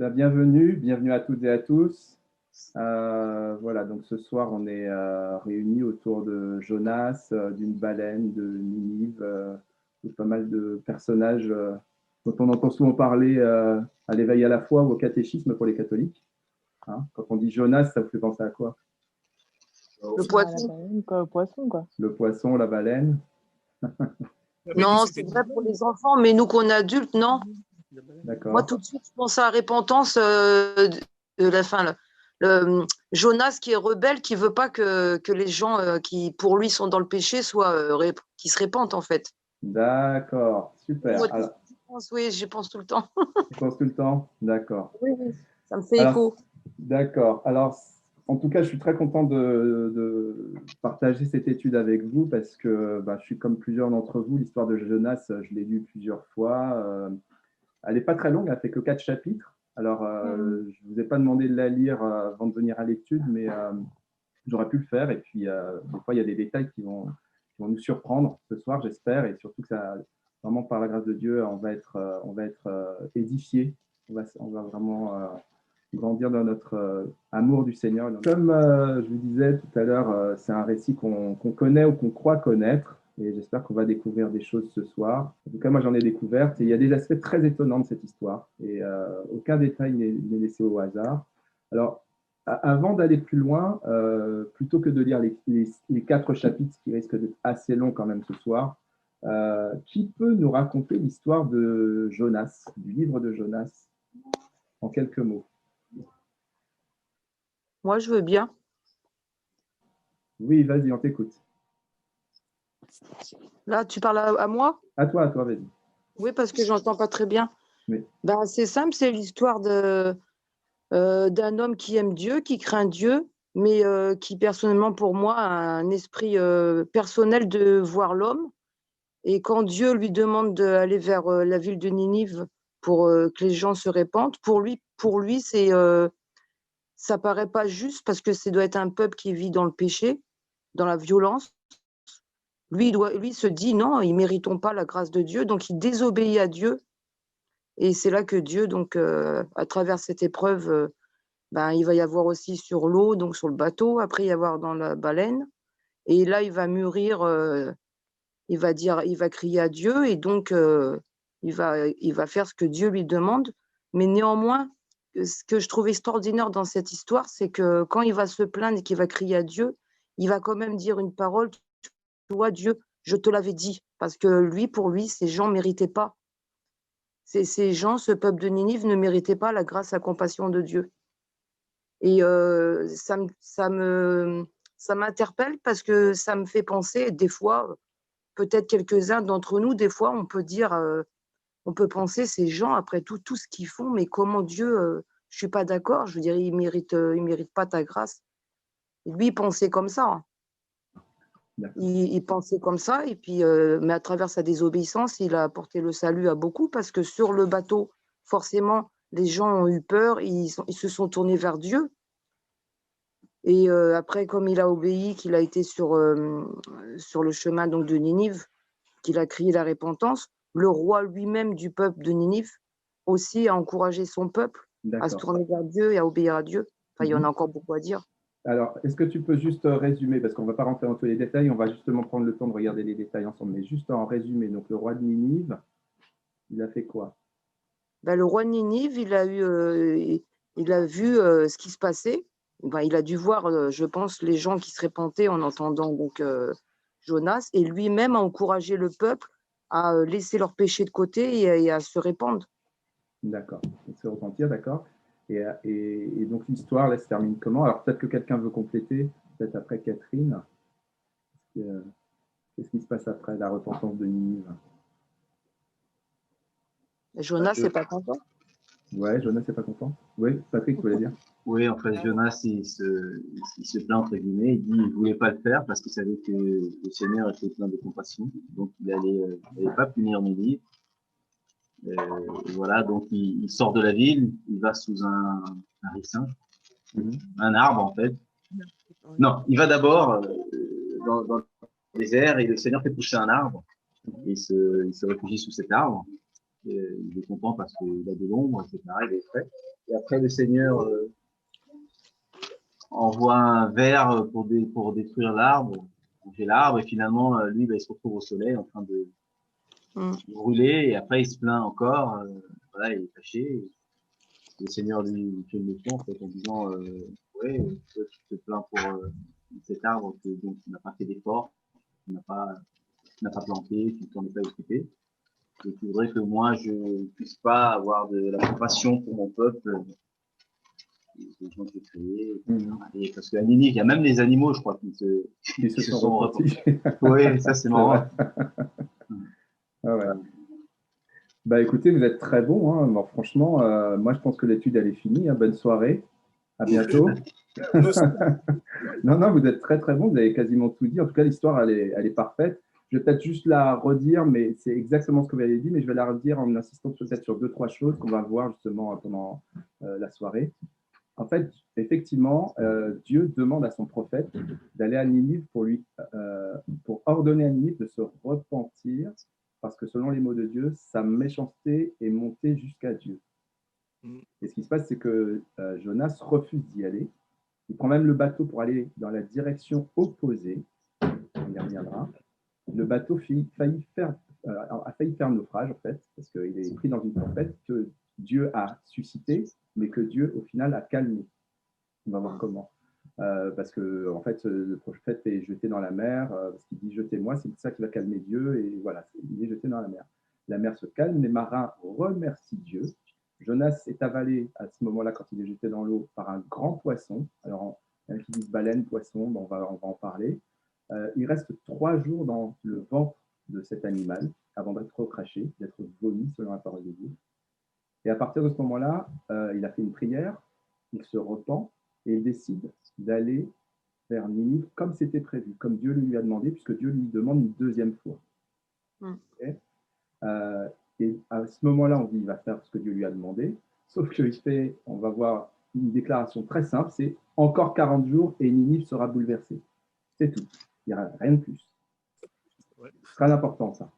Bienvenue à toutes et à tous. Voilà, donc ce soir, on est réunis autour de Jonas, d'une baleine, de Ninive, de pas mal de personnages dont on entend souvent parler à l'éveil à la foi ou au catéchisme pour les catholiques. Hein, quand on dit Jonas, ça vous fait penser à quoi? Le poisson. La baleine, quoi, le poisson, quoi. Le poisson, la baleine. Non, c'est vrai pour les enfants, mais nous qu'on est adultes, non. D'accord. Moi, tout de suite, je pense à la repentance de la fin. Jonas qui est rebelle, qui veut pas que les gens qui, pour lui, sont dans le péché, qui se répandent, en fait. D'accord, super. Moi, oui, j'y pense tout le temps. Tu penses tout le temps? D'accord. Oui, ça me fait écho. D'accord. Alors, en tout cas, je suis très content de partager cette étude avec vous parce que je suis comme plusieurs d'entre vous. L'histoire de Jonas, je l'ai lue plusieurs fois. Elle n'est pas très longue, elle fait que 4 chapitres. Alors, je ne vous ai pas demandé de la lire avant de venir à l'étude, mais j'aurais pu le faire. Et puis, des fois, il y a des détails qui vont nous surprendre ce soir, j'espère. Et surtout que ça, vraiment, par la grâce de Dieu, on va être édifié. On va vraiment grandir dans notre amour du Seigneur. Donc, comme je vous disais tout à l'heure, c'est un récit qu'on connaît ou qu'on croit connaître. Et j'espère qu'on va découvrir des choses ce soir. En tout cas, moi, j'en ai découvertes. Et il y a des aspects très étonnants de cette histoire. Et aucun détail n'est laissé au hasard. Alors, avant d'aller plus loin, plutôt que de lire les 4 chapitres qui risquent d'être assez longs quand même ce soir, qui peut nous raconter l'histoire de Jonas, du livre de Jonas, en quelques mots? Moi, je veux bien. Oui, vas-y, on t'écoute. Là, tu parles à moi? À toi, vas-y. Oui, parce que j'entends pas très bien. Oui. C'est simple, c'est l'histoire d'un homme qui aime Dieu, qui craint Dieu, mais qui personnellement pour moi a un esprit personnel de voir l'homme. Et quand Dieu lui demande d'aller vers la ville de Ninive pour que les gens se répandent, pour lui ça paraît pas juste parce que ça doit être un peuple qui vit dans le péché, dans la violence. Lui se dit non, ils méritons pas la grâce de Dieu, donc il désobéit à Dieu. Et c'est là que Dieu, donc à travers cette épreuve, il va y avoir aussi sur l'eau, donc sur le bateau, après il y avoir dans la baleine. Et là, il va mûrir, il va crier à Dieu et donc il va faire ce que Dieu lui demande. Mais néanmoins, ce que je trouve extraordinaire dans cette histoire, c'est que quand il va se plaindre et qu'il va crier à Dieu, il va quand même dire une parole, tu vois, Dieu, je te l'avais dit. Parce que pour lui, ces gens ne méritaient pas. Ces gens, ce peuple de Ninive ne méritait pas la grâce, la compassion de Dieu. Et ça m'interpelle parce que ça me fait penser, des fois, peut-être quelques-uns d'entre nous, des fois, on peut dire, on peut penser, ces gens, après tout ce qu'ils font, mais comment Dieu, je suis pas d'accord, je veux dire, il mérite pas ta grâce. Et lui, il pensait comme ça. Hein. Il pensait comme ça, et puis, mais à travers sa désobéissance, il a apporté le salut à beaucoup, parce que sur le bateau, forcément, les gens ont eu peur, ils se sont tournés vers Dieu. Et après, comme il a obéi, qu'il a été sur le chemin donc de Ninive, qu'il a crié la repentance, le roi lui-même du peuple de Ninive aussi a encouragé son peuple à se tourner vers Dieu et à obéir à Dieu. Enfin, il y en a encore beaucoup à dire. Alors, est-ce que tu peux juste résumer, parce qu'on ne va pas rentrer dans tous les détails, on va justement prendre le temps de regarder les détails ensemble, mais juste en résumé. Donc, le roi de Ninive, il a fait quoi? Le roi de Ninive, il a vu ce qui se passait. Il a dû voir, je pense, les gens qui se répandaient en entendant donc Jonas, et lui-même a encouragé le peuple à laisser leurs péchés de côté et à se répandre. D'accord, se repentir, d'accord. Et donc l'histoire, là, se termine comment? Alors peut-être que quelqu'un veut compléter, peut-être après Catherine. Qu'est-ce qui se passe après la repentance de Ninive? Jonas n'est pas content. Ouais, Jonas n'est pas content. Oui, Patrick, tu voulais dire? Oui, en fait, Jonas, il se plaint, entre guillemets, il dit qu'il ne voulait pas le faire parce qu'il savait que le Seigneur était plein de compassion, donc il allait pas punir Ninive. Voilà, donc il sort de la ville, il va sous un ricin, un arbre en fait. Non, il va d'abord dans le désert et le Seigneur fait pousser un arbre et il se réfugie sous cet arbre. Et il est content parce qu'il a de l'ombre, etc. Il est frais. Et après, le Seigneur envoie un ver pour détruire l'arbre, manger l'arbre, et finalement, lui, il se retrouve au soleil en train de brûler, et après, il se plaint encore, voilà, il est fâché. Et le Seigneur lui fait une leçon, en fait, en disant, ouais, toi, tu te plains pour cet arbre dont tu n'as pas fait d'effort, tu n'as pas planté, tu t'en es pas occupé. Et tu voudrais que moi, je puisse pas avoir de la compassion pour mon peuple, les gens que j'ai créés, et parce qu'à Ninive, il y a même les animaux, je crois, Qui se sont repentis. Oui, ça c'est marrant. Ah ouais. Bah écoutez, vous êtes très bon. Hein. Bon, franchement, moi je pense que l'étude elle est finie. Hein. Bonne soirée. À bientôt. Non, non, vous êtes très très bon. Vous avez quasiment tout dit. En tout cas, l'histoire elle est parfaite. Je vais peut-être juste la redire, mais c'est exactement ce que vous avez dit. Mais je vais la redire en insistant peut-être sur deux, trois choses qu'on va voir justement pendant la soirée. En fait, effectivement, Dieu demande à son prophète d'aller à Ninive pour ordonner à Ninive de se repentir, parce que selon les mots de Dieu, sa méchanceté est montée jusqu'à Dieu. Et ce qui se passe, c'est que Jonas refuse d'y aller. Il prend même le bateau pour aller dans la direction opposée. On y reviendra. Le bateau a failli faire naufrage, en fait, parce qu'il est pris dans une tempête que Dieu a suscitée, mais que Dieu, au final, a calmée. On va voir comment. Parce que en fait, le prophète est jeté dans la mer, parce qu'il dit jetez-moi, c'est ça qui va calmer Dieu, et voilà, il est jeté dans la mer. La mer se calme, les marins remercient Dieu. Jonas est avalé à ce moment-là, quand il est jeté dans l'eau, par un grand poisson. Alors, il y en a qui disent baleine, poisson, bon, on va en parler. Il reste 3 jours dans le ventre de cet animal avant d'être recraché, d'être vomi, selon la parole de Dieu. Et à partir de ce moment-là, il a fait une prière, il se repent et il décide d'aller vers Ninive comme c'était prévu, comme Dieu lui a demandé, puisque Dieu lui demande une deuxième fois. Okay. Et à ce moment-là, on dit il va faire ce que Dieu lui a demandé, sauf qu'il fait, on va voir une déclaration très simple, c'est encore 40 jours et Ninive sera bouleversée. C'est tout, il n'y a rien de plus. Très important ça.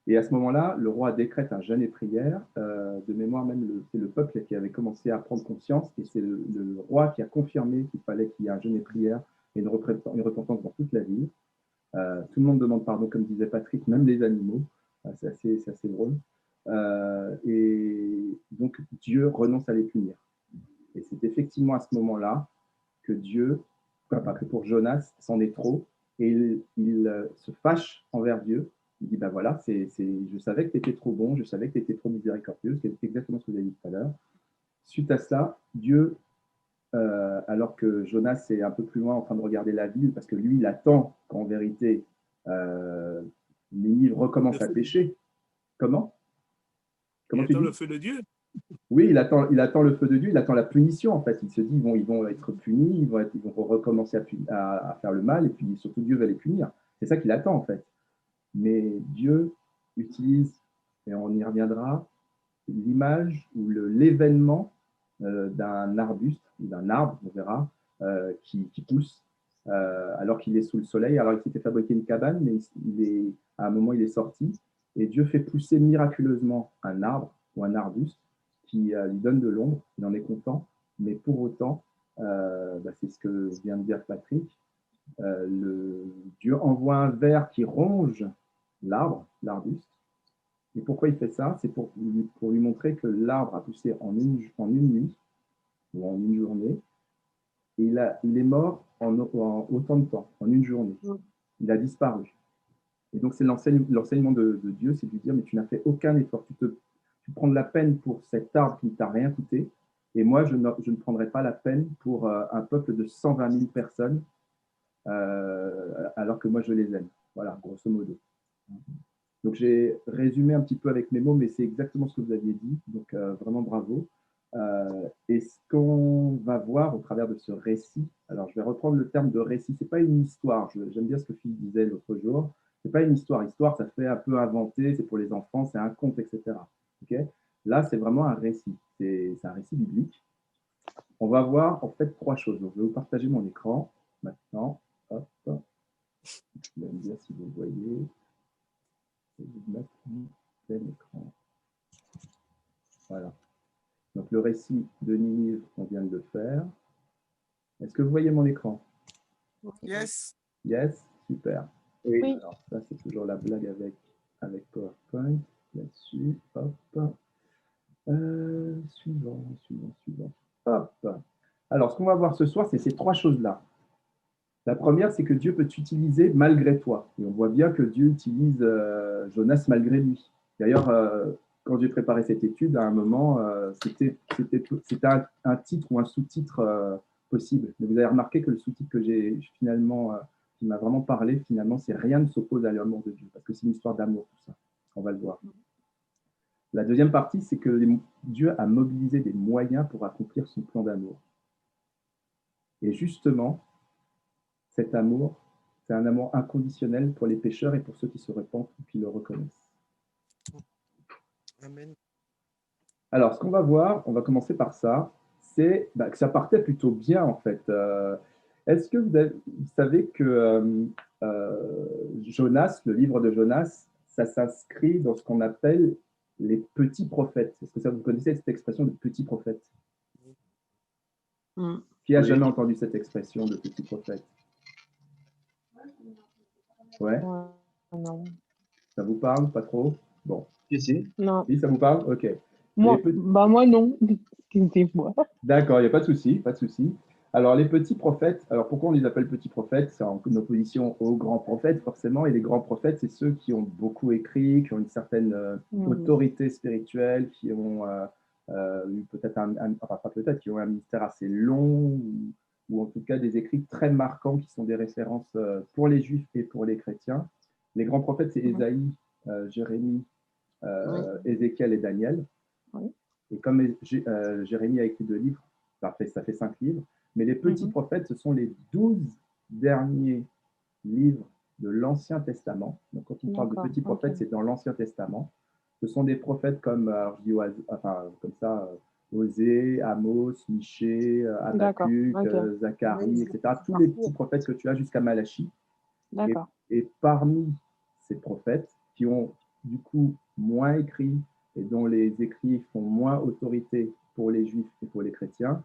Et à ce moment-là, le roi décrète un jeûne et prière. De mémoire, même, c'est le peuple qui avait commencé à prendre conscience, et c'est le roi qui a confirmé qu'il fallait qu'il y ait un jeûne et prière et une repentance dans toute la ville. Tout le monde demande pardon, comme disait Patrick, même les animaux. C'est assez drôle. Et donc, Dieu renonce à les punir. Et c'est effectivement à ce moment-là que Dieu, que pour Jonas, c'en est trop, et il se fâche envers Dieu. Il dit, ben voilà, je savais que tu étais trop bon, je savais que tu étais trop miséricordieux, c'est exactement ce que vous avez dit tout à l'heure. Suite à ça, Dieu, alors que Jonas est un peu plus loin en train de regarder la ville, parce que lui, il attend qu'en vérité, Ninive recommence à pécher. Comment il attend le feu de Dieu. Oui, il attend le feu de Dieu, il attend la punition en fait. Il se dit ils vont être punis, ils vont recommencer à faire le mal, et puis surtout Dieu va les punir. C'est ça qu'il attend en fait. Mais Dieu utilise, et on y reviendra, l'image ou l'événement d'un arbuste, d'un arbre, on verra, qui pousse alors qu'il est sous le soleil. Alors il s'était fabriqué une cabane, mais à un moment il est sorti, et Dieu fait pousser miraculeusement un arbre ou un arbuste qui lui donne de l'ombre, il en est content, mais pour autant, c'est ce que vient de dire Patrick, Dieu envoie un ver qui ronge l'arbuste. Et pourquoi il fait ça? C'est pour lui montrer que l'arbre a poussé en une nuit ou en une journée, et il est mort en autant de temps, en une journée. Il a disparu. Et donc c'est l'enseignement de Dieu, c'est de lui dire, mais tu n'as fait aucun effort, tu prends de la peine pour cet arbre qui ne t'a rien coûté, et moi je ne prendrai pas la peine pour un peuple de 120 000 personnes, alors que moi je les aime. Voilà, grosso modo. Donc j'ai résumé un petit peu avec mes mots, mais c'est exactement ce que vous aviez dit, donc vraiment bravo. Et ce qu'on va voir au travers de ce récit, alors je vais reprendre le terme de récit, c'est pas une histoire, j'aime bien ce que Philippe disait l'autre jour, c'est pas une histoire, ça fait un peu inventé, c'est pour les enfants, c'est un conte, etc. Okay. Là, c'est vraiment un récit, c'est un récit biblique. On va voir en fait 3 choses, donc je vais vous partager mon écran maintenant, hop, vous allez me dire si vous voyez. Je vais vous mettre mon écran. Voilà. Donc, le récit de Ninive, on vient de le faire. Est-ce que vous voyez mon écran? Yes. Yes, super. Oui. Alors, ça, c'est toujours la blague avec PowerPoint. Là-dessus, hop. Suivant. Hop. Alors, ce qu'on va voir ce soir, c'est ces trois choses-là. La première, c'est que Dieu peut t'utiliser malgré toi. Et on voit bien que Dieu utilise Jonas malgré lui. D'ailleurs, quand j'ai préparé cette étude, à un moment, c'était un titre ou un sous-titre possible. Mais vous avez remarqué que le sous-titre que j'ai finalement, qui m'a vraiment parlé, finalement, c'est rien ne s'oppose à l'amour de Dieu, parce que c'est une histoire d'amour, tout ça. On va le voir. La deuxième partie, c'est que Dieu a mobilisé des moyens pour accomplir son plan d'amour. Et justement, cet amour, c'est un amour inconditionnel pour les pécheurs et pour ceux qui se repentent ou qui le reconnaissent. Amen. Alors, ce qu'on va voir, on va commencer par ça, c'est que ça partait plutôt bien en fait. Est-ce que vous savez que Jonas, le livre de Jonas, ça s'inscrit dans ce qu'on appelle les petits prophètes? Est-ce que vous connaissez cette expression de petit prophète? Qui a jamais entendu cette expression de petit prophète? Ouais. Non. Ça vous parle pas trop? Bon. Si. Non. Oui, ça vous parle? Ok. Moi, moi non. Excusez-moi. D'accord, il n'y a pas de souci, pas de souci. Alors, les petits prophètes, alors pourquoi on les appelle petits prophètes? C'est en opposition aux grands prophètes, forcément. Et les grands prophètes, c'est ceux qui ont beaucoup écrit, qui ont une certaine autorité spirituelle, qui ont eu peut-être qui ont un ministère assez long, ou en tout cas des écrits très marquants qui sont des références pour les juifs et pour les chrétiens. Les grands prophètes, c'est Ésaïe, Jérémie, Ézéchiel et Daniel. Oui. Et comme Jérémie a écrit 2 livres, ça fait 5 livres, mais les petits prophètes, ce sont les 12 derniers livres de l'Ancien Testament. Donc, quand on parle de petits prophètes, c'est dans l'Ancien Testament. Ce sont des prophètes comme, Osée, Amos, Michée, Habakkuk, Zacharie, etc. Tous les petits prophètes que tu as jusqu'à Malachie. Et parmi ces prophètes qui ont du coup moins écrit et dont les écrits font moins autorité pour les juifs et pour les chrétiens,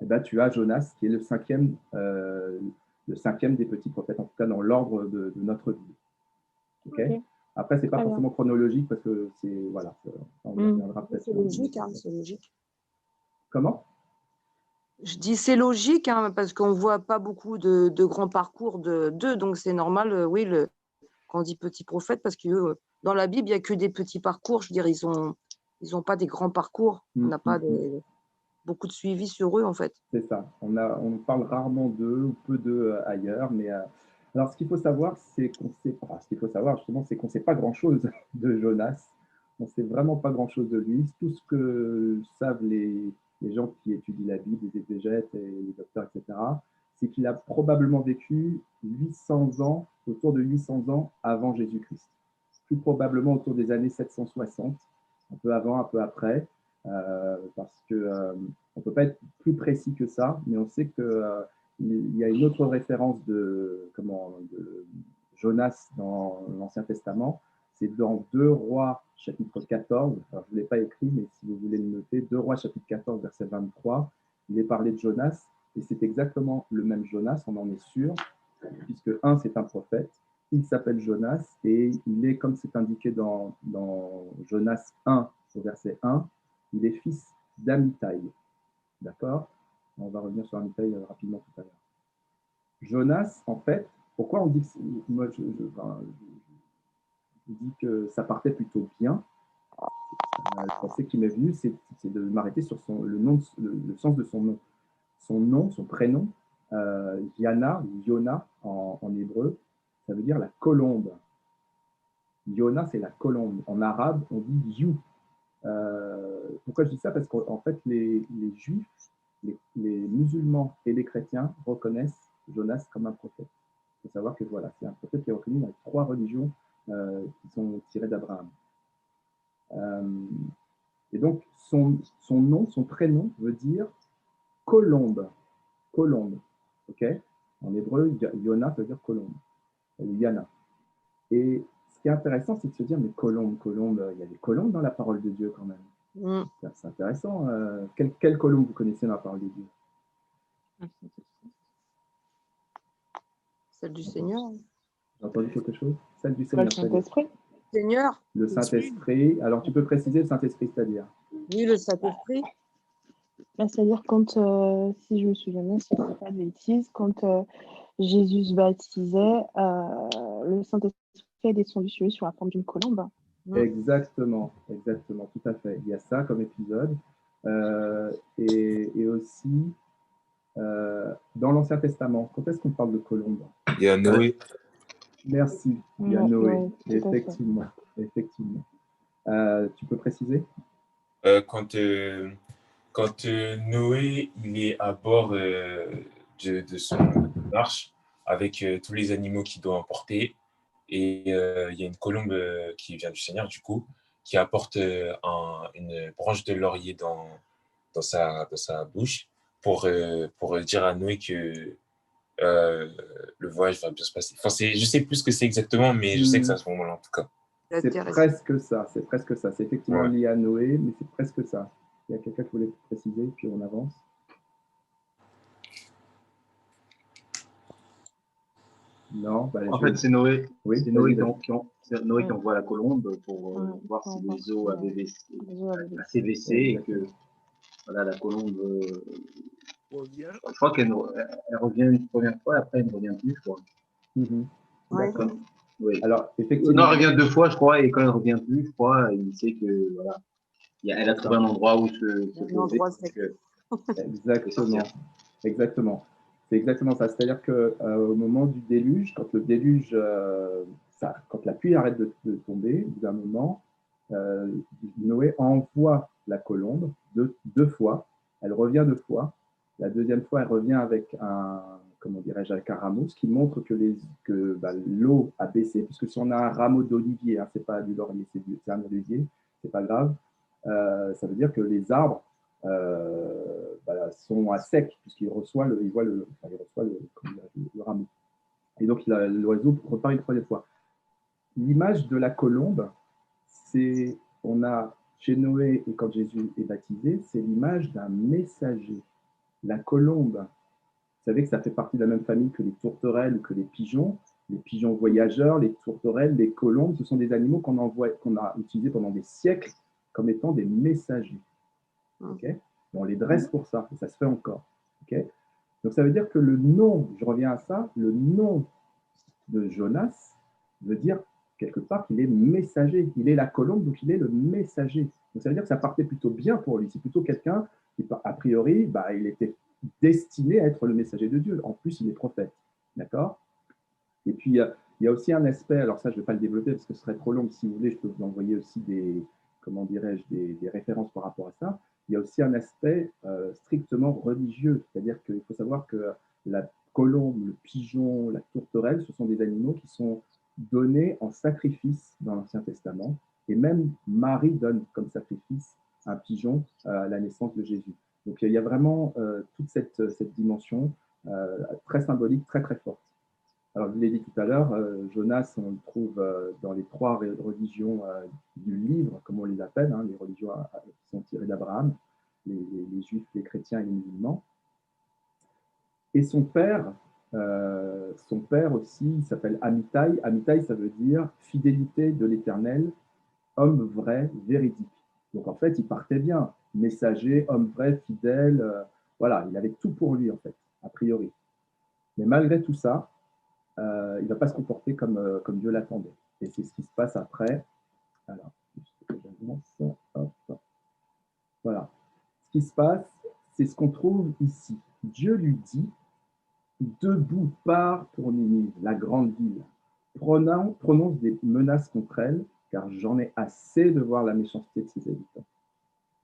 eh ben, tu as Jonas qui est le cinquième des petits prophètes, en tout cas dans l'ordre de notre vie. Okay. Après, ce n'est pas forcément chronologique parce que c'est. Voilà, on reviendra peut-être. C'est logique, c'est logique. Comment? Je dis c'est logique, parce qu'on ne voit pas beaucoup de grands parcours d'eux, donc c'est normal, oui, quand on dit petit prophète, parce que dans la Bible, il n'y a que des petits parcours. Je veux dire, ils ont pas des grands parcours. On n'a pas beaucoup de suivi sur eux, en fait. C'est ça. On parle rarement d'eux ou peu d'eux ailleurs. Mais alors, ce qu'il faut savoir, c'est qu'on ne sait pas grand-chose de Jonas. On ne sait vraiment pas grand-chose de lui. Tout ce que savent les gens qui étudient la Bible, les exégètes et les docteurs, etc., c'est qu'il a probablement vécu 800 ans, autour de 800 ans avant Jésus-Christ. Plus probablement autour des années 760, un peu avant, un peu après, parce qu'on ne peut pas être plus précis que ça, mais on sait qu'il y a une autre référence de Jonas dans l'Ancien Testament. C'est dans 2 Rois, chapitre 14. Enfin, je ne l'ai pas écrit, mais si vous voulez le noter, 2 Rois, chapitre 14, verset 23. Il est parlé de Jonas, et c'est exactement le même Jonas, on en est sûr, puisque c'est un prophète, il s'appelle Jonas, et il est, comme c'est indiqué dans Jonas 1, au verset 1, il est fils d'Amitai. D'accord? On va revenir sur Amitai rapidement tout à l'heure. Jonas, en fait, pourquoi on dit que moi, je dis que ça partait plutôt bien. La pensée qui m'est venue, c'est de m'arrêter sur le sens de son nom. Son nom, son prénom, Yana ou Yona en hébreu, ça veut dire la colombe. Yona, c'est la colombe. En arabe, on dit You. Pourquoi je dis ça? Parce qu'en fait, les juifs, les musulmans et les chrétiens reconnaissent Jonas comme un prophète. Il faut savoir que voilà, c'est un prophète qui est reconnu dans les 3 religions qui sont tirées d'Abraham. Et donc, son nom, son prénom veut dire colombe. Colombe. Ok? En hébreu, Yona veut dire colombe. Yana. Et ce qui est intéressant, c'est de se dire, mais colombe, il y a des colombes dans la parole de Dieu quand même. C'est intéressant. Quelle colombe vous connaissez dans la parole de Dieu? Celle du Seigneur. J'ai entendu quelque chose? Celle du Le Seigneur. Saint-Esprit. Seigneur. Le Saint-Esprit. Alors, tu peux préciser le Saint-Esprit, c'est-à-dire? Oui, le Saint-Esprit. C'est-à-dire quand, si je me souviens bien, si je ne dis pas de bêtises, quand Jésus se baptisait, le Saint-Esprit est descendu sur lui sur la forme d'une colombe. Exactement, tout à fait. Il y a ça comme épisode. Et aussi, dans l'Ancien Testament, quand est-ce qu'on parle de colombe? Il y a Noé. Merci, il y a Noé, effectivement. Tu peux préciser? Quand Noé il est à bord de son arche avec tous les animaux qu'il doit emporter, et il y a une colombe qui vient du Seigneur, du coup, qui apporte une branche de laurier dans sa bouche pour dire à Noé que le voyage va bien se passer. Enfin, je sais plus ce que c'est exactement, mais je sais que c'est à ce moment-là, en tout cas. C'est presque ça. C'est effectivement lié à Noé, mais c'est presque ça. Il y a quelqu'un qui voulait préciser, puis on avance. Non, en fait, c'est Noé. Oui, c'est Noé qui envoie la colombe pour voir si les eaux avaient assez baissé et que voilà, la colombe. Je crois qu'elle revient une première fois, après elle ne revient plus, je crois. D'accord. Oui. Alors, effectivement. Non, elle revient 2 fois, je crois, et quand elle ne revient plus, je crois, il sait que voilà, elle a trouvé un endroit où se poser. Exactement. C'est exactement ça. C'est-à-dire qu'au moment du déluge, quand le déluge, quand la pluie arrête de tomber, au bout d'un moment, Noé envoie la colombe deux fois. Elle revient 2 fois. La deuxième fois, elle revient avec avec un rameau, ce qui montre que l'eau a baissé, puisque si on a un rameau d'olivier, c'est pas du laurier, c'est un olivier, c'est pas grave. Ça veut dire que les arbres sont à sec, puisqu'il reçoit le rameau. Et donc, l'oiseau repart une troisième fois. L'image de la colombe, on a chez Noé et quand Jésus est baptisé, c'est l'image d'un messager. La colombe, vous savez que ça fait partie de la même famille que les tourterelles ou que les pigeons voyageurs, les tourterelles, les colombes, ce sont des animaux qu'on a utilisés pendant des siècles comme étant des messagers. Okay, on les dresse pour ça, et ça se fait encore. Okay, donc ça veut dire que le nom, je reviens à ça, le nom de Jonas veut dire quelque part qu'il est messager. Il est la colombe, donc il est le messager. Donc ça veut dire que ça partait plutôt bien pour lui. C'est plutôt quelqu'un qui, a priori, il était destiné à être le messager de Dieu. En plus, il est prophète. D'accord? Et puis, il y a aussi un aspect, alors ça, je ne vais pas le développer parce que ce serait trop long. Si vous voulez, je peux vous envoyer aussi des références par rapport à ça. Il y a aussi un aspect strictement religieux, c'est-à-dire qu'il faut savoir que la colombe, le pigeon, la tourterelle, ce sont des animaux qui sont donnés en sacrifice dans l'Ancien Testament, et même Marie donne comme sacrifice un pigeon à la naissance de Jésus. Donc il y a vraiment toute cette dimension très symbolique, très très forte. Alors, je l'ai dit tout à l'heure, Jonas, on le trouve dans les 3 religions du livre, comme on les appelle, les religions qui sont tirées d'Abraham, les juifs, les chrétiens et les musulmans. Et son père aussi, il s'appelle Amitai. Amitai, ça veut dire fidélité de l'Éternel, homme vrai, véridique. Donc, en fait, il partait bien, messager, homme vrai, fidèle, voilà, il avait tout pour lui, en fait, a priori. Mais malgré tout ça, il ne va pas se comporter comme Dieu l'attendait. Et c'est ce qui se passe après. Alors, voilà. Ce qui se passe, c'est ce qu'on trouve ici. Dieu lui dit, debout, pars pour Ninive, la grande ville. Prononce des menaces contre elle, car j'en ai assez de voir la méchanceté de ses habitants.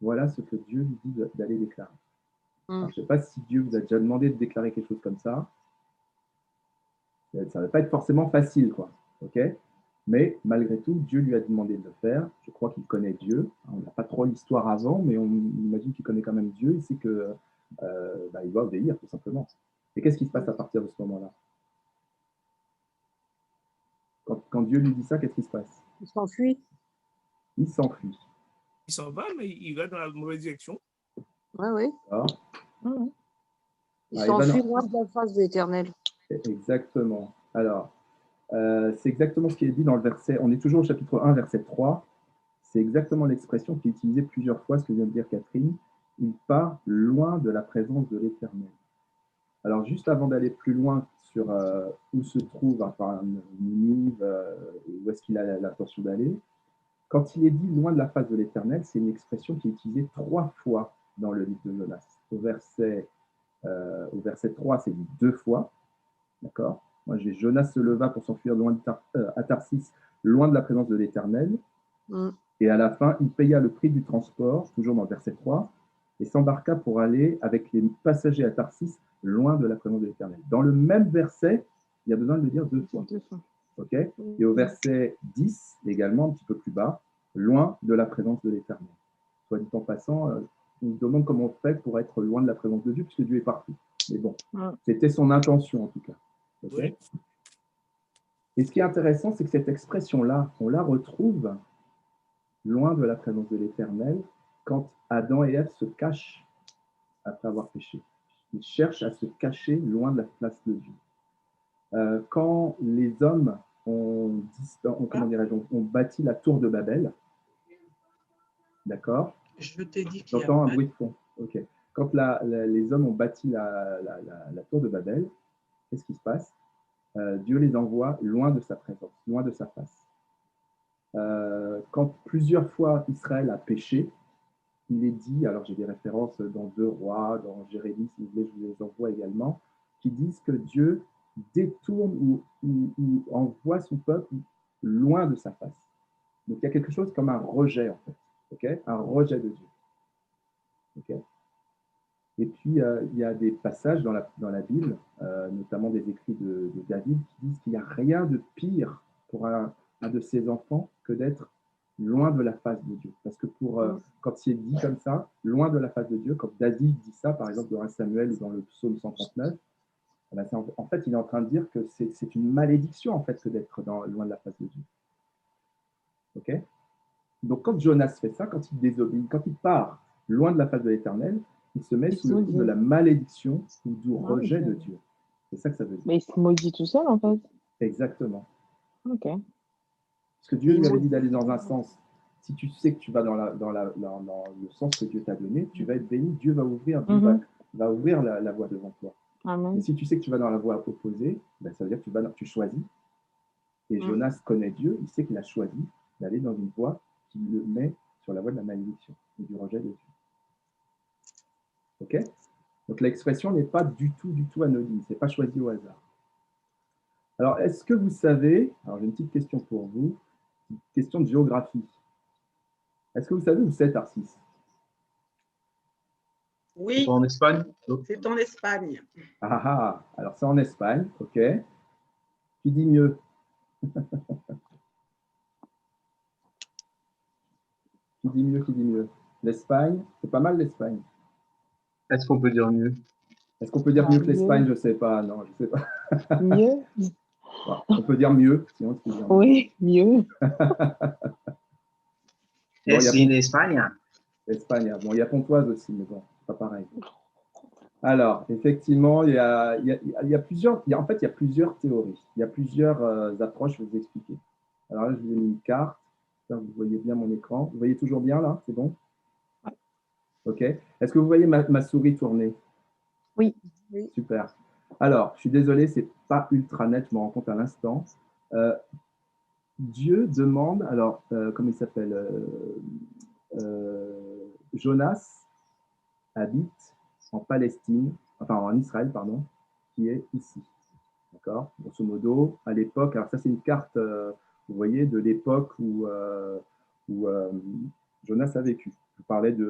Voilà ce que Dieu lui dit d'aller déclarer. Alors, je ne sais pas si Dieu vous a déjà demandé de déclarer quelque chose comme ça. Ça ne va pas être forcément facile, quoi. Ok? Mais malgré tout, Dieu lui a demandé de le faire. Je crois qu'il connaît Dieu. On n'a pas trop l'histoire avant, mais on imagine qu'il connaît quand même Dieu. Il sait qu'il doit obéir, tout simplement. Et qu'est-ce qui se passe à partir de ce moment-là? Quand Dieu lui dit ça, qu'est-ce qui se passe? Il s'enfuit. Il s'enfuit. s'en va, mais il va dans la mauvaise direction. Oui, oui. Alors, Il il va s'enfuit dans- loin de la face de l'Éternel. Exactement. Alors, c'est exactement ce qui est dit dans le verset. On est toujours au chapitre 1, verset 3. C'est exactement l'expression qui est utilisée plusieurs fois, ce que vient de dire Catherine. Il part loin de la présence de l'Éternel. Alors, juste avant d'aller plus loin sur où se trouve Ninive, où est-ce qu'il a l'intention d'aller, quand il est dit loin de la face de l'Éternel, c'est une expression qui est utilisée 3 fois dans le livre de Jonas. Au verset 3, c'est dit 2 fois. D'accord? Moi, j'ai Jonas se leva pour s'enfuir à Tarsis, loin de la présence de l'Éternel. Et à la fin, il paya le prix du transport, toujours dans le verset 3, et s'embarqua pour aller avec les passagers à Tarsis, loin de la présence de l'Éternel. Dans le même verset, il y a besoin de le dire 2 fois. Okay? Et au verset 10, également, un petit peu plus bas, loin de la présence de l'Éternel. Soit dit en passant, on se demande comment on fait pour être loin de la présence de Dieu, puisque Dieu est partout. Mais bon, c'était son intention en tout cas. Okay? Oui. Et ce qui est intéressant, c'est que cette expression-là, on la retrouve loin de la présence de l'Éternel quand Adam et Ève se cachent après avoir péché. Ils cherchent à se cacher loin de la place de Dieu. Quand les hommes ont bâti la tour de Babel, d'accord? Je t'ai dit qu'il y a J'entends un bruit de fond. Ok. Quand les hommes ont bâti la tour de Babel, qu'est-ce qui se passe? Dieu les envoie loin de sa présence, loin de sa face. Quand plusieurs fois Israël a péché, il est dit, alors j'ai des références dans 2 Rois, dans Jérémie, si vous voulez, je vous les envoie également, qui disent que Dieu détourne ou envoie son peuple loin de sa face. Donc il y a quelque chose comme un rejet, en fait, okay? Un rejet de Dieu. Okay? Et puis il y a des passages dans la Bible, notamment des écrits de David, qui disent qu'il n'y a rien de pire pour un de ses enfants que d'être loin de la face de Dieu. Parce que quand il est dit comme ça, loin de la face de Dieu, quand David dit ça, par exemple dans 1 Samuel ou dans le psaume 139, en fait, il est en train de dire que c'est une malédiction en fait que d'être loin de la face de Dieu. Ok? Donc quand Jonas fait ça, quand il désobéit, quand il part loin de la face de l'Éternel, il se met sous le coup de la malédiction ou du rejet de Dieu. C'est ça que ça veut dire. Mais il se maudit tout seul en fait. Exactement. Ok. Parce que Dieu lui avait dit d'aller dans un sens. Si tu sais que tu vas dans le sens que Dieu t'a donné, tu vas être béni. Dieu va ouvrir, va ouvrir la voie devant toi. Amen. Et si tu sais que tu vas dans la voie opposée, ben ça veut dire que tu choisis. Et Jonas connaît Dieu, il sait qu'il a choisi d'aller dans une voie qui le met sur la voie de la malédiction et du rejet de Dieu. Ok? Donc l'expression n'est pas du tout anodine, ce n'est pas choisi au hasard. Alors, est-ce que vous savez, alors j'ai une petite question pour vous, une question de géographie. Est-ce que vous savez où c'est Tarsis? Oui, en Espagne? c'est en Espagne. Alors c'est en Espagne, ok. Qui dit mieux? Qui dit mieux? L'Espagne, c'est pas mal l'Espagne. Est-ce qu'on peut dire mieux? Est-ce qu'on peut dire mieux que l'Espagne? Je ne sais pas, non, je ne sais pas. Mieux? Bon, on peut dire mieux, sinon tu peux dire mieux. Oui, mieux. En Espagne. Espagne, bon, il y a Pontoise aussi, mais bon, c'est pas pareil. Alors, effectivement, il y a plusieurs théories, il y a plusieurs approches, je vais vous expliquer. Alors là, je vous ai mis une carte, j'espère que vous voyez bien mon écran. Vous voyez toujours bien là, c'est bon? Ok. Est-ce que vous voyez ma souris tourner? Oui. Super. Alors, je suis désolé, ce n'est pas ultra net, je me rends compte à l'instant. Dieu demande, alors, comment il s'appelle? Jonas habite en Palestine, enfin en Israël, pardon, qui est ici. D'accord? Grosso modo, à l'époque, alors ça c'est une carte, vous voyez, de l'époque où Jonas a vécu. Je parlais du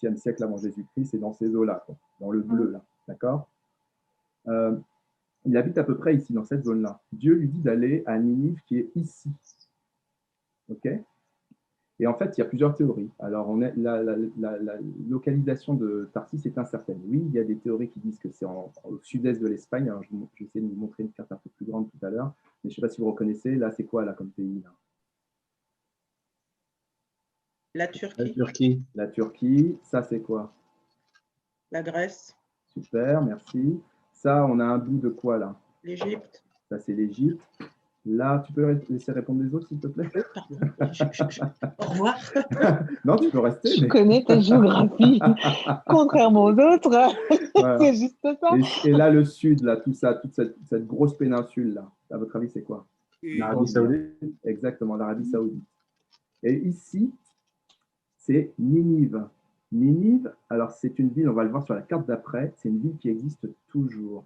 8e siècle avant Jésus-Christ, c'est dans ces eaux-là, dans le bleu, là. D'accord? Il habite à peu près ici, dans cette zone-là. Dieu lui dit d'aller à Ninive, qui est ici. OK? Et en fait, il y a plusieurs théories. Alors, la localisation de Tarsis est incertaine. Oui, il y a des théories qui disent que c'est au sud-est de l'Espagne. Alors, je vais essayer de vous montrer une carte un peu plus grande tout à l'heure. Mais je ne sais pas si vous reconnaissez. Là, c'est quoi, là, comme pays là? La La Turquie, Turquie. La Turquie, ça c'est quoi? la Grèce, Super, merci. Ça, on a un bout de quoi là? l'Égypte. Ça, c'est l'Égypte. Là, tu peux laisser répondre les autres, s'il te plaît? Pardon. Au revoir. Non, tu peux rester. Je Mais... connais ta géographie, contrairement aux autres. Voilà. C'est juste ça. Et là, le sud, là, tout ça, toute cette grosse péninsule là, à votre avis, c'est quoi? Et L'Arabie Saoudite. Exactement, l'Arabie Saoudite. Et ici, c'est Ninive. Ninive, alors c'est une ville, on va le voir sur la carte d'après, c'est une ville qui existe toujours.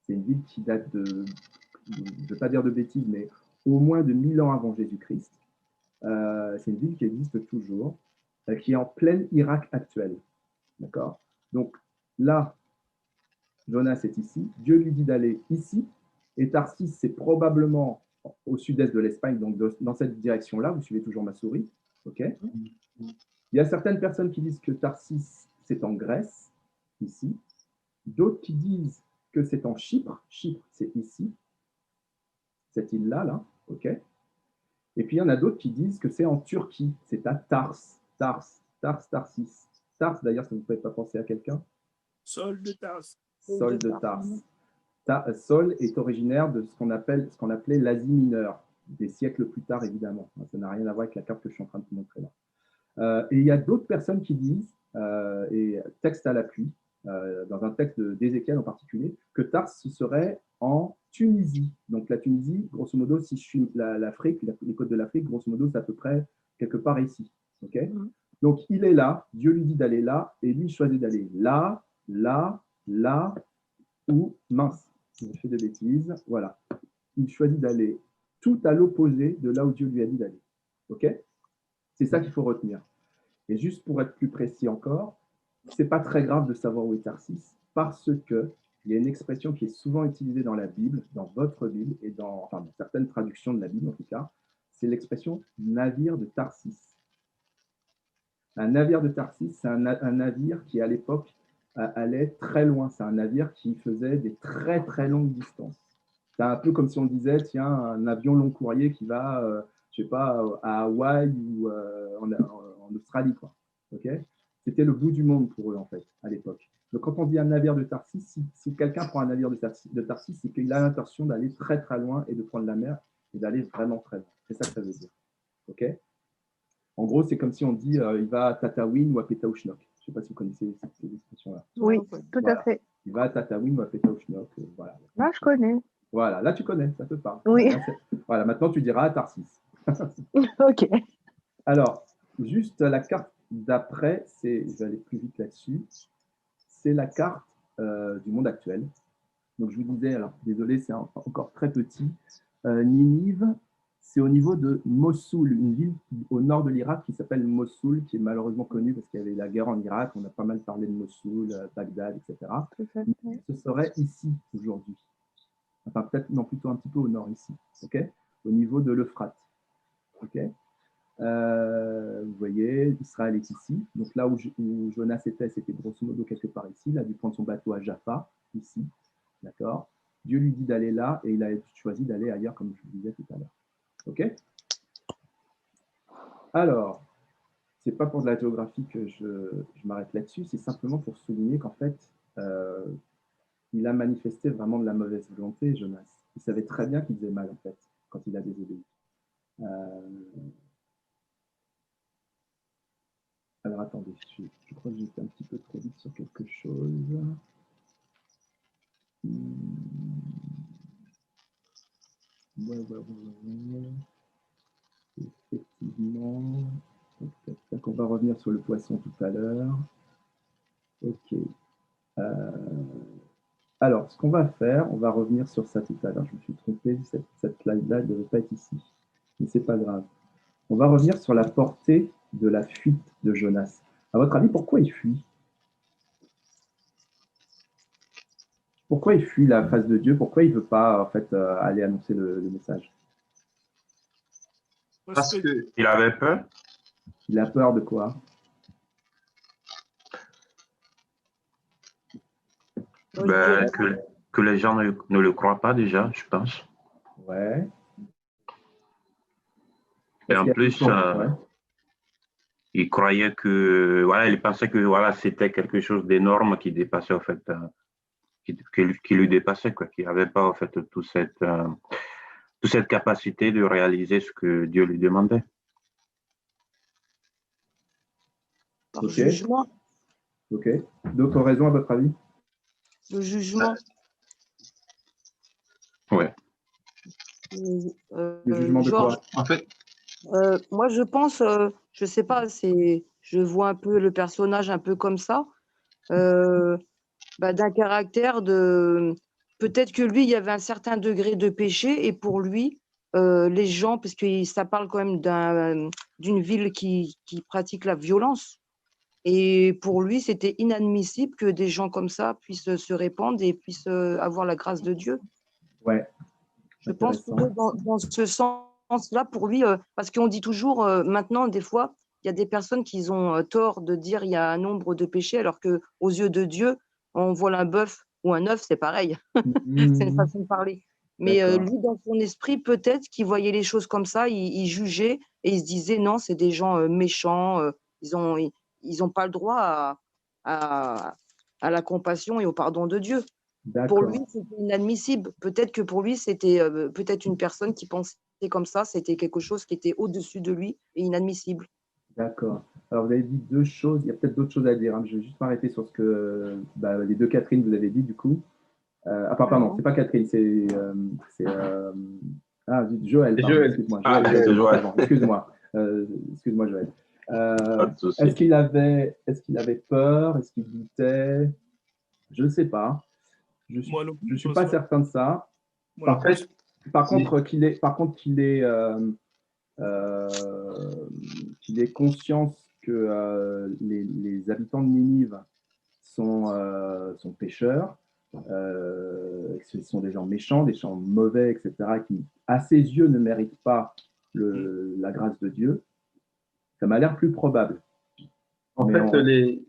C'est une ville qui date je ne veux pas dire de bêtises, mais au moins de 1000 ans avant Jésus-Christ. C'est une ville qui existe toujours, qui est en plein Irak actuel. D'accord? Donc là, Jonas est ici, Dieu lui dit d'aller ici, et Tarsis, c'est probablement au sud-est de l'Espagne, donc dans cette direction-là, vous suivez toujours ma souris. Ok? Il y a certaines personnes qui disent que Tarsis, c'est en Grèce, ici. D'autres qui disent que c'est en Chypre. Chypre, c'est ici, cette île-là, là. Ok? Et puis, il y en a d'autres qui disent que c'est en Turquie. C'est à Tars. Tarsis. Tars, d'ailleurs, ça ne vous fait pas penser à quelqu'un? Sol de Tars. Sol de Tars. Sol est originaire de ce qu'on appelait l'Asie mineure, des siècles plus tard, évidemment. Ça n'a rien à voir avec la carte que je suis en train de vous montrer là. Et il y a d'autres personnes qui disent, et texte à l'appui, dans un texte d'Ézéchiel en particulier, que Tars ce serait en Tunisie. Donc la Tunisie, grosso modo, si je suis l'Afrique, les côtes de l'Afrique, grosso modo, c'est à peu près quelque part ici. Okay? Donc il est là, Dieu lui dit d'aller là, et lui il choisit d'aller là, ou mince, j'ai fait des bêtises, voilà. Il choisit d'aller tout à l'opposé de là où Dieu lui a dit d'aller. Ok? C'est ça qu'il faut retenir. Et juste pour être plus précis encore, c'est pas très grave de savoir où est Tarsis, parce que il y a une expression qui est souvent utilisée dans la Bible, dans votre Bible, et dans certaines traductions de la Bible en tout cas, c'est l'expression navire de Tarsis. Un navire de Tarsis, c'est un navire qui à l'époque allait très loin. C'est un navire qui faisait des très très longues distances. C'est un peu comme si on disait, tiens, un avion long courrier qui va, je sais pas, à Hawaï ou en Australie, quoi. Okay? C'était le bout du monde pour eux, en fait, à l'époque. Donc, quand on dit un navire de Tarsis, si quelqu'un prend un navire de Tarsis, c'est qu'il a l'intention d'aller très très loin et de prendre la mer et d'aller vraiment très loin. C'est ça que ça veut dire. Ok? En gros, c'est comme si on dit il va à Tataouine ou à Pétaouchnok. Je ne sais pas si vous connaissez ces expressions-là. Oui, tout à fait. Il va à Tataouine ou à Pétaouchnok. Voilà. Là, je connais. Voilà, là tu connais, ça te parle. Oui. Voilà, maintenant tu diras à Tarsis. Ok. Alors, juste la carte d'après, je vais aller plus vite là-dessus. C'est la carte du monde actuel. Donc je vous disais, alors désolé, c'est encore très petit. Ninive, c'est au niveau de Mossoul, une ville au nord de l'Irak qui s'appelle Mossoul, qui est malheureusement connue parce qu'il y avait la guerre en Irak. On a pas mal parlé de Mossoul, Bagdad, etc. Ce serait ici aujourd'hui. Enfin, peut-être, non, plutôt un petit peu au nord ici, okay, au niveau de l'Euphrate. Okay. Vous voyez, Israël est ici. Donc là où Jonas était, c'était grosso modo quelque part ici. Il a dû prendre son bateau à Jaffa, ici. D'accord. Dieu lui dit d'aller là et il a choisi d'aller ailleurs, comme je vous disais tout à l'heure. OK? Alors, ce n'est pas pour de la géographie que je m'arrête là-dessus, c'est simplement pour souligner qu'en fait, il a manifesté vraiment de la mauvaise volonté, Jonas. Il savait très bien qu'il faisait mal, en fait, quand il a désobéi. Alors, attendez, je crois que j'étais un petit peu trop vite sur quelque chose. Ouais. Effectivement. On va revenir sur le poisson tout à l'heure. Ok. Alors, ce qu'on va faire, on va revenir sur ça tout à l'heure. Je me suis trompé, cette slide-là ne devait pas être ici. Mais ce n'est pas grave. On va revenir sur la portée de la fuite de Jonas. À votre avis, pourquoi il fuit? Pourquoi il fuit la face de Dieu? Pourquoi il ne veut pas en fait, aller annoncer le message? Parce qu'il avait peur. Il a peur de quoi? Que les gens ne le croient pas déjà, je pense. Ouais. Et en plus, ouais. il croyait que, voilà, il pensait que voilà, c'était quelque chose d'énorme qui dépassait, en fait, qui lui dépassait, quoi, qui n'avait pas, en fait, toute cette capacité de réaliser ce que Dieu lui demandait. Par Ok. jugement, Ok. D'autres raisons, à votre avis? le jugement. Ouais. Le jugement de Georges, quoi? En fait, moi je pense, je sais pas, je vois un peu le personnage un peu comme ça, d'un caractère de. Peut-être que lui, il y avait un certain degré de péché et pour lui, les gens, parce que ça parle quand même d'une ville qui pratique la violence. Et pour lui, c'était inadmissible que des gens comme ça puissent se répandre et puissent avoir la grâce de Dieu. Ouais, Je pense intéressant. plutôt dans ce sens-là pour lui, parce qu'on dit toujours maintenant, des fois, il y a des personnes qui ont tort de dire il y a un nombre de péchés, alors que aux yeux de Dieu, on vole un bœuf ou un œuf, c'est pareil. C'est une façon de parler. Mais D'accord. lui, dans son esprit, peut-être qu'il voyait les choses comme ça, il jugeait et il se disait non, c'est des gens méchants, ils ont pas le droit à, à la compassion et au pardon de Dieu. Pour lui, D'accord. c'était inadmissible. Peut-être que pour lui, c'était peut-être une personne qui pensait comme ça, c'était quelque chose qui était au-dessus de lui et inadmissible. D'accord. Alors, vous avez dit deux choses. Il y a peut-être d'autres choses à dire, hein. Je vais juste m'arrêter sur ce que les deux Catherine vous avez dit, du coup. Pardon, c'est pas Catherine, c'est Joël, c'est pardon, Joël. excuse-moi. Ah, Joël, c'est Joël. pardon, excuse-moi. Excuse-moi, Joël. Pas de souci. Est-ce qu'il avait peur? Est-ce qu'il doutait? Je ne sais pas. Je Moi non plus, ne je suis pense pas pas. certain de ça. Moi non En plus. fait, Par c'est- contre, qu'il ait conscience que les habitants de Ninive sont pécheurs, que ce sont des gens méchants, des gens mauvais, etc., qui, à ses yeux, ne méritent pas la grâce de Dieu, ça m'a l'air plus probable. en Mais fait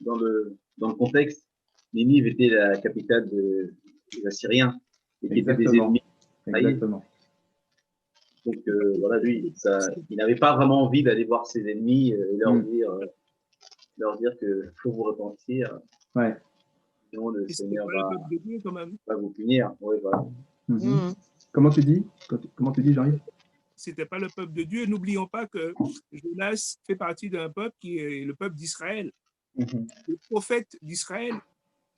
dans le contexte, Ninive était la capitale des Assyriens et qui étaient des exactement, ennemis. exactement. Donc voilà, lui, il n'avait pas vraiment envie d'aller voir ses ennemis et leur dire que faut vous repentir, Ouais. sinon le Et c'était Seigneur pas le peuple de Dieu quand même. va vous punir. Ouais, voilà. Mhm. Comment tu dis, Jean-Yves? C'était pas le peuple de Dieu. N'oublions pas que Jonas fait partie d'un peuple qui est le peuple d'Israël. Le prophète d'Israël,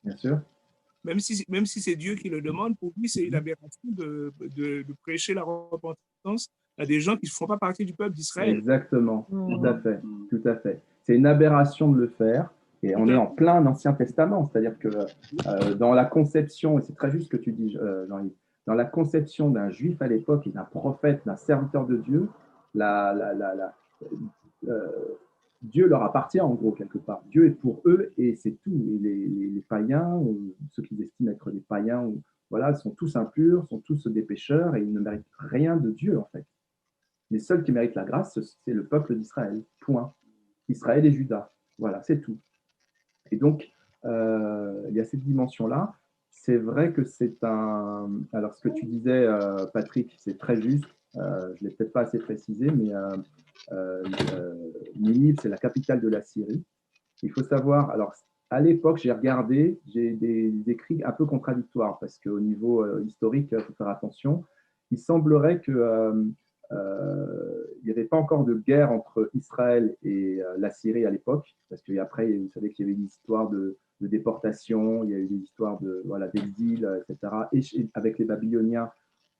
Bien sûr. même si c'est Dieu qui le demande, pour lui, c'est une aberration de prêcher la repentance à des gens qui ne font pas partie du peuple d'Israël. Exactement, tout à fait, tout à fait. C'est une aberration de le faire, et on est en plein Ancien Testament, c'est-à-dire que dans la conception, et c'est très juste ce que tu dis, Jean-Yves, dans la conception d'un juif à l'époque et d'un prophète, d'un serviteur de Dieu, euh, Dieu leur appartient en gros quelque part. Dieu est pour eux et c'est tout. Et les païens, ou ceux qui estiment être des païens, voilà, sont tous impurs, sont tous des pécheurs et ils ne méritent rien de Dieu en fait. Les seuls qui méritent la grâce, c'est le peuple d'Israël. Point. Israël et Juda. Voilà, c'est tout. Et donc, il y a cette dimension-là. C'est vrai que c'est un. Alors, ce que tu disais, Patrick, c'est très juste. Je ne l'ai peut-être pas assez précisé, mais Ninive, c'est la capitale de la Syrie. Il faut savoir, alors, à l'époque, j'ai regardé, j'ai des écrits un peu contradictoires parce qu'au niveau historique, il faut faire attention. Il semblerait que il n'y avait pas encore de guerre entre Israël et la Syrie à l'époque, parce qu'après, vous savez qu'il y avait des histoires de déportation, il y a eu des histoires d'exil, etc., et avec les Babyloniens,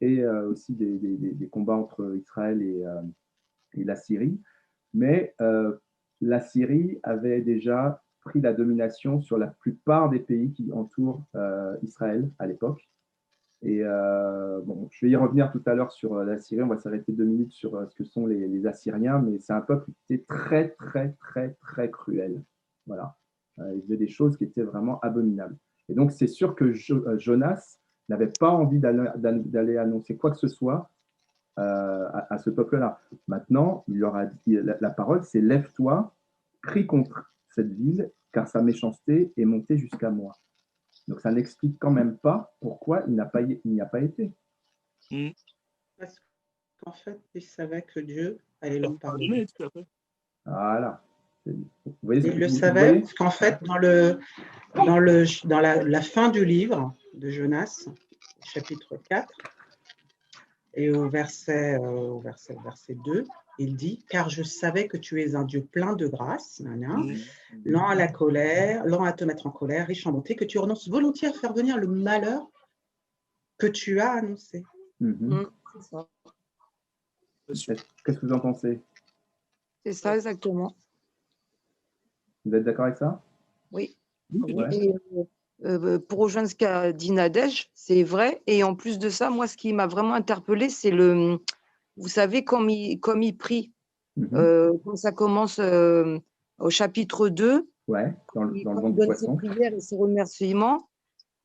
et aussi des combats entre Israël et la Syrie. Mais la Syrie avait déjà pris la domination sur la plupart des pays qui entourent Israël à l'époque. Et je vais y revenir tout à l'heure sur la Syrie. On va s'arrêter 2 minutes sur ce que sont les Assyriens, mais c'est un peuple qui était très, très, très, très cruel. Voilà. Il faisait des choses qui étaient vraiment abominables. Et donc, c'est sûr que Jonas n'avait pas envie d'aller annoncer quoi que ce soit à ce peuple-là. Maintenant, il leur a dit, la parole, c'est lève-toi, crie contre cette ville, car sa méchanceté est montée jusqu'à moi. Donc, ça n'explique quand même pas pourquoi il n'y a pas été. Parce qu'en fait, ils savaient que Dieu allait leur pardonner. Tout à fait. Voilà. Vous voyez, Il le vous savait, voyez parce qu'en fait, dans la fin du livre de Jonas, chapitre 4, et au verset 2, il dit « Car je savais que tu es un Dieu plein de grâce, lent à la colère, lent à te mettre en colère, riche en bonté, que tu renonces volontiers à faire venir le malheur que tu as annoncé. C'est ça. Qu'est-ce que vous en pensez? C'est ça, exactement. Vous êtes d'accord avec ça? Oui. Ouais. Et, pour rejoindre ce qu'a dit Nadège, c'est vrai. Et en plus de ça, moi, ce qui m'a vraiment interpellée, c'est vous savez, comme il prie, quand ça commence au chapitre 2, Ouais, dans le quand ventre il du donne ses poisson. prières et ses remerciements,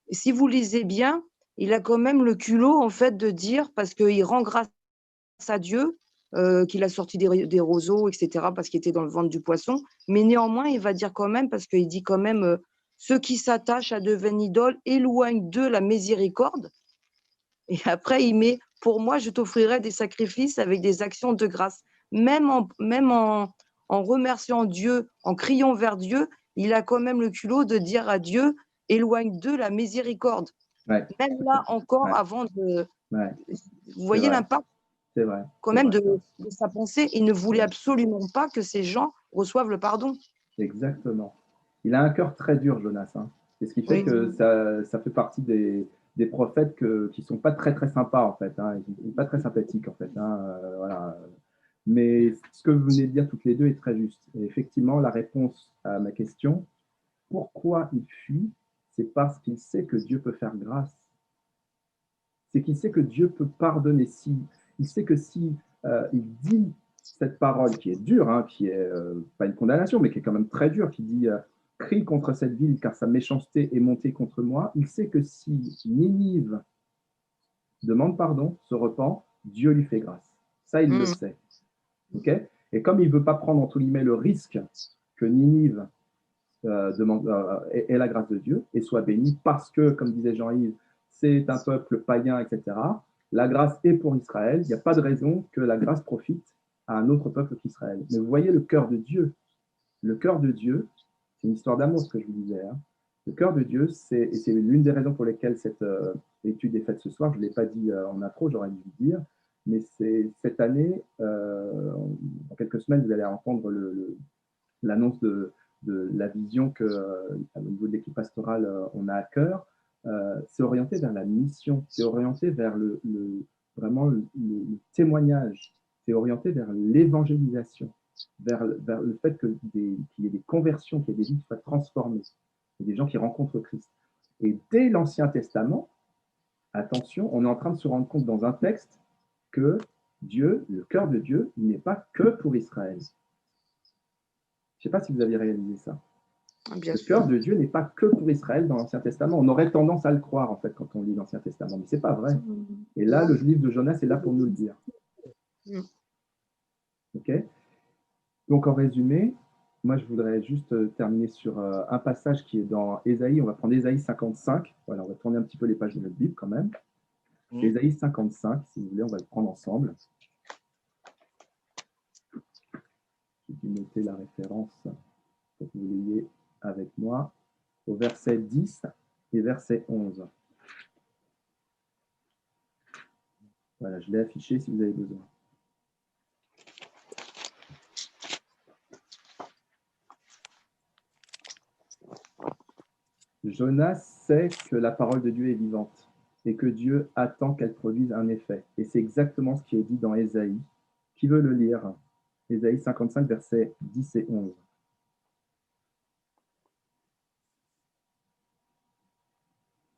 et si vous lisez bien, il a quand même le culot, en fait, de dire, parce qu'il rend grâce à Dieu, qu'il a sorti des roseaux, etc., parce qu'il était dans le ventre du poisson. Mais néanmoins, il va dire quand même, parce qu'il dit quand même, ceux qui s'attachent à de vaines idoles éloignent d'eux la miséricorde. Et après, il met, pour moi, je t'offrirai des sacrifices avec des actions de grâce. Même en remerciant Dieu, en criant vers Dieu, il a quand même le culot de dire à Dieu, éloigne d'eux la miséricorde. Ouais. Même là encore, Ouais. avant de... Ouais. Vous voyez l'impact C'est vrai. quand même de sa pensée. Il ne voulait absolument pas que ces gens reçoivent le pardon. Exactement. Il a un cœur très dur, Jonas. Hein. C'est ce qui fait que ça fait partie des prophètes qui ne sont pas très, très sympas, en fait. Hein. Ils ne sont pas très sympathiques, en fait. Hein. Voilà. Mais ce que vous venez de dire toutes les deux est très juste. Et effectivement, la réponse à ma question, pourquoi il fuit, c'est parce qu'il sait que Dieu peut faire grâce. C'est qu'il sait que Dieu peut pardonner. Il sait que si il dit cette parole qui est dure, hein, qui est pas une condamnation, mais qui est quand même très dure, qui dit crie contre cette ville car sa méchanceté est montée contre moi, il sait que si Ninive demande pardon, se repent, Dieu lui fait grâce. Ça, il le sait. Okay, et comme il ne veut pas prendre, entre guillemets, le risque que Ninive ait la grâce de Dieu et soit béni parce que, comme disait Jean-Yves, c'est un peuple païen, etc. La grâce est pour Israël. Il n'y a pas de raison que la grâce profite à un autre peuple qu'Israël. Mais vous voyez le cœur de Dieu. Le cœur de Dieu, c'est une histoire d'amour, ce que je vous disais. Hein. Le cœur de Dieu, et c'est l'une des raisons pour lesquelles cette étude est faite ce soir. Je ne l'ai pas dit en intro, j'aurais dû le dire. Mais c'est cette année, dans quelques semaines, vous allez entendre l'annonce de la vision que, au niveau de l'équipe pastorale, on a à cœur. C'est orienté vers la mission, c'est orienté vers vraiment le témoignage, c'est orienté vers l'évangélisation, vers le fait qu'il y ait des conversions, qu'il y ait des vies qui soient transformées, des gens qui rencontrent Christ. Et dès l'Ancien Testament, attention, on est en train de se rendre compte dans un texte que Dieu, le cœur de Dieu, il n'est pas que pour Israël. Je ne sais pas si vous avez réalisé ça. Le cœur de Dieu n'est pas que pour Israël dans l'Ancien Testament. On aurait tendance à le croire, en fait, quand on lit l'Ancien Testament, mais ce n'est pas vrai. Et là, le livre de Jonas est là pour nous le dire. OK? Donc, en résumé, moi, je voudrais juste terminer sur un passage qui est dans Ésaïe. On va prendre Ésaïe 55. Voilà, on va tourner un petit peu les pages de notre Bible quand même. Ésaïe 55, si vous voulez, on va le prendre ensemble. Je vais noter la référence pour que vous l'ayez avec moi, au verset 10 et verset 11. Voilà, je l'ai affiché si vous avez besoin. Jonas sait que la parole de Dieu est vivante et que Dieu attend qu'elle produise un effet. Et c'est exactement ce qui est dit dans Ésaïe. Qui veut le lire? Ésaïe 55, versets 10 et 11.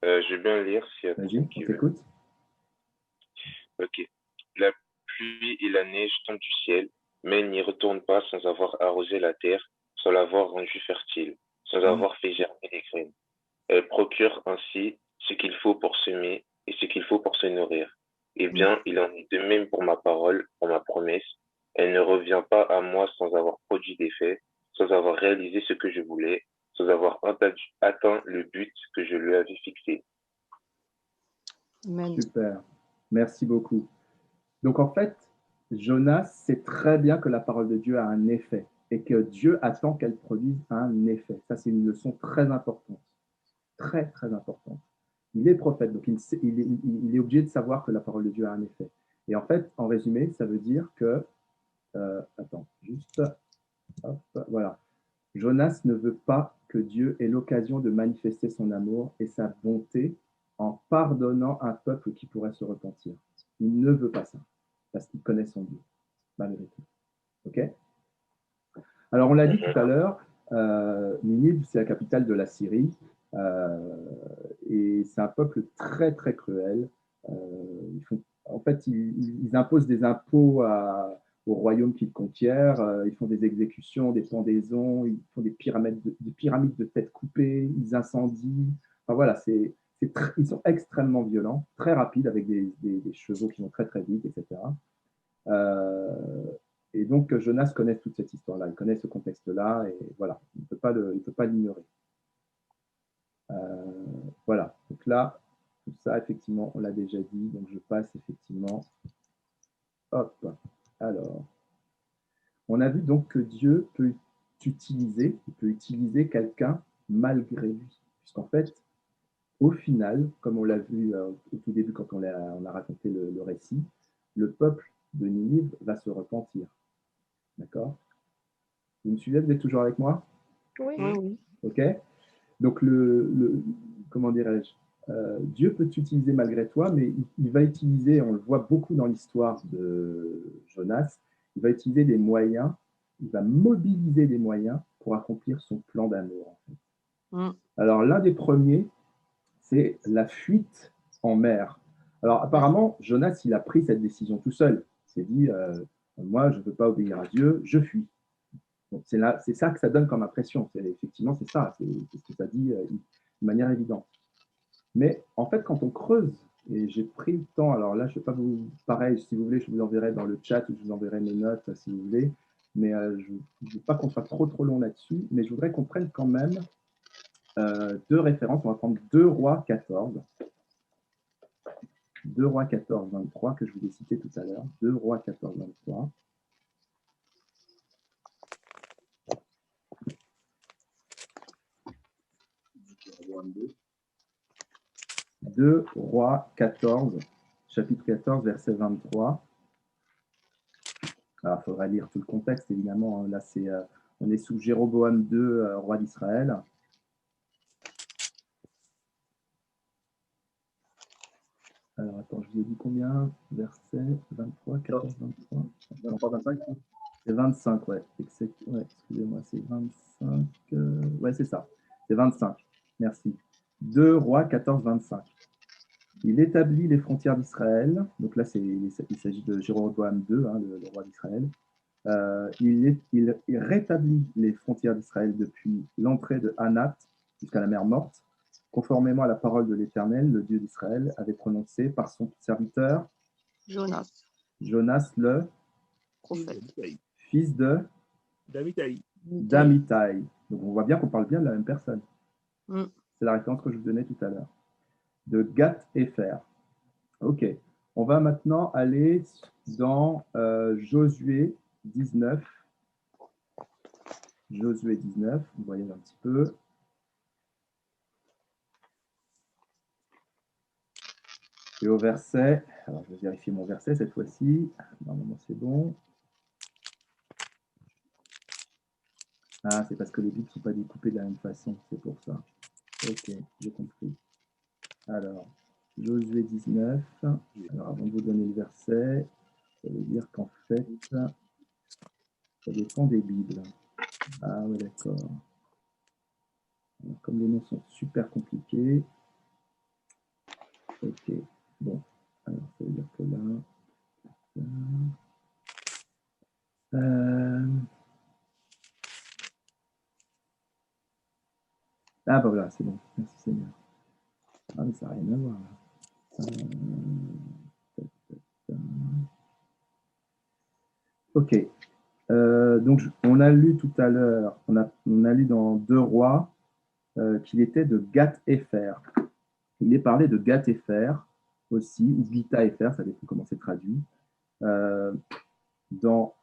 Je vais bien le lire. Vas-y, on t'écoute. Ok. La pluie et la neige tombent du ciel, mais n'y retournent pas sans avoir arrosé la terre, sans l'avoir rendue fertile, sans avoir fait germer les graines. Elle procure ainsi ce qu'il faut pour semer et ce qu'il faut pour se nourrir. Eh bien, il en est de même pour ma parole, pour ma promesse. Elle ne revient pas à moi sans avoir produit d'effet, sans avoir réalisé ce que je voulais, sans avoir atteint le but que je lui avais fixé. Amen. Super, merci beaucoup. Donc en fait, Jonas sait très bien que la parole de Dieu a un effet. et que Dieu attend qu'elle produise un effet. Ça, c'est une leçon très importante, très, très importante. Il est prophète, donc il est obligé de savoir que la parole de Dieu a un effet. Et en fait, en résumé, ça veut dire que, attends, juste, hop, voilà. Jonas ne veut pas que Dieu ait l'occasion de manifester son amour et sa bonté en pardonnant un peuple qui pourrait se repentir. Il ne veut pas ça, parce qu'il connaît son Dieu, malgré tout. OK? Alors, on l'a dit tout à l'heure, Ninive, c'est la capitale de la Syrie, et c'est un peuple très, très cruel. En fait, ils imposent des impôts au royaume qu'ils conquièrent, ils font des exécutions, des pendaisons, ils font des pyramides de têtes coupées, ils incendient. Enfin, voilà, ils sont extrêmement violents, très rapides, avec des chevaux qui vont très, très vite, etc. Et donc, Jonas connaît toute cette histoire-là, il connaît ce contexte-là, et voilà, il ne peut pas l'ignorer. Voilà, donc là, tout ça, effectivement, on l'a déjà dit, donc je passe effectivement. Hop, alors, on a vu donc que Dieu peut utiliser quelqu'un malgré lui, puisqu'en fait, au final, comme on l'a vu au tout début quand on a raconté le récit, le peuple de Ninive va se repentir. D'accord? Vous me suivez? Vous êtes toujours avec moi? Oui. Oui. OK? Donc, comment dirais-je? Dieu peut t'utiliser malgré toi, mais il va utiliser, on le voit beaucoup dans l'histoire de Jonas, il va utiliser des moyens, il va mobiliser des moyens pour accomplir son plan d'amour. En fait. Alors, l'un des premiers, c'est la fuite en mer. Alors, apparemment, Jonas, il a pris cette décision tout seul. Il s'est dit, moi, je ne veux pas obéir à Dieu, je fuis. C'est ça que ça donne comme impression. Effectivement, c'est ça, c'est ce que ça dit de manière évidente. Mais en fait, quand on creuse, et j'ai pris le temps, alors là, je ne sais pas vous, pareil, si vous voulez, je vous enverrai dans le chat ou je vous enverrai mes notes si vous voulez, mais je ne veux pas qu'on soit trop long là-dessus, mais je voudrais qu'on prenne quand même deux références. On va prendre 2 Rois 14. 2 Rois 14, 23, que je vous ai cité tout à l'heure. 2 Rois 14, 23. 2 Rois 14, chapitre 14, verset 23. Alors, il faudra lire tout le contexte, évidemment. Là, on est sous Jéroboam II, roi d'Israël. Alors, attends, je vous ai dit combien? Verset 23, 14, 23. 23, 25. C'est 25, ouais. Excusez-moi, c'est 25. Ouais, c'est ça. C'est 25. Merci. 2 Rois 14, 25. Il établit les frontières d'Israël. Donc là, il s'agit de Jéroboam II, hein, le roi d'Israël. Il rétablit les frontières d'Israël depuis l'entrée de Hanat jusqu'à la mer Morte, conformément à la parole de l'Éternel, le Dieu d'Israël, avait prononcé par son serviteur Jonas le prophète, fils de d'Amitai. Donc on voit bien qu'on parle bien de la même personne. C'est la référence que je vous donnais tout à l'heure. De Gath-Hépher. Ok. On va maintenant aller dans Josué 19. Josué 19, vous voyez un petit peu. Et au verset, alors je vais vérifier mon verset cette fois-ci. Normalement, c'est bon. Ah, c'est parce que les bits ne sont pas découpés de la même façon, c'est pour ça. Ok, j'ai compris. Alors, Josué 19. Alors, avant de vous donner le verset, ça veut dire qu'en fait, ça dépend des Bibles. Ah ouais, d'accord. Comme les noms sont super compliqués. Ok, bon. Alors, ça veut dire que là... Ah bah voilà, c'est bon. Merci Seigneur. Ah mais ça n'a rien à voir là. Ok. Donc on a lu tout à l'heure, on a lu dans 2 Rois qu'il était de Gath-Hépher. Il est parlé de Gath-Hépher aussi, ou Gita-Hépher, ça dépend comment c'est traduit. Dans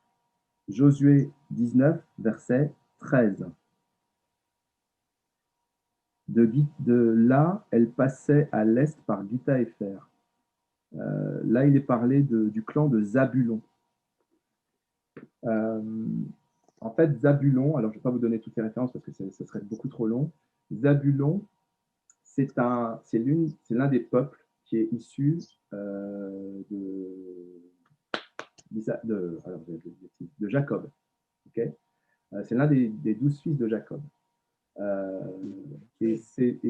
Josué 19, verset 13. De là, elle passait à l'est par Gita Epher. Là, il est parlé du clan de Zabulon. En fait, Zabulon, alors je ne vais pas vous donner toutes les références parce que ce serait beaucoup trop long. Zabulon, c'est l'un des peuples qui est issu de Jacob. Okay, c'est l'un des 12 fils de Jacob. Et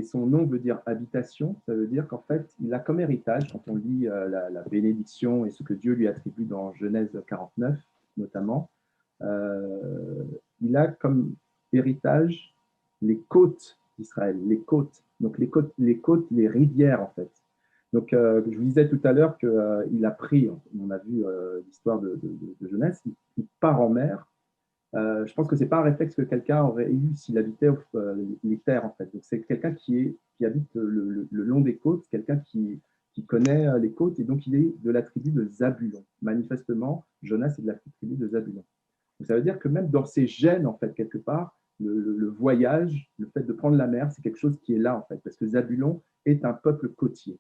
son nom veut dire habitation. Ça veut dire qu'en fait, il a comme héritage, quand on lit la bénédiction et ce que Dieu lui attribue dans Genèse 49, notamment, il a comme héritage les côtes d'Israël, les côtes. Donc les rivières, en fait. Donc, je vous disais tout à l'heure qu'il a pris, on a vu l'histoire de Genèse, il part en mer. Je pense que ce n'est pas un réflexe que quelqu'un aurait eu s'il habitait les terres, en fait. Donc, c'est quelqu'un qui habite le long des côtes, quelqu'un qui connaît les côtes, et donc il est de la tribu de Zabulon. Manifestement, Jonas est de la tribu de Zabulon. Donc, ça veut dire que même dans ses gènes, en fait, quelque part, le voyage, le fait de prendre la mer, c'est quelque chose qui est là, en fait, parce que Zabulon est un peuple côtier.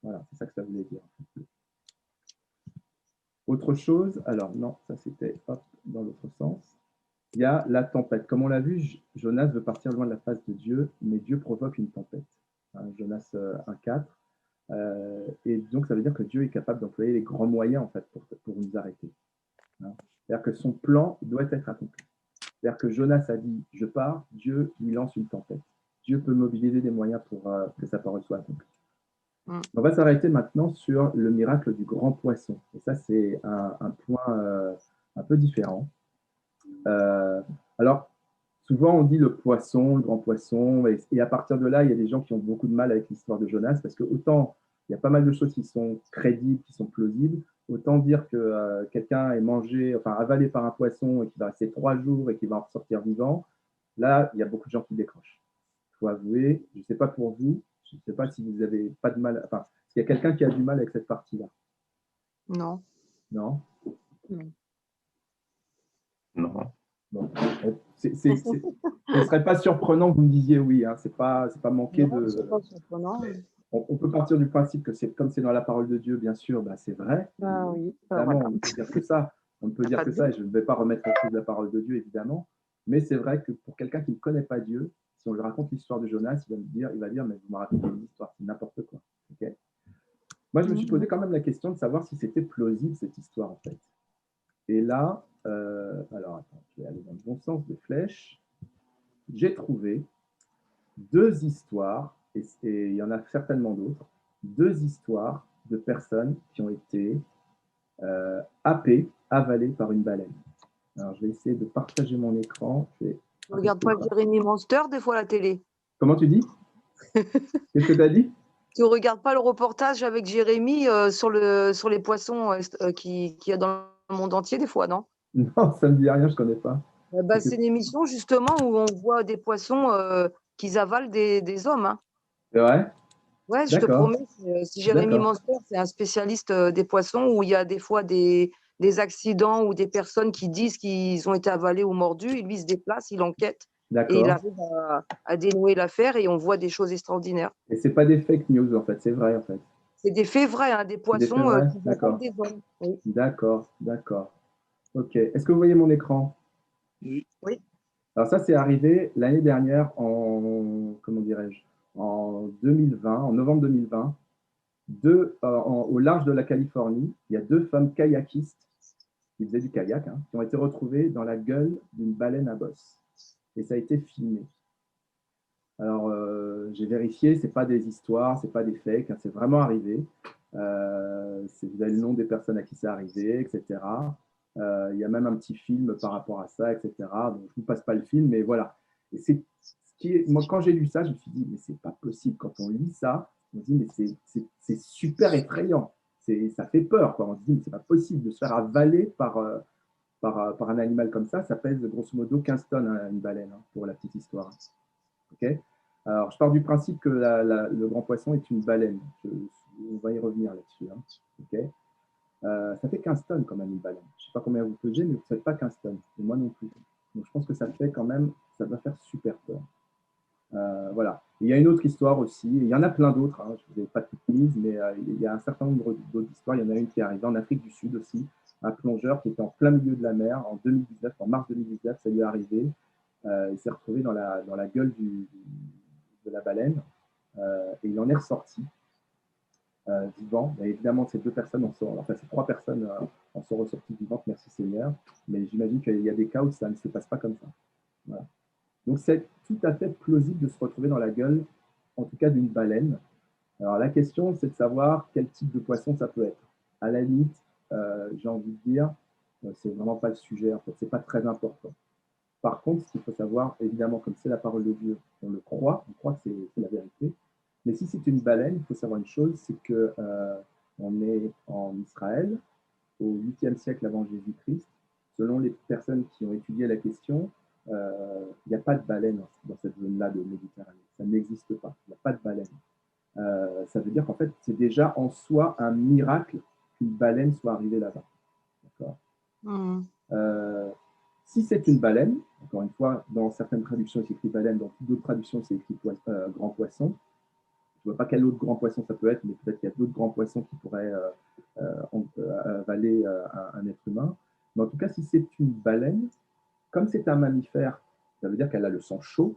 Voilà, c'est ça que ça voulait dire. Autre chose, alors non, ça c'était dans l'autre sens. Il y a la tempête. Comme on l'a vu, Jonas veut partir loin de la face de Dieu, mais Dieu provoque une tempête. Jonas 1,4. Et donc, ça veut dire que Dieu est capable d'employer les grands moyens en fait, pour nous arrêter. C'est-à-dire que son plan doit être accompli. C'est-à-dire que Jonas a dit « je pars », Dieu lui lance une tempête. Dieu peut mobiliser des moyens pour que sa parole soit accomplie. On va s'arrêter maintenant sur le miracle du grand poisson. Et ça, c'est un point un peu différent. Alors, souvent, on dit le poisson, le grand poisson, et à partir de là, il y a des gens qui ont beaucoup de mal avec l'histoire de Jonas, parce que autant il y a pas mal de choses qui sont crédibles, qui sont plausibles, autant dire que quelqu'un est mangé, enfin avalé par un poisson et qu'il va rester 3 jours et qu'il va en ressortir vivant, là, il y a beaucoup de gens qui décrochent. Il faut avouer, je ne sais pas pour vous, je ne sais pas si vous n'avez pas de mal, enfin, il y a quelqu'un qui a du mal avec cette partie-là. Non. Non. Non. Bon. Ce ne serait pas surprenant que vous me disiez oui, hein. C'est pas manqué Non, de. c'est pas surprenant. On peut partir du principe que comme c'est dans la parole de Dieu, bien sûr, bah, c'est vrai. Oui, Évidemment, voilà. on peut dire que ça. On peut dire que ça, et je ne vais pas remettre en cause la parole de Dieu, évidemment. Mais c'est vrai que pour quelqu'un qui ne connaît pas Dieu, si on lui raconte l'histoire de Jonas, il va dire, mais vous me racontez une histoire, c'est n'importe quoi. Okay. Moi, je me suis posé quand même la question de savoir si c'était plausible, cette histoire, en fait. Et là, alors attends, je vais aller dans le bon sens de flèche. J'ai trouvé 2 histoires, et il y en a certainement d'autres, 2 histoires de personnes qui ont été happées, avalées par une baleine. Alors, je vais essayer de partager mon écran. Tu ne regardes pas Jérémy Monster des fois à la télé? Comment tu dis? Qu'est-ce que tu as dit? Tu ne regardes pas le reportage avec Jérémy sur les poissons qu'il y a dans le monde entier des fois, non? Non, ça ne me dit rien, je ne connais pas. Bah, c'est une émission justement où on voit des poissons qui avalent des hommes. Hein. C'est vrai? Ouais, je te promets, c'est Jérémy Monster, c'est un spécialiste des poissons où il y a des fois des accidents ou des personnes qui disent qu'ils ont été avalés ou mordus. Lui, il se déplace, il enquête et il arrive à dénouer l'affaire et on voit des choses extraordinaires. Et ce n'est pas des fake news, en fait, c'est vrai, en fait. C'est des faits vrais, hein, des poissons qui avalent des hommes. Oui. D'accord. Ok. Est-ce que vous voyez mon écran? Oui. Alors ça, c'est arrivé l'année dernière en 2020, en novembre 2020, au large de la Californie, il y a 2 femmes kayakistes qui faisaient du kayak, hein, qui ont été retrouvées dans la gueule d'une baleine à bosse. Et ça a été filmé. Alors, j'ai vérifié, ce n'est pas des histoires, ce n'est pas des fakes, hein, c'est vraiment arrivé. Vous avez le nom des personnes à qui c'est arrivé, etc. Il y a même un petit film par rapport à ça, etc. Donc, je ne vous passe pas le film, mais voilà. Et moi, quand j'ai lu ça, je me suis dit, mais c'est pas possible. Quand on lit ça, on se dit, mais c'est super effrayant. Ça fait peur, quoi. On se dit, mais c'est pas possible de se faire avaler par un animal comme ça. Ça pèse grosso modo 15 tonnes, hein, une baleine, hein, pour la petite histoire. Okay. Alors, je pars du principe que le grand poisson est une baleine. On va y revenir là-dessus. Hein. Okay. Ça fait 15 tonnes quand même une baleine. Je ne sais pas combien vous pesez, mais vous ne faites pas 15 tonnes. Et moi non plus. Donc je pense que ça fait quand même, ça doit faire super peur. Voilà. Il y a une autre histoire aussi. Il y en a plein d'autres. Hein, je ne vous ai pas toutes mises, mais il y a un certain nombre d'autres histoires. Il y en a une qui est arrivée en Afrique du Sud aussi. Un plongeur qui était en plein milieu de la mer en 2019, en mars 2019, ça lui est arrivé. Il s'est retrouvé dans la gueule de la baleine et il en est ressorti vivant. Et évidemment, ces deux personnes enfin ces trois personnes en sont ressorties vivantes, merci Seigneur. Mais j'imagine qu'il y a des cas où ça ne se passe pas comme ça. Voilà. Donc c'est tout à fait plausible de se retrouver dans la gueule, en tout cas d'une baleine. Alors la question, c'est de savoir quel type de poisson ça peut être. À la limite, j'ai envie de dire, c'est vraiment pas le sujet, en fait, c'est pas très important. Par contre, ce qu'il faut savoir, évidemment, comme c'est la parole de Dieu, on le croit, on croit que c'est la vérité. Mais si c'est une baleine, il faut savoir une chose, c'est que on est en Israël, au 8e siècle avant Jésus-Christ. Selon les personnes qui ont étudié la question, il n'y a pas de baleine dans cette zone-là de Méditerranée. Ça n'existe pas. Il n'y a pas de baleine. Ça veut dire qu'en fait, c'est déjà en soi un miracle qu'une baleine soit arrivée là-bas. D'accord. Si c'est une baleine, encore une fois, dans certaines traductions, c'est écrit baleine, dans d'autres traductions, c'est écrit grand poisson. Je ne vois pas quel autre grand poisson ça peut être, mais peut-être qu'il y a d'autres grands poissons qui pourraient avaler un être humain. Mais en tout cas, si c'est une baleine, comme c'est un mammifère, ça veut dire qu'elle a le sang chaud.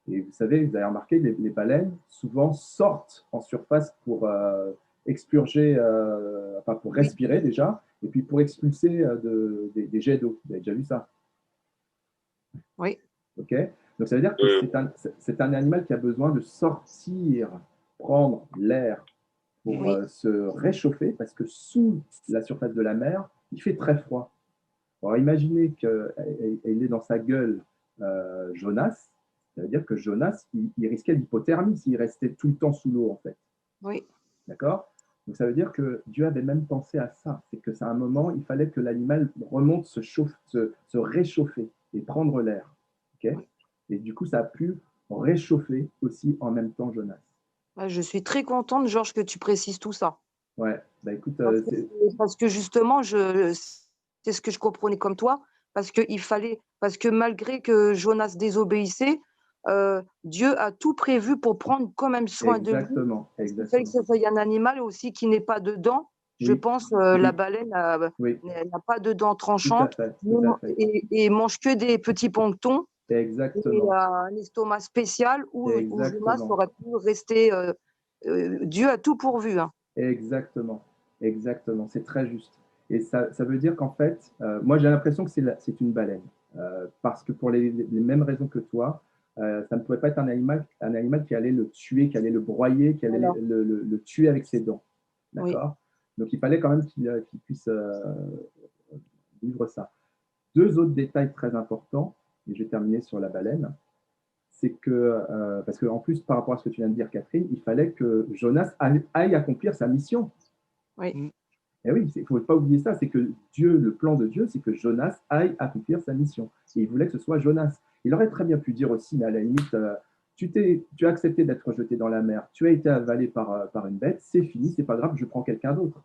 Et vous savez, vous avez remarqué, les baleines souvent sortent en surface pour expurger, enfin pour respirer déjà, et puis pour expulser des jets d'eau. Vous avez déjà vu ça? Oui. Ok. Donc ça veut dire que c'est un animal qui a besoin de sortir, prendre l'air pour se réchauffer, parce que sous la surface de la mer, il fait très froid. Alors imaginez qu'il est dans sa gueule Jonas, ça veut dire que Jonas, il risquait l'hypothermie s'il restait tout le temps sous l'eau, en fait. Oui. D'accord? Donc ça veut dire que Dieu avait même pensé à ça, c'est que c'est un moment, il fallait que l'animal remonte, se réchauffer et prendre l'air. Okay? Et du coup, ça a pu réchauffer aussi en même temps Jonas. Je suis très contente, Georges, que tu précises tout ça. Ouais, bah écoute, parce que justement, c'est ce que je comprenais comme toi, parce que malgré que Jonas désobéissait, Dieu a tout prévu pour prendre quand même soin de lui. Exactement. Il y a un animal aussi qui n'est pas dedans. Oui. Je pense la baleine n'a pas de dents tranchantes tout à fait. Et mange que des petits planctons. Exactement. Et un estomac spécial où Jonas aurait pu rester. Dieu a tout pourvu. Hein. Exactement, c'est très juste. Et ça veut dire qu'en fait, moi j'ai l'impression que c'est une baleine, parce que pour les mêmes raisons que toi, ça ne pouvait pas être un animal qui allait le tuer, qui allait le broyer, qui allait le tuer avec ses dents. D'accord. Donc il fallait quand même qu'il puisse vivre ça. Deux autres détails très importants, et je vais terminer sur la baleine, c'est que, parce qu'en plus, par rapport à ce que tu viens de dire, Catherine, il fallait que Jonas aille accomplir sa mission. Oui. Et oui, il ne faut pas oublier ça, c'est que Dieu, le plan de Dieu, c'est que Jonas aille accomplir sa mission. Et il voulait que ce soit Jonas. Il aurait très bien pu dire aussi, mais à la limite, tu as accepté d'être jeté dans la mer, tu as été avalé par une bête, c'est fini, c'est pas grave, je prends quelqu'un d'autre.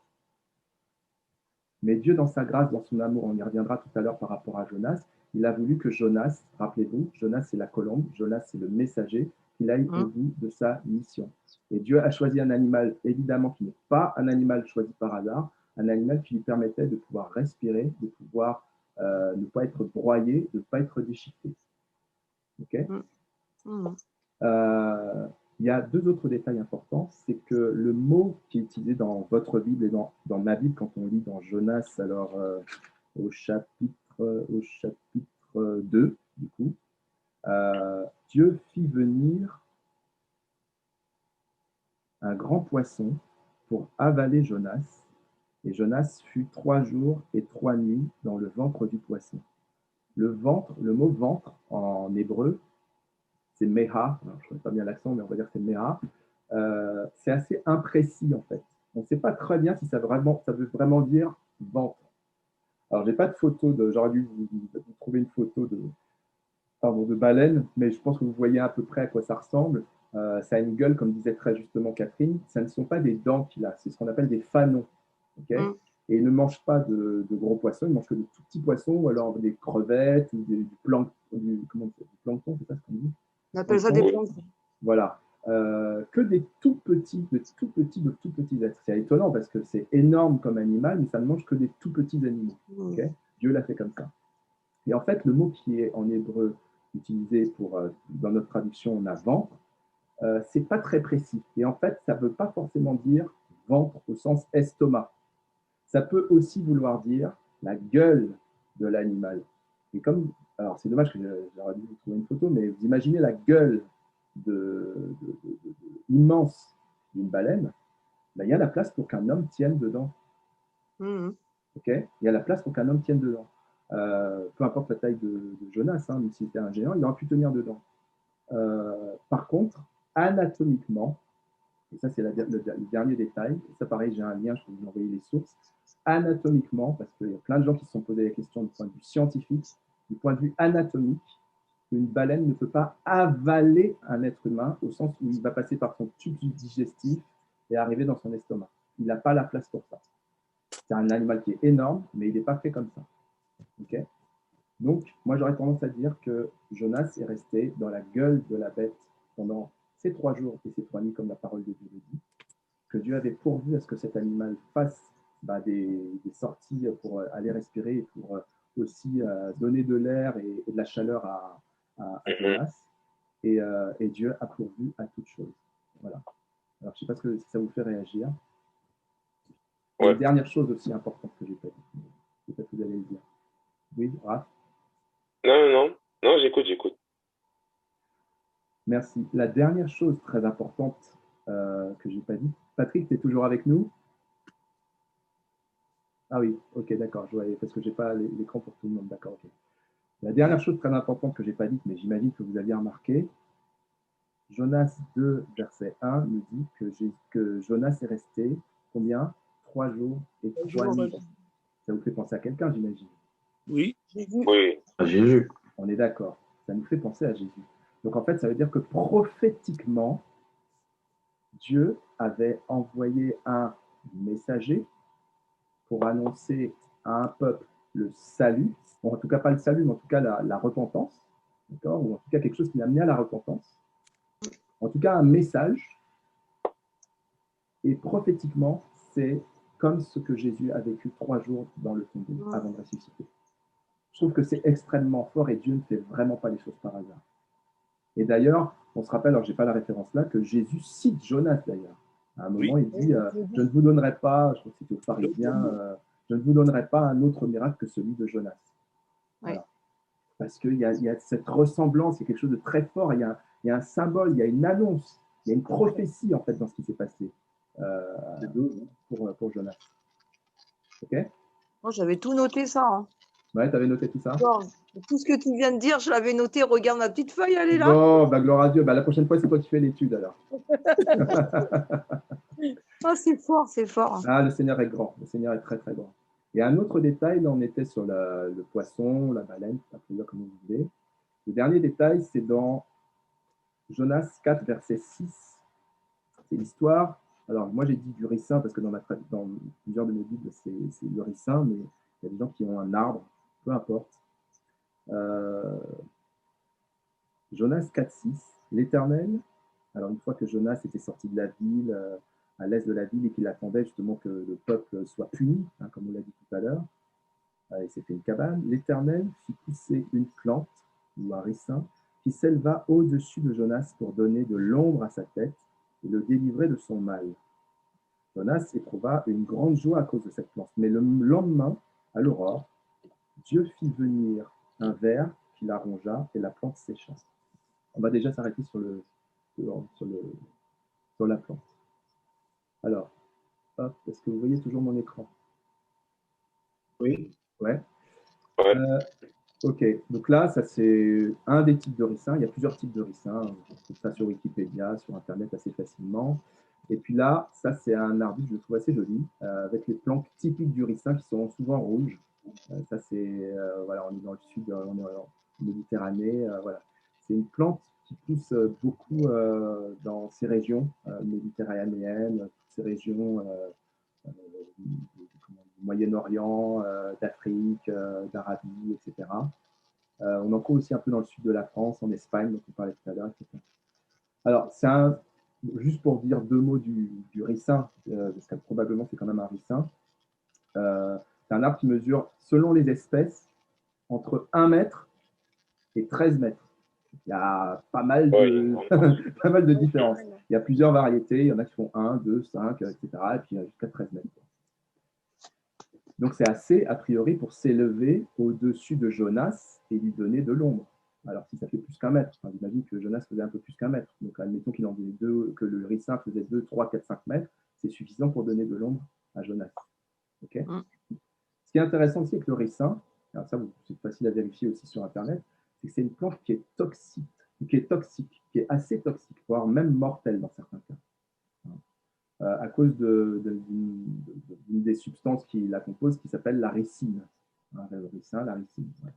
Mais Dieu, dans sa grâce, dans son amour, on y reviendra tout à l'heure par rapport à Jonas, il a voulu que Jonas, rappelez-vous, Jonas c'est la colombe, Jonas c'est le messager, qu'il aille au bout de sa mission. Et Dieu a choisi un animal, évidemment, qui n'est pas un animal choisi par hasard, un animal qui lui permettait de pouvoir respirer, de pouvoir ne pas être broyé, de ne pas être déchiqueté. Ok. Il y a deux autres détails importants, c'est que le mot qui est utilisé dans votre Bible et dans ma Bible, quand on lit dans Jonas, alors au chapitre 2, du coup, Dieu fit venir un grand poisson pour avaler Jonas, et Jonas fut 3 jours et 3 nuits dans le ventre du poisson. Le mot ventre en hébreu, c'est meha, je ne connais pas bien l'accent, mais on va dire que c'est meha. C'est assez imprécis en fait. On ne sait pas très bien si ça veut vraiment dire ventre. Alors, je n'ai pas de photo, j'aurais dû vous trouver une photo de baleine, mais je pense que vous voyez à peu près à quoi ça ressemble. Ça a une gueule, comme disait très justement Catherine. Ça ne sont pas des dents qu'il a, c'est ce qu'on appelle des fanons. Okay. Et il ne mange pas de gros poissons, il mange que de tout petits poissons, ou alors des crevettes, ou du plancton, du plancton, c'est ça ce qu'on dit? On appelle ça des planctons. Voilà. Que des tout petits êtres. C'est étonnant parce que c'est énorme comme animal, mais ça ne mange que des tout petits animaux. Okay? Dieu l'a fait comme ça. Et en fait, le mot qui est en hébreu utilisé dans notre traduction, on a ventre, c'est pas très précis. Et en fait, ça ne veut pas forcément dire ventre au sens estomac. Ça peut aussi vouloir dire la gueule de l'animal. Et comme, alors c'est dommage que j'aurais dû vous trouver une photo, mais vous imaginez la gueule immense d'une baleine, ben, il y a la place pour qu'un homme tienne dedans. Okay, il y a la place pour qu'un homme tienne dedans. Peu importe la taille de Jonas, hein, même s'il était un géant, il aurait pu tenir dedans. Par contre, anatomiquement, et ça c'est le dernier détail, et ça pareil, j'ai un lien, je peux vous envoyer les sources, anatomiquement, parce qu'il y a plein de gens qui se sont posés la question du point de vue scientifique, du point de vue anatomique, une baleine ne peut pas avaler un être humain au sens où il va passer par son tube digestif et arriver dans son estomac. Il n'a pas la place pour ça. C'est un animal qui est énorme, mais il n'est pas fait comme ça. Okay, donc, moi, j'aurais tendance à dire que Jonas est resté dans la gueule de la bête pendant ces 3 jours et ces 3 nuits, comme la parole de Dieu le dit, que Dieu avait pourvu à ce que cet animal fasse des sorties pour aller respirer et pour aussi donner de l'air et de la chaleur à Jonas. Et Dieu a pourvu à toute chose. Voilà. Alors, je ne sais pas si ça vous fait réagir. Ouais. Une dernière chose aussi importante que j'ai pas dit. Peut-être que vous allez le dire. Oui, Raph? Non, j'écoute. Merci. La dernière chose très importante que j'ai pas dit. Patrick, tu es toujours avec nous? Ah oui, ok, d'accord, je voyais, parce que je n'ai pas l'écran pour tout le monde, d'accord, ok. La dernière chose très importante que je n'ai pas dite, mais j'imagine que vous aviez remarqué, Jonas 2, verset 1, nous dit que Jonas est resté, combien? 3 jours et 3 nuits. Ça vous fait penser à quelqu'un, j'imagine? Oui. Oui, à Jésus. On est d'accord, ça nous fait penser à Jésus. Donc en fait, ça veut dire que prophétiquement, Dieu avait envoyé un messager pour annoncer à un peuple le salut, bon, en tout cas pas le salut, mais en tout cas la repentance, d'accord, ou en tout cas quelque chose qui l'amenait à la repentance, en tout cas un message, et prophétiquement, c'est comme ce que Jésus a vécu 3 jours dans le tombeau avant de ressusciter. Je trouve que c'est extrêmement fort et Dieu ne fait vraiment pas les choses par hasard. Et d'ailleurs, on se rappelle, alors je n'ai pas la référence là, que Jésus cite Jonas d'ailleurs. À un moment, il dit je ne vous donnerai pas, je crois que c'était aux pharisiens, je ne vous donnerai pas un autre miracle que celui de Jonas. Voilà. Parce qu'il y a cette ressemblance, il y a quelque chose de très fort, il y a un symbole, il y a une annonce, il y a une prophétie en fait dans ce qui s'est passé pour Jonas. Ok? Moi, j'avais tout noté ça. Hein. Ouais, tu avais noté tout ça? Bon, tout ce que tu viens de dire, je l'avais noté. Regarde ma petite feuille, elle est là. Bon, bah, gloire à Dieu. Bah, la prochaine fois, c'est toi qui fais l'étude alors. Ah, c'est fort, c'est fort. Ah, le Seigneur est grand. Le Seigneur est très, très grand. Et un autre détail, là, on était sur le poisson, la baleine, appelez-le comme vous voulez. Le dernier détail, c'est dans Jonas 4, verset 6. C'est l'histoire. Alors, moi, j'ai dit du ricin parce que dans plusieurs de mes Bibles, c'est le ricin, mais il y a des gens qui ont un arbre, peu importe. Jonas 4, 6. L'Éternel, alors une fois que Jonas était sorti de la ville, à l'est de la ville, et qu'il attendait justement que le peuple soit puni, hein, comme on l'a dit tout à l'heure, il s'est fait une cabane, l'Éternel fit pousser une plante, ou un ricin, qui s'éleva au-dessus de Jonas pour donner de l'ombre à sa tête et le délivrer de son mal. Jonas éprouva une grande joie à cause de cette plante, mais le lendemain, à l'aurore, Dieu fit venir un ver qui la rongea et la plante sécha. On va déjà s'arrêter sur la plante. Alors, hop, est-ce que vous voyez toujours mon écran? Oui. Ouais. Ok, donc là, ça c'est un des types de ricin. Il y a plusieurs types de ricin. On trouve ça sur Wikipédia, sur Internet assez facilement. Et puis là, ça c'est un arbuste, je le trouve assez joli, avec les plantes typiques du ricin qui sont souvent rouges. Ça c'est, voilà, on est dans le sud, on est en Méditerranée. Voilà. C'est une plante qui pousse beaucoup dans ces régions méditerranéennes, ces régions Moyen-Orient, d'Afrique, d'Arabie, etc. On en trouve aussi un peu dans le sud de la France, en Espagne, dont on parlait tout à l'heure, etc. Alors, juste pour dire 2 mots du ricin, parce que probablement c'est quand même un ricin, c'est un arbre qui mesure, selon les espèces, entre 1 mètre et 13 mètres. Il y a pas mal pas mal de différences. Il y a plusieurs variétés, il y en a qui font 1, 2, 5, etc. Et puis jusqu'à 13 mètres. Donc c'est assez, a priori, pour s'élever au-dessus de Jonas et lui donner de l'ombre. Alors si ça fait plus qu'un mètre, j'imagine que Jonas faisait un peu plus qu'un mètre. Donc admettons qu'il en faisait 2, que le ricin faisait 2, 3, 4, 5 mètres, c'est suffisant pour donner de l'ombre à Jonas. Okay. Ce qui est intéressant aussi avec le ricin, alors ça c'est facile à vérifier aussi sur Internet, c'est que c'est une plante qui est toxique, qui est assez toxique, voire même mortelle dans certains cas. À cause d'une des substances qui la composent, qui s'appelle la ricine. Le ricin, la ricine. Ouais.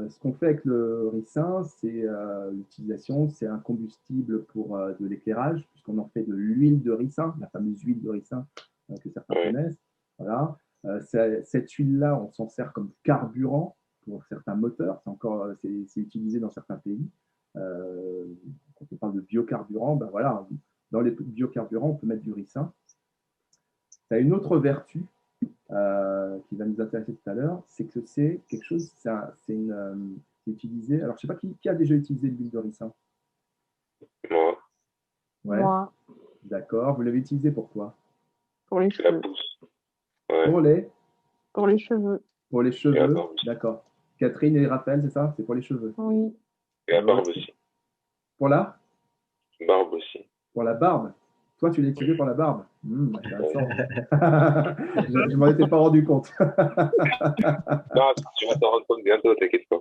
Ce qu'on fait avec le ricin, c'est l'utilisation, c'est un combustible pour de l'éclairage, puisqu'on en fait de l'huile de ricin, la fameuse huile de ricin que certains connaissent. Voilà. Cette huile-là, on s'en sert comme carburant pour certains moteurs. C'est utilisé dans certains pays. Quand on parle de biocarburant, ben voilà, dans les biocarburants, on peut mettre du ricin. Ça a une autre vertu qui va nous intéresser tout à l'heure, c'est que c'est quelque chose, c'est utilisé. Alors, je ne sais pas qui a déjà utilisé l'huile de ricin. Moi. Ouais. Moi. D'accord. Vous l'avez utilisé pourquoi? Pour les cheveux. Ouais. Pour les cheveux. Pour les cheveux, d'accord. Catherine et Raphaël, c'est ça? C'est pour les cheveux? Oui. Et la barbe aussi. Pour la? Barbe aussi. Pour la barbe? Toi, tu l'as utilisé pour la barbe? Intéressant. Je ne m'en étais pas rendu compte. Non, tu vas t'en rendre compte bientôt, t'inquiète pas.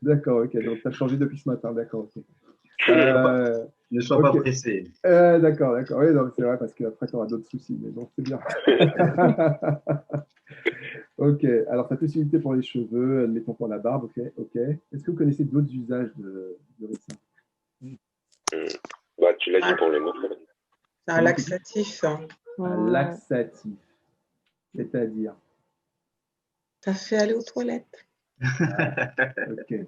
D'accord, ok. Donc, tu as changé depuis ce matin, d'accord. Okay. Ne sois pas pressé. D'accord. Oui, c'est vrai, parce qu'après, tu auras d'autres soucis, mais bon, c'est bien. Ok, alors ça peut s'utiliser pour les cheveux, admettons pour la barbe, ok. Est-ce que vous connaissez d'autres usages de ricin? Bah, tu l'as dit pour les mots. C'est un laxatif. Un laxatif, c'est-à-dire? Ça fait aller aux toilettes. Ok.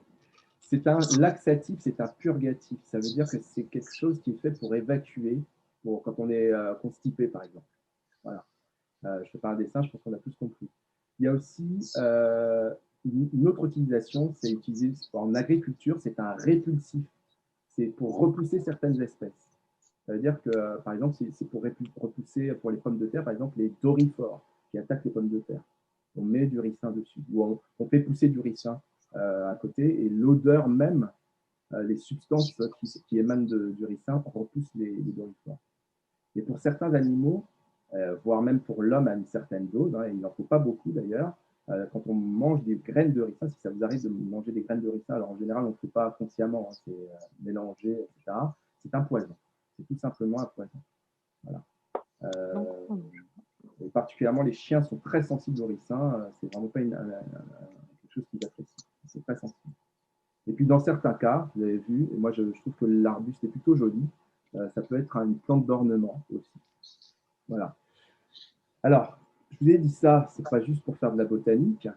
C'est un laxatif, c'est un purgatif. Ça veut dire que c'est quelque chose qui est fait pour évacuer, quand on est constipé, par exemple. Voilà. Je fais pas un dessin, je pense qu'on a tous compris. Il y a aussi une autre utilisation, c'est utilisé en agriculture, c'est un répulsif. C'est pour repousser certaines espèces. Ça veut dire que, par exemple, c'est pour repousser pour les pommes de terre, par exemple, les dorifores qui attaquent les pommes de terre. On met du ricin dessus, ou on fait pousser du ricin à côté, et l'odeur même, les substances qui émanent du ricin repoussent les dorifores. Et pour certains animaux, voire même pour l'homme à une certaine dose, il n'en faut pas beaucoup d'ailleurs, quand on mange des graines de ricin, si ça vous arrive de manger des graines de ricin, alors en général on ne le fait pas consciemment, c'est mélangé, etc. C'est un poison, c'est tout simplement un poison. Voilà. Et particulièrement les chiens sont très sensibles au ricin, c'est vraiment pas quelque chose qu'ils apprécient, c'est très sensible. Et puis dans certains cas, vous avez vu, et moi je trouve que l'arbuste est plutôt joli, ça peut être une plante d'ornement aussi. Voilà. Alors, je vous ai dit ça, c'est pas juste pour faire de la botanique,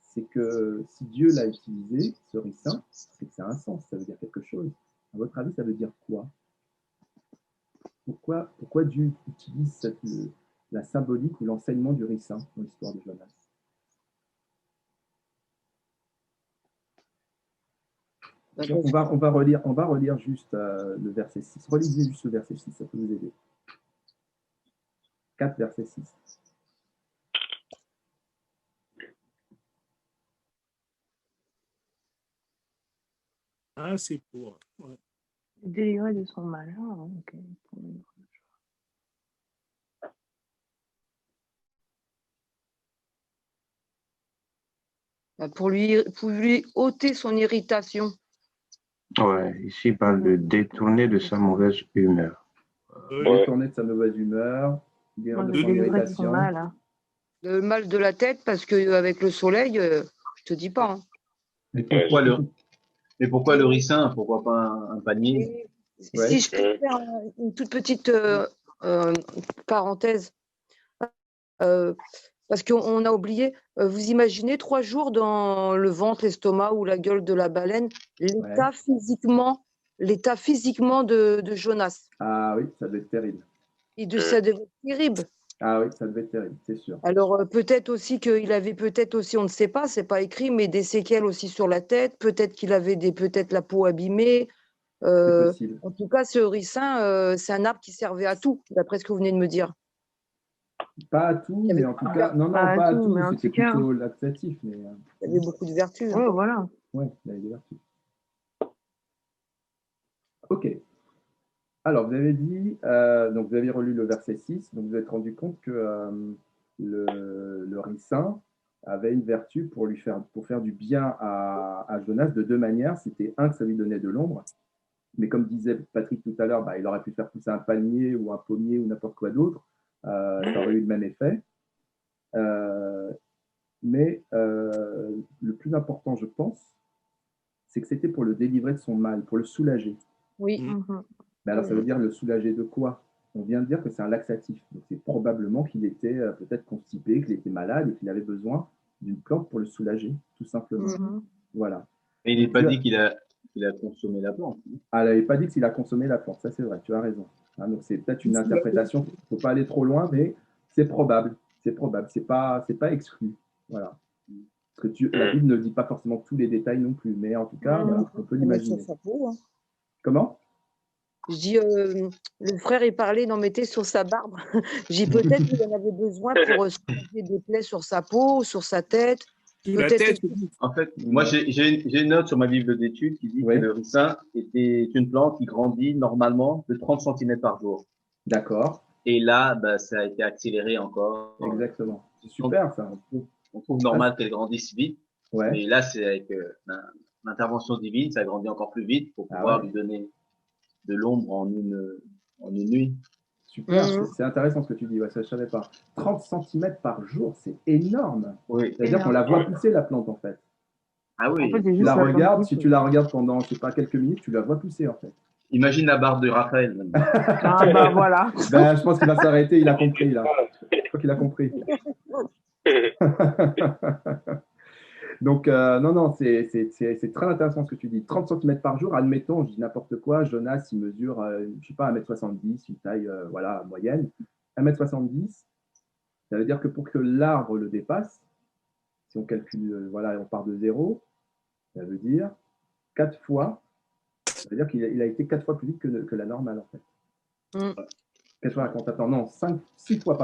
c'est que si Dieu l'a utilisé, ce ricin, c'est que ça a un sens, ça veut dire quelque chose. À votre avis, ça veut dire quoi? Pourquoi Dieu utilise la symbolique ou l'enseignement du ricin dans l'histoire de Jonas? On va relire juste le verset 6. Relisez juste le verset 6, ça peut vous aider. 4, verset 6. Ah, c'est pour. Ouais. Délivré de son mal. Okay. Pour lui ôter son irritation. Ouais, ici il parle de détourner de sa mauvaise humeur. Détourner de sa mauvaise humeur, guérir de son irritation. Le mal de la tête, parce qu'avec le soleil, je te dis pas. Hein. Mais pourquoi le ricin? Pourquoi pas un panier? Si je peux faire une toute petite parenthèse, parce qu'on a oublié, vous imaginez 3 jours dans le ventre, l'estomac ou la gueule de la baleine, l'état physiquement de Jonas. Ah oui, ça devait être terrible. Ça devait être terrible. Ah oui, ça devait être terrible, c'est sûr. Alors peut-être aussi qu'il avait on ne sait pas, c'est pas écrit, mais des séquelles aussi sur la tête. Peut-être qu'il avait peut-être la peau abîmée. En tout cas, ce ricin, c'est un arbre qui servait à tout, d'après ce que vous venez de me dire. Pas à tout, mais en tout cas, non, pas à tout, c'était plutôt laxatif. Mais, il y avait beaucoup de vertus. Oui, voilà. Oui, il y avait des vertus. Ok. Alors, vous avez dit, donc vous avez relu le verset 6, donc vous êtes rendu compte que le ricin avait une vertu pour faire du bien à Jonas de 2 manières. C'était un, que ça lui donnait de l'ombre, mais comme disait Patrick tout à l'heure, il aurait pu faire pousser un palmier ou un pommier ou n'importe quoi d'autre. Ça aurait eu le même effet. Mais le plus important, je pense, c'est que c'était pour le délivrer de son mal, pour le soulager. Oui. Mais alors, ça veut dire le soulager de quoi? On vient de dire que c'est un laxatif. Donc, c'est probablement qu'il était peut-être constipé, qu'il était malade et qu'il avait besoin d'une plante pour le soulager, tout simplement. Voilà. Et il n'est pas dit qu'il a consommé la plante. Ah, elle n'avait pas dit qu'il a consommé la plante, ça c'est vrai, tu as raison. Donc, c'est peut-être une interprétation, il ne faut pas aller trop loin, mais c'est probable. C'est probable, c'est pas exclu. Voilà. Parce que la Bible ne dit pas forcément tous les détails non plus, mais en tout cas, voilà, on peut l'imaginer. Comment? Je dis, le frère, il parlait, il en mettait sur sa barbe. J'ai peut-être qu'il en avait besoin pour soulager des plaies sur sa peau, sur sa tête. En fait, moi, j'ai une note sur ma Bible d'études qui dit que le ricin était une plante qui grandit normalement de 30 cm par jour. D'accord. Et là, ça a été accéléré encore. Exactement. C'est super, ça. On trouve normal qu'elle grandisse vite. Ouais. Mais là, c'est avec l'intervention divine, ça grandit encore plus vite pour pouvoir lui donner de l'ombre en une nuit. Super, c'est intéressant ce que tu dis, ça je ne savais pas. 30 cm par jour, c'est énorme. Oui. C'est-à-dire qu'on la voit pousser la plante en fait. Ah oui. En fait, tu la regardes, si tu la regardes pendant, je sais pas, quelques minutes, tu la vois pousser en fait. Imagine la barbe de Raphaël. Ah voilà. Je pense qu'il va s'arrêter, il a compris là. Je crois qu'il a compris. Donc, non, c'est très intéressant ce que tu dis. 30 cm par jour, admettons, je dis n'importe quoi, Jonas, il mesure, je ne sais pas, 1m70, une taille moyenne. 1m70, ça veut dire que pour que l'arbre le dépasse, si on calcule, on part de 0, ça veut dire 4 fois, ça veut dire qu'il a été 4 fois plus vite que la normale en fait. 4 fois, non, 6 fois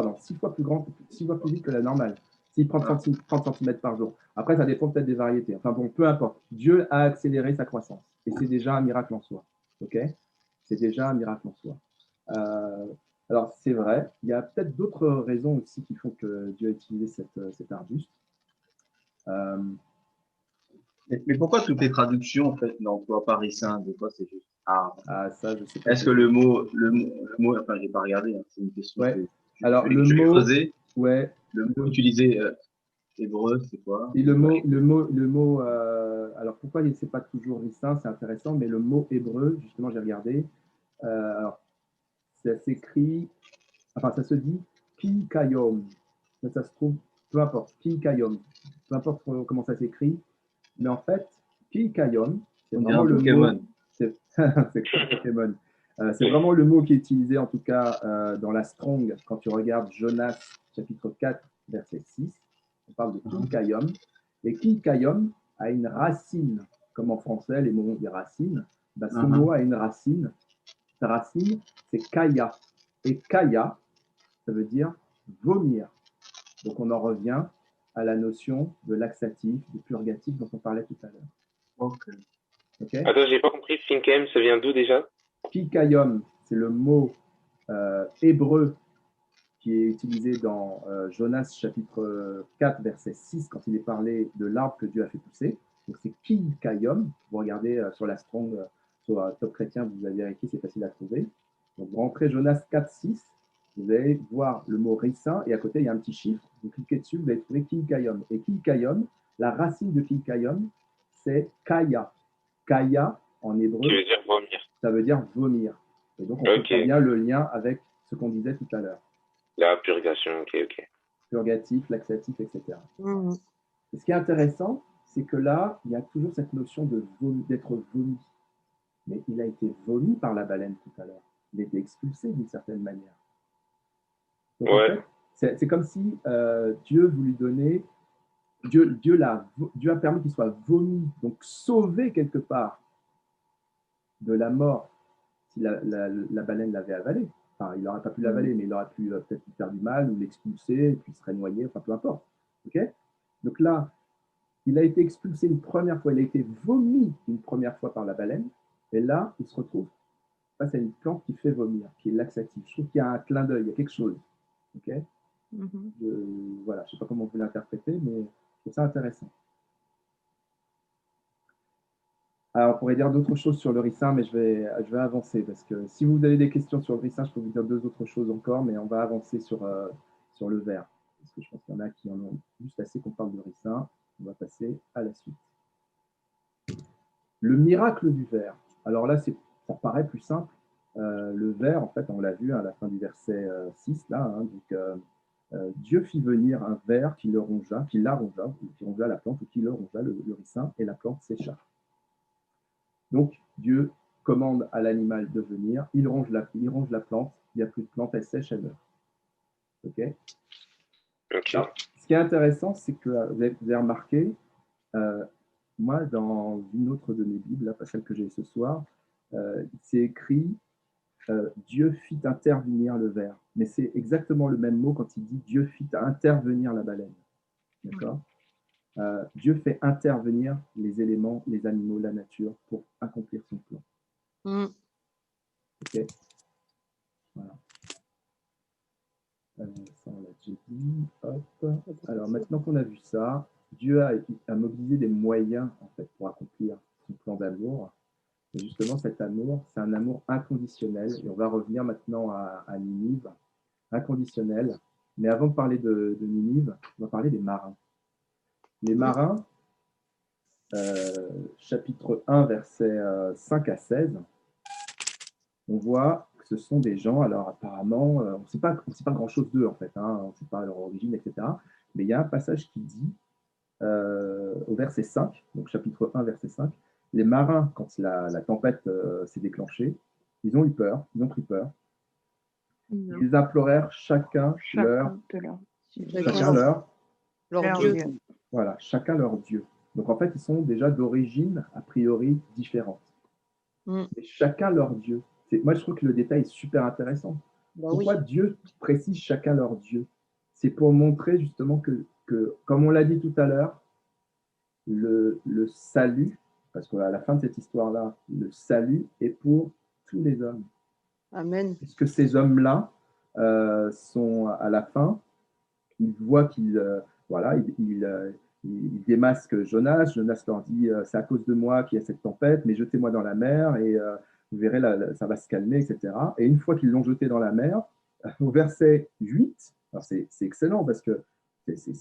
plus grand, 6 fois plus vite que la normale. S'il prend 30 cm par jour. Après, ça dépend peut-être des variétés. Enfin bon, peu importe. Dieu a accéléré sa croissance. Et c'est déjà un miracle en soi. OK? C'est déjà un miracle en soi. Alors, c'est vrai. Il y a peut-être d'autres raisons aussi qui font que Dieu a utilisé cet arbuste. Mais pourquoi toutes les traductions, en fait, n'emploient pas ricin? Des fois, c'est juste arbre. Ça, je sais pas. Est-ce que le mot, enfin, j'ai pas regardé, hein, c'est une question. Ouais. Alors, le mot. Ouais. Le mot utilisé hébreu, c'est quoi? Et le mot alors pourquoi c'est pas toujours ricin, c'est intéressant, mais le mot hébreu, justement, j'ai regardé. Alors, ça s'écrit, enfin, ça se dit ki kayom. Ça se trouve, peu importe, ki kayom. Peu importe comment ça s'écrit. Mais en fait, ki kayom, c'est vraiment le Pokémon. mot. C'est Pokémon. C'est vraiment le mot qui est utilisé, en tout cas, dans la Strong, quand tu regardes Jonas, chapitre 4, verset 6. On parle de Kilkayom. Et Kilkayom a une racine, comme en français, les mots ont des racines. Ce mot a une racine. Sa racine, c'est Kaya. Et Kaya, ça veut dire vomir. Donc, on en revient à la notion de laxatif, de purgatif dont on parlait tout à l'heure. Ok. Attends, j'ai pas compris. Finkem, ça vient d'où déjà? Kilkayom, c'est le mot hébreu qui est utilisé dans Jonas chapitre 4, verset 6, quand il est parlé de l'arbre que Dieu a fait pousser. Donc c'est Kilkayom. Vous regardez sur la Strong, sur Top Chrétien, vous allez vérifier, c'est facile à trouver. Donc vous rentrez Jonas 4, 6, vous allez voir le mot ricin, et à côté, il y a un petit chiffre. Vous cliquez dessus, vous allez trouver Kilkayom. Et Kilkayom, la racine de Kilkayom, c'est Kaya. Kaya, en hébreu, qui veut dire vomir. Ça veut dire vomir. Et donc, on fait bien le lien avec ce qu'on disait tout à l'heure. La purgation, ok. Purgatif, laxatif, etc. Mhm. Et ce qui est intéressant, c'est que là, il y a toujours cette notion d'être vomi. Mais il a été vomi par la baleine tout à l'heure. Il a été expulsé d'une certaine manière. Donc, en fait, c'est comme si Dieu voulait donner, Dieu a permis qu'il soit vomi, donc sauvé quelque part de la mort si la baleine l'avait avalé. Enfin, il n'aurait pas pu l'avaler, mais il aurait pu peut-être lui faire du mal ou l'expulser, et puis il serait noyé, enfin peu importe. Okay, donc là, il a été expulsé une première fois, il a été vomi une première fois par la baleine, et là, il se retrouve face à une plante qui fait vomir, qui est laxative. Je trouve qu'il y a un clin d'œil, il y a quelque chose. Okay, voilà, je ne sais pas comment vous l'interprétez, mais je trouve ça intéressant. Alors, on pourrait dire d'autres choses sur le ricin, mais je vais avancer, parce que si vous avez des questions sur le ricin, je peux vous dire deux autres choses encore, mais on va avancer sur le verre, parce que je pense qu'il y en a qui en ont juste assez qu'on parle de ricin. On va passer à la suite. Le miracle du verre. Alors là, ça paraît plus simple. Le verre, en fait, on l'a vu à la fin du verset 6, là, hein, donc, Dieu fit venir un ver qui la rongea la plante, ou qui le rongea, le ricin, et la plante sécha. Donc, Dieu commande à l'animal de venir, il ronge la plante, il n'y a plus de plante, elle sèche, elle meurt. OK. Alors, ce qui est intéressant, c'est que vous avez remarqué, moi, dans une autre de mes Bibles, là, pas celle que j'ai ce soir, c'est écrit Dieu fit intervenir le ver. Mais c'est exactement le même mot quand il dit Dieu fit intervenir la baleine. D'accord. Dieu fait intervenir les éléments, les animaux, la nature pour accomplir son plan. Ok. Voilà. Ça, on l'a déjà dit. Hop. Alors, maintenant qu'on a vu ça, Dieu a mobilisé des moyens en fait, pour accomplir son plan d'amour. Et justement, cet amour, c'est un amour inconditionnel. Et on va revenir maintenant à Ninive. Inconditionnel. Mais avant de parler de Ninive, on va parler des marins. Les marins, chapitre 1, versets 5 à 16, on voit que ce sont des gens, alors apparemment, on ne sait pas grand-chose d'eux en fait, hein, on ne sait pas leur origine, etc. Mais il y a un passage qui dit, au verset 5, donc chapitre 1, verset 5, les marins, quand la tempête s'est déclenchée, ils ont eu peur, ils ont pris peur. Ils implorèrent chacun leur Dieu. Voilà, chacun leur Dieu. Donc en fait, ils sont déjà d'origine a priori différente. Et chacun leur Dieu. Moi, je trouve que le détail est super intéressant. Pourquoi Dieu précise chacun leur Dieu? C'est pour montrer justement que, comme on l'a dit tout à l'heure, le salut, parce qu'à la fin de cette histoire-là, le salut est pour tous les hommes. Amen. Puisque ces hommes-là sont à la fin, ils voient qu'ils ils démasquent Jonas. Jonas leur dit c'est à cause de moi qu'il y a cette tempête, mais jetez-moi dans la mer et vous verrez, ça va se calmer, etc. Et une fois qu'ils l'ont jeté dans la mer, au verset 8, alors c'est excellent parce que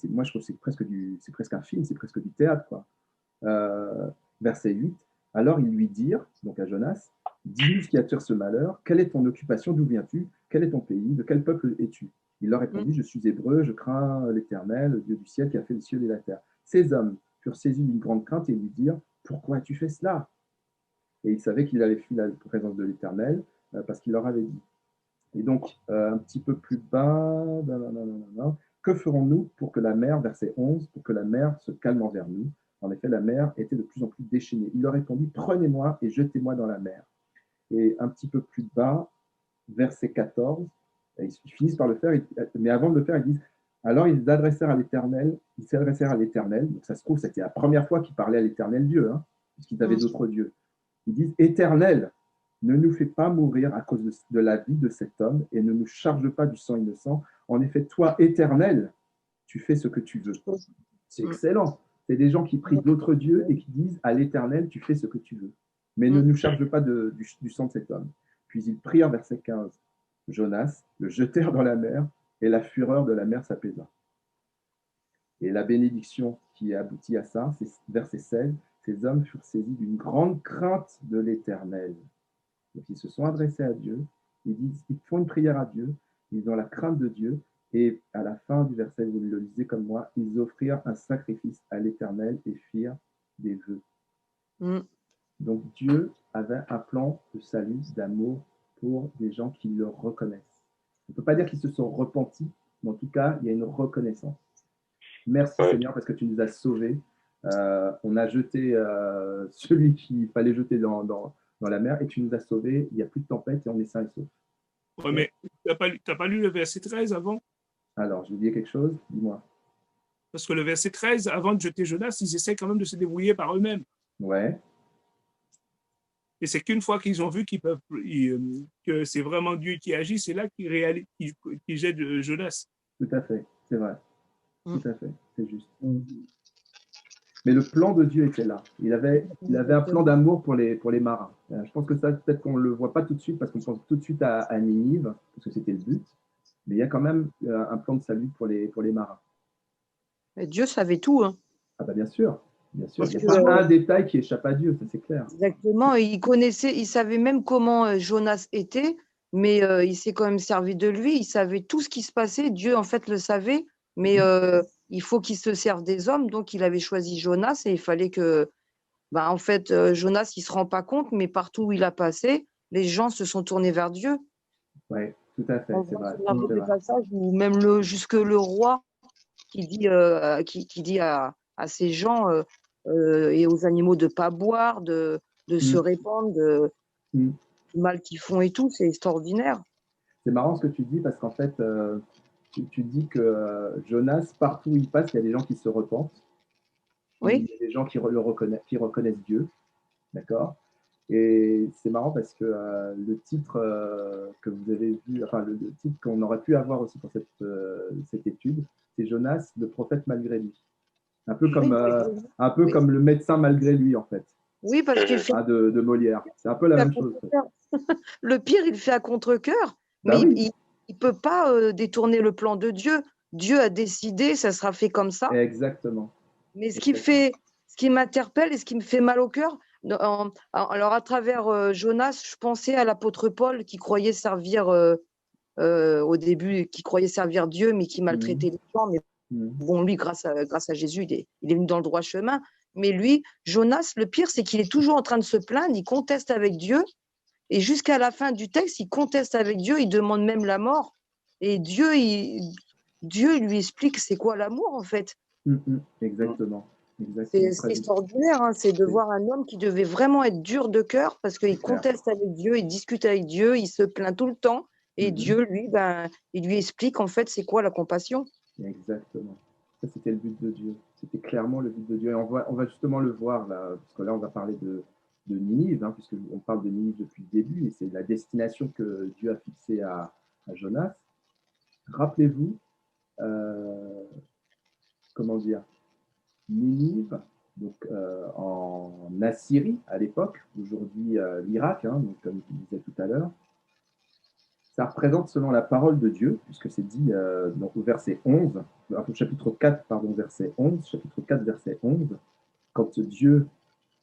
moi je trouve que c'est presque un film, c'est presque du théâtre, quoi. Verset 8, alors ils lui dirent, donc à Jonas, dis-nous ce qui attire ce malheur, quelle est ton occupation, d'où viens-tu, quel est ton pays, de quel peuple es-tu? Il leur répondit, je suis hébreu, je crains l'Éternel, le Dieu du ciel qui a fait les cieux et la terre. Ces hommes furent saisis d'une grande crainte et lui dirent, pourquoi as-tu fait cela? Et ils savaient qu'il avait fui la présence de l'Éternel parce qu'il leur avait dit. Et donc, un petit peu plus bas, que ferons-nous pour que la mer, verset 11, pour que la mer se calme envers nous? En effet, la mer était de plus en plus déchaînée. Il leur répondit, prenez-moi et jetez-moi dans la mer. Et un petit peu plus bas, verset 14, ils finissent par le faire, mais avant de le faire, ils disent, alors ils s'adressèrent à l'Éternel, donc ça se trouve, c'était la première fois qu'ils parlaient à l'Éternel Dieu, hein, puisqu'ils avaient d'autres dieux. Ils disent, Éternel, ne nous fais pas mourir à cause de la vie de cet homme et ne nous charge pas du sang innocent. En effet, toi, Éternel, tu fais ce que tu veux. C'est excellent. C'est des gens qui prient d'autres dieux et qui disent à l'Éternel, tu fais ce que tu veux. Mais ne nous charge pas du sang de cet homme. Puis ils prirent, verset 15, Jonas, le jetèrent dans la mer et la fureur de la mer s'apaisa. Et la bénédiction qui aboutit à ça, c'est verset 16, ces hommes furent saisis d'une grande crainte de l'Éternel. Donc ils se sont adressés à Dieu Ils font une prière à Dieu, ils ont la crainte de Dieu, et à la fin du verset, vous le lisez comme moi, ils offrirent un sacrifice à l'Éternel et firent des vœux. Mm. Donc Dieu avait un plan de salut, d'amour pour des gens qui le reconnaissent. On ne peut pas dire qu'ils se sont repentis, mais en tout cas, il y a une reconnaissance. Merci Ouais. Seigneur parce que tu nous as sauvés. On a jeté celui qu'il fallait jeter dans la mer et tu nous as sauvés. Il n'y a plus de tempête et on est sains et saufs. Ouais, mais tu n'as pas lu le verset 13 avant? Alors, j'ai oublié quelque chose? Dis-moi. Parce que le verset 13, avant de jeter Jonas, ils essaient quand même de se débrouiller par eux-mêmes. Ouais. Et c'est qu'une fois qu'ils ont vu que c'est vraiment Dieu qui agit, c'est là qu'ils jettent Jonas. Tout à fait, c'est vrai. Tout à fait, c'est juste. Mais le plan de Dieu était là. Il avait un plan d'amour pour les marins. Je pense que ça, peut-être qu'on ne le voit pas tout de suite parce qu'on pense tout de suite à Ninive, parce que c'était le but. Mais il y a quand même un plan de salut pour les marins. Et Dieu savait tout. Hein. Ah bah bien sûr. Bien sûr. Parce il n'y a pas un détail qui échappe à Dieu, ça c'est clair. Exactement. Et il savait même comment Jonas était, mais il s'est quand même servi de lui. Il savait tout ce qui se passait. Dieu, en fait, le savait, mais il faut qu'il se serve des hommes. Donc, il avait choisi Jonas et il fallait que, en fait, Jonas, il ne se rend pas compte, mais partout où il a passé, les gens se sont tournés vers Dieu. Oui, tout à fait, c'est vrai. On a des passages où même jusque le roi qui dit, qui dit à ces gens et aux animaux de ne pas boire, de se répandre, du mal qu'ils font et tout, c'est extraordinaire. C'est marrant ce que tu dis parce qu'en fait, tu dis que Jonas, partout où il passe, il y a des gens qui se repentent. Oui. Il y a des gens qui reconnaissent Dieu. D'accord. Et c'est marrant parce que le titre que vous avez vu, enfin le titre qu'on aurait pu avoir aussi pour cette étude, c'est Jonas, le prophète malgré lui. Un peu comme, comme le médecin malgré lui, en fait. Oui, parce qu'il fait de Molière. C'est un peu la même chose. Le pire, il le fait à contre-cœur, mais il ne peut pas détourner le plan de Dieu. Dieu a décidé, ça sera fait comme ça. Exactement. Mais ce qui m'interpelle et ce qui me fait mal au cœur, alors à travers Jonas, je pensais à l'apôtre Paul qui croyait servir au début, qui croyait servir Dieu, mais qui maltraitait les gens. Mais bon, lui, grâce à Jésus, il est venu dans le droit chemin. Mais lui, Jonas, le pire, c'est qu'il est toujours en train de se plaindre, il conteste avec Dieu. Et jusqu'à la fin du texte, il conteste avec Dieu, il demande même la mort. Et Dieu lui explique c'est quoi l'amour, en fait. Exactement. C'est extraordinaire, hein, c'est de voir un homme qui devait vraiment être dur de cœur parce qu'il conteste avec Dieu, il discute avec Dieu, il se plaint tout le temps. Et Dieu, lui, il lui explique en fait c'est quoi la compassion. Exactement. Ça, c'était le but de Dieu. C'était clairement le but de Dieu. Et on va justement le voir là, parce que là, on va parler de Ninive, hein, puisqu'on parle de Ninive depuis le début, et c'est la destination que Dieu a fixée à Jonas. Rappelez-vous, comment dire, Ninive, donc en Assyrie à l'époque, aujourd'hui l'Irak, hein, donc, comme je disais tout à l'heure, ça représente selon la parole de Dieu, puisque c'est dit donc, au verset 11, au chapitre 4, pardon, verset 11, chapitre 4, verset 11, quand Dieu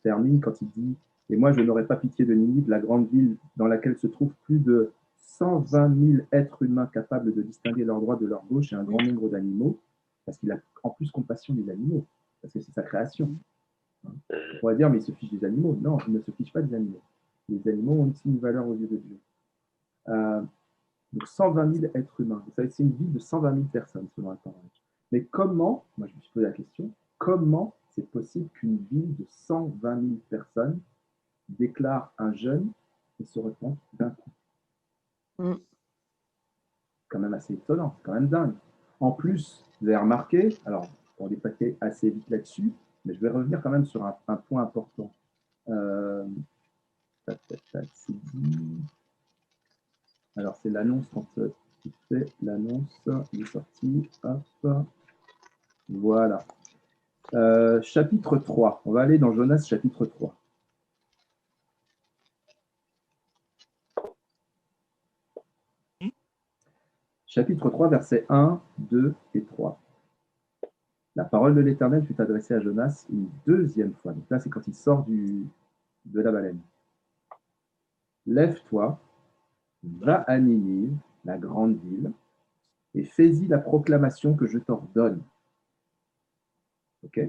termine, quand il dit « Et moi, je n'aurai pas pitié de Ninive, la grande ville dans laquelle se trouvent plus de 120 000 êtres humains capables de distinguer leur droite de leur gauche et un grand nombre d'animaux, parce qu'il a en plus compassion des animaux, parce que c'est sa création. » On pourrait dire « Mais il se fiche des animaux. » Non, il ne se fiche pas des animaux. Les animaux ont aussi une valeur aux yeux de Dieu. Donc 120 000 êtres humains. Vous savez, c'est une ville de 120 000 personnes selon la parole. Mais comment, moi je me suis posé la question, comment c'est possible qu'une ville de 120 000 personnes déclare un jeûne et se repente d'un coup? Quand même assez étonnant, c'est quand même dingue. En plus, vous avez remarqué, alors on est passé assez vite là-dessus, mais je vais revenir quand même sur un point important. C'est dit. Alors, c'est l'annonce quand il fait l'annonce, il est sorti, hop, voilà. Chapitre 3, on va aller dans Jonas chapitre 3. Chapitre 3, versets 1, 2 et 3. La parole de l'Éternel fut adressée à Jonas une deuxième fois. Donc là, c'est quand il sort de la baleine. Lève-toi, va à Ninive, la grande ville, et fais-y la proclamation que je t'ordonne. Ok.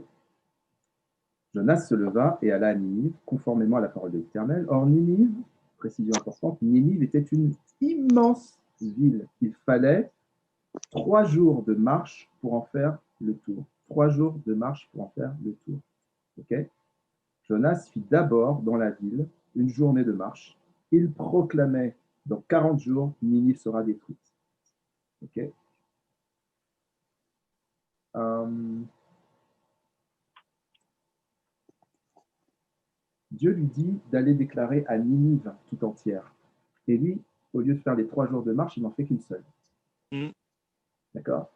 Jonas se leva et alla à Ninive, conformément à la parole de l'Éternel. Or, Ninive, précision importante, Ninive était une immense ville. Il fallait 3 jours de marche pour en faire le tour. 3 jours de marche pour en faire le tour. Ok. Jonas fit d'abord dans la ville une journée de marche. Il proclamait, dans 40 jours, Ninive sera détruite. Ok. Dieu lui dit d'aller déclarer à Ninive tout entière. Et lui, au lieu de faire les 3 jours de marche, il n'en fait qu'une seule. D'accord.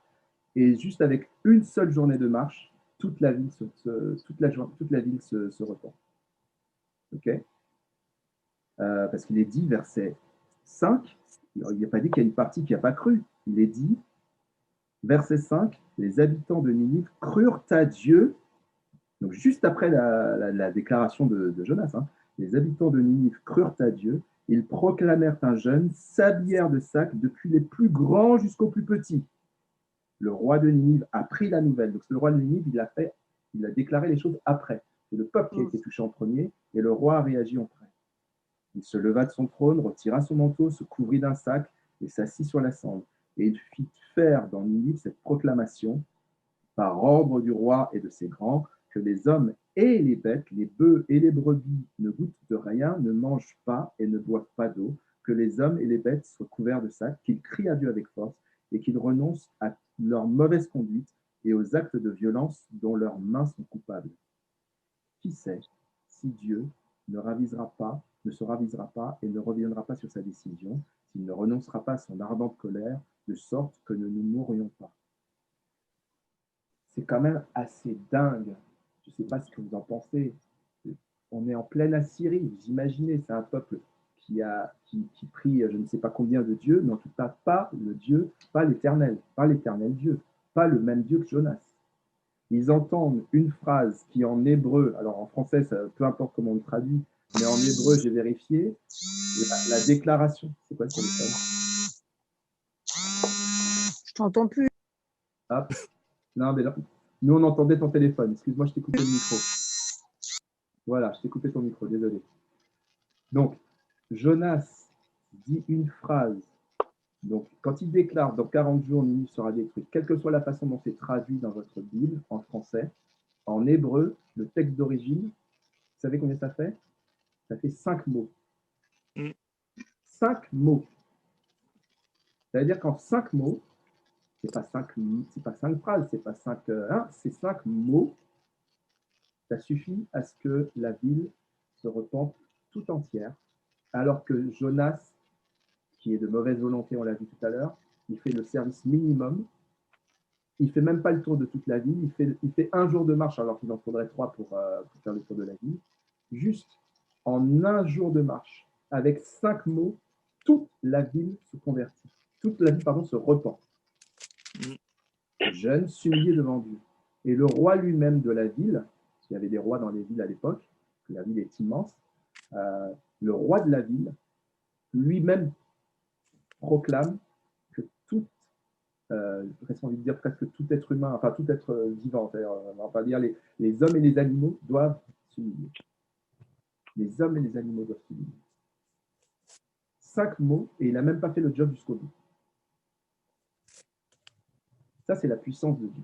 Et juste avec une seule journée de marche, toute la ville se repent. Ok. Parce qu'il est dit, verset 5, il n'y a pas dit qu'il y a une partie qui n'a pas cru. Il est dit, verset 5, les habitants de Ninive crurent à Dieu. Donc juste après la déclaration de Jonas, hein, les habitants de Ninive crurent à Dieu, ils proclamèrent un jeûne, s'habillèrent de sacs, depuis les plus grands jusqu'aux plus petits. Le roi de Ninive a pris la nouvelle. Donc le roi de Ninive, il a déclaré les choses après. C'est le peuple qui a été touché en premier et le roi a réagi en premier. Il se leva de son trône, retira son manteau, se couvrit d'un sac et s'assit sur la cendre. Et il fit faire dans Ninive cette proclamation, par ordre du roi et de ses grands, que les hommes et les bêtes, les bœufs et les brebis ne goûtent de rien, ne mangent pas et ne boivent pas d'eau, que les hommes et les bêtes soient couverts de sacs, qu'ils crient à Dieu avec force et qu'ils renoncent à leur mauvaise conduite et aux actes de violence dont leurs mains sont coupables. Qui sait si Dieu ne se ravisera pas et ne reviendra pas sur sa décision, s'il ne renoncera pas à son ardente colère, de sorte que nous ne mourrions pas. C'est quand même assez dingue. Je ne sais pas ce que vous en pensez. On est en pleine Assyrie. Vous imaginez, c'est un peuple qui prie je ne sais pas combien de dieux, mais en tout cas pas le Dieu, pas l'éternel Dieu, pas le même Dieu que Jonas. Ils entendent une phrase qui en hébreu, alors en français, peu importe comment on le traduit, mais en hébreu, j'ai vérifié, la déclaration. C'est quoi le téléphone? Je t'entends plus. Hop. Non, mais là, nous, on entendait ton téléphone. Excuse-moi, je t'ai coupé le micro. Voilà, je t'ai coupé ton micro, désolé. Donc, Jonas dit une phrase. Donc, quand il déclare dans 40 jours, Ninive sera détruite, quelle que soit la façon dont c'est traduit dans votre Bible, en français, en hébreu, le texte d'origine, vous savez combien ça fait? Ça fait 5 mots. 5 mots. Ça veut dire qu'en 5 mots, c'est pas 5 phrases, c'est pas 5, c'est 5 mots. Ça suffit à ce que la ville se repente tout entière, alors que Jonas, qui est de mauvaise volonté, on l'a vu tout à l'heure, il fait le service minimum. Il ne fait même pas le tour de toute la ville. Il fait 1 jour de marche, alors qu'il en faudrait 3 pour faire le tour de la ville. Juste en 1 jour de marche, avec 5 mots, toute la ville se convertit. Toute la ville, se repent. Jeune, s'humilier devant Dieu. Et le roi lui-même de la ville, il y avait des rois dans les villes à l'époque, la ville est immense, le roi de la ville lui-même proclame que tout, j'ai envie de dire presque tout être humain, enfin tout être vivant, on va pas dire les hommes et les animaux doivent s'humilier. Les hommes et les animaux doivent s'humilier. 5 mots, et il n'a même pas fait le job jusqu'au bout. Ça, c'est la puissance de Dieu.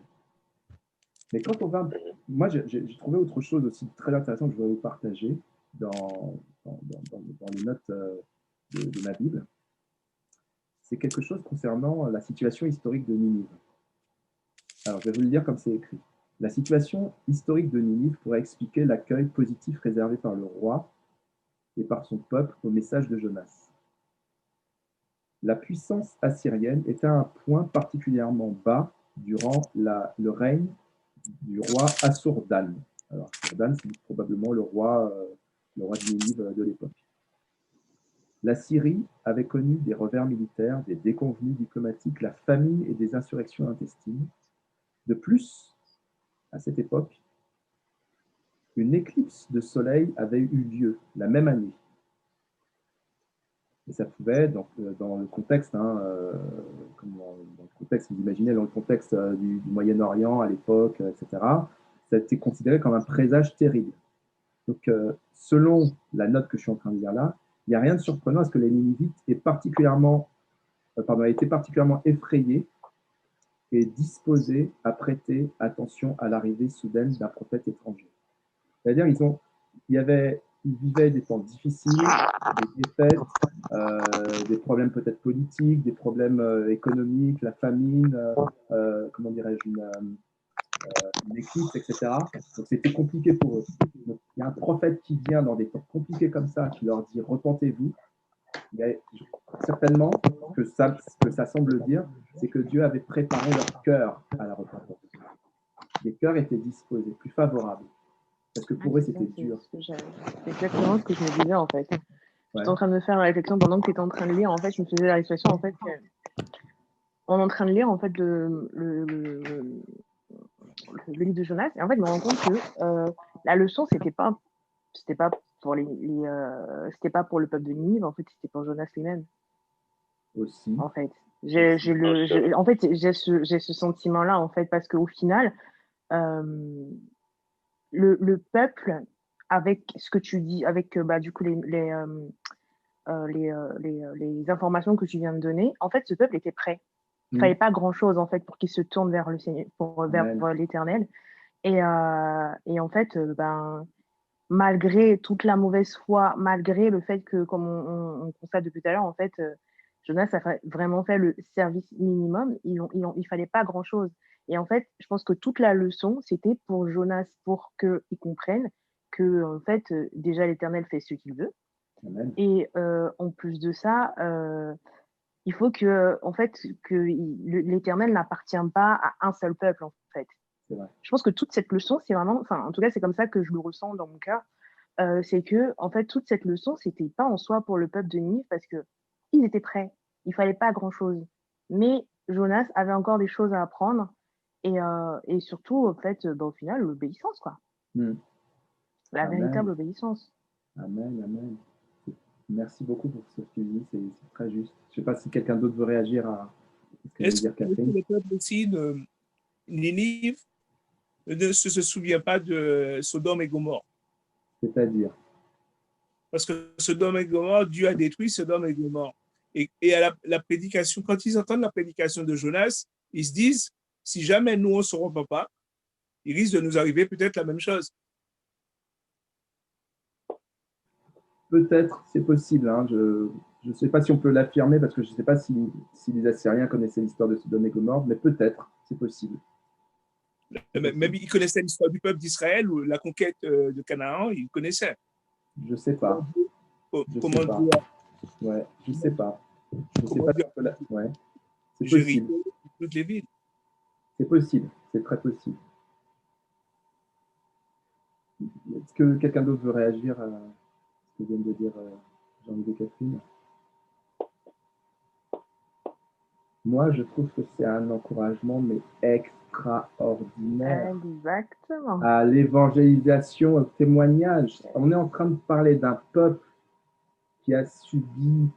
Mais quand on va... Moi, j'ai trouvé autre chose aussi très intéressant que je voudrais vous partager dans les notes de ma Bible. C'est quelque chose concernant la situation historique de Ninive. Alors, je vais vous le dire comme c'est écrit. La situation historique de Ninive pourrait expliquer l'accueil positif réservé par le roi et par son peuple au message de Jonas. La puissance assyrienne était à un point particulièrement bas durant le règne du roi Assur-Dan. Alors, Assur-Dan, c'est probablement le roi de Ninive de l'époque. La Syrie avait connu des revers militaires, des déconvenues diplomatiques, la famine et des insurrections intestines. De plus, à cette époque, une éclipse de soleil avait eu lieu la même année. Et ça pouvait, dans le contexte, dans le contexte, vous imaginez, dans le contexte du Moyen-Orient à l'époque, etc., ça a été considéré comme un présage terrible. Donc, selon la note que je suis en train de lire là, il n'y a rien de surprenant à ce que les Ninivites aient été particulièrement effrayés et disposés à prêter attention à l'arrivée soudaine d'un prophète étranger. C'est-à-dire, ils vivaient des temps difficiles, des défaites, des problèmes peut-être politiques, des problèmes économiques, la famine, comment dirais-je, une éclipse, etc. Donc c'était compliqué pour eux. Donc, il y a un prophète qui vient dans des temps compliqués comme ça, qui leur dit repentez-vous. Certainement que ça semble dire, c'est que Dieu avait préparé leur cœur à la repentance. Les cœurs étaient disposés, plus favorables. Parce que pour eux, c'était dur. C'est exactement ce que je me disais, en fait. J'étais en train de me faire la réflexion pendant que tu étais en train de lire. En fait, je me faisais la réflexion, en fait, on est en train de lire, en fait, le livre de Jonas. Et en fait, je me rends compte que la leçon, c'était pas pour c'était pas pour le peuple de Ninive, en fait, c'était pour Jonas lui-même. Aussi. En fait, j'ai ce sentiment-là, en fait, parce qu'au final, le peuple, avec ce que tu dis, avec du coup les informations que tu viens de donner, en fait, ce peuple était prêt. Il fallait pas grand-chose, en fait, pour qu'il se tourne vers le Seigneur, vers l'Éternel. Et en fait, malgré toute la mauvaise foi, malgré le fait que, comme on constate depuis tout à l'heure, en fait, Jonas a vraiment fait le service minimum. Il fallait pas grand-chose. Et en fait, je pense que toute la leçon, c'était pour Jonas, pour qu'il comprenne que, en fait, déjà, l'Éternel fait ce qu'il veut. Amen. Et en plus de ça, il faut que, en fait, que l'Éternel n'appartient pas à un seul peuple, en fait. Je pense que toute cette leçon, c'est vraiment, enfin, en tout cas, c'est comme ça que je le ressens dans mon cœur. C'est que, en fait, toute cette leçon, c'était pas en soi pour le peuple de Ninive parce que ils étaient prêts. Il fallait pas grand-chose. Mais Jonas avait encore des choses à apprendre et surtout, en fait, au final, l'obéissance, quoi. La Amen. véritable obéissance. Amen, amen. Merci beaucoup pour ce que tu dis, c'est très juste. Je ne sais pas si quelqu'un d'autre veut réagir à ce que Est-ce veut dire Catherine. que le peuple aussi de Ninive ne se souvient pas de Sodome et Gomorrhe? C'est-à-dire? Parce que Sodome et Gomorrhe, Dieu a détruit Sodome et Gomorrhe. Et à la prédication, quand ils entendent la prédication de Jonas, ils se disent, si jamais nous, on ne se repent pas, il risque de nous arriver peut-être la même chose. Peut-être, c'est possible. Hein. Je ne sais pas si on peut l'affirmer parce que je ne sais pas si les Assyriens connaissaient l'histoire de Sodome et Gomorrhe, mais peut-être, c'est possible. Même ils connaissaient l'histoire du peuple d'Israël ou la conquête de Canaan, ils connaissaient. Je ne sais pas. Comment dire? Ouais, je ne sais pas. Je sais pas. Ouais. C'est Jéricho, possible. toutes les villes. C'est possible, c'est très possible. Est-ce que quelqu'un d'autre veut réagir à ce que vient de dire Jean-Yves et Catherine? Moi, je trouve que c'est un encouragement, mais extraordinaire. Exactement. À l'évangélisation, au témoignage. On est en train de parler d'un peuple qui a subi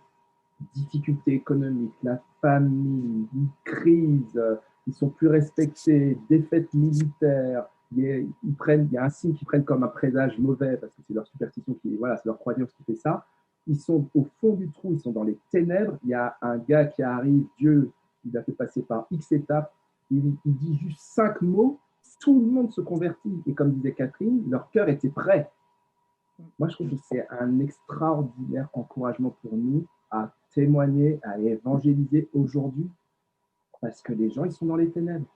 difficultés économiques, la famine, une crise, ils sont plus respectés, défaites militaires. Il y a un signe qu'ils prennent comme un présage mauvais parce que c'est leur superstition, c'est leur croyance qui fait ça. Ils sont au fond du trou, ils sont dans les ténèbres. Il y a un gars qui arrive, Dieu, il a fait passer par X étapes. Il dit juste 5 mots, tout le monde se convertit. Et comme disait Catherine, leur cœur était prêt. Moi, je trouve que c'est un extraordinaire encouragement pour nous à témoigner, à évangéliser aujourd'hui, parce que les gens, ils sont dans les ténèbres.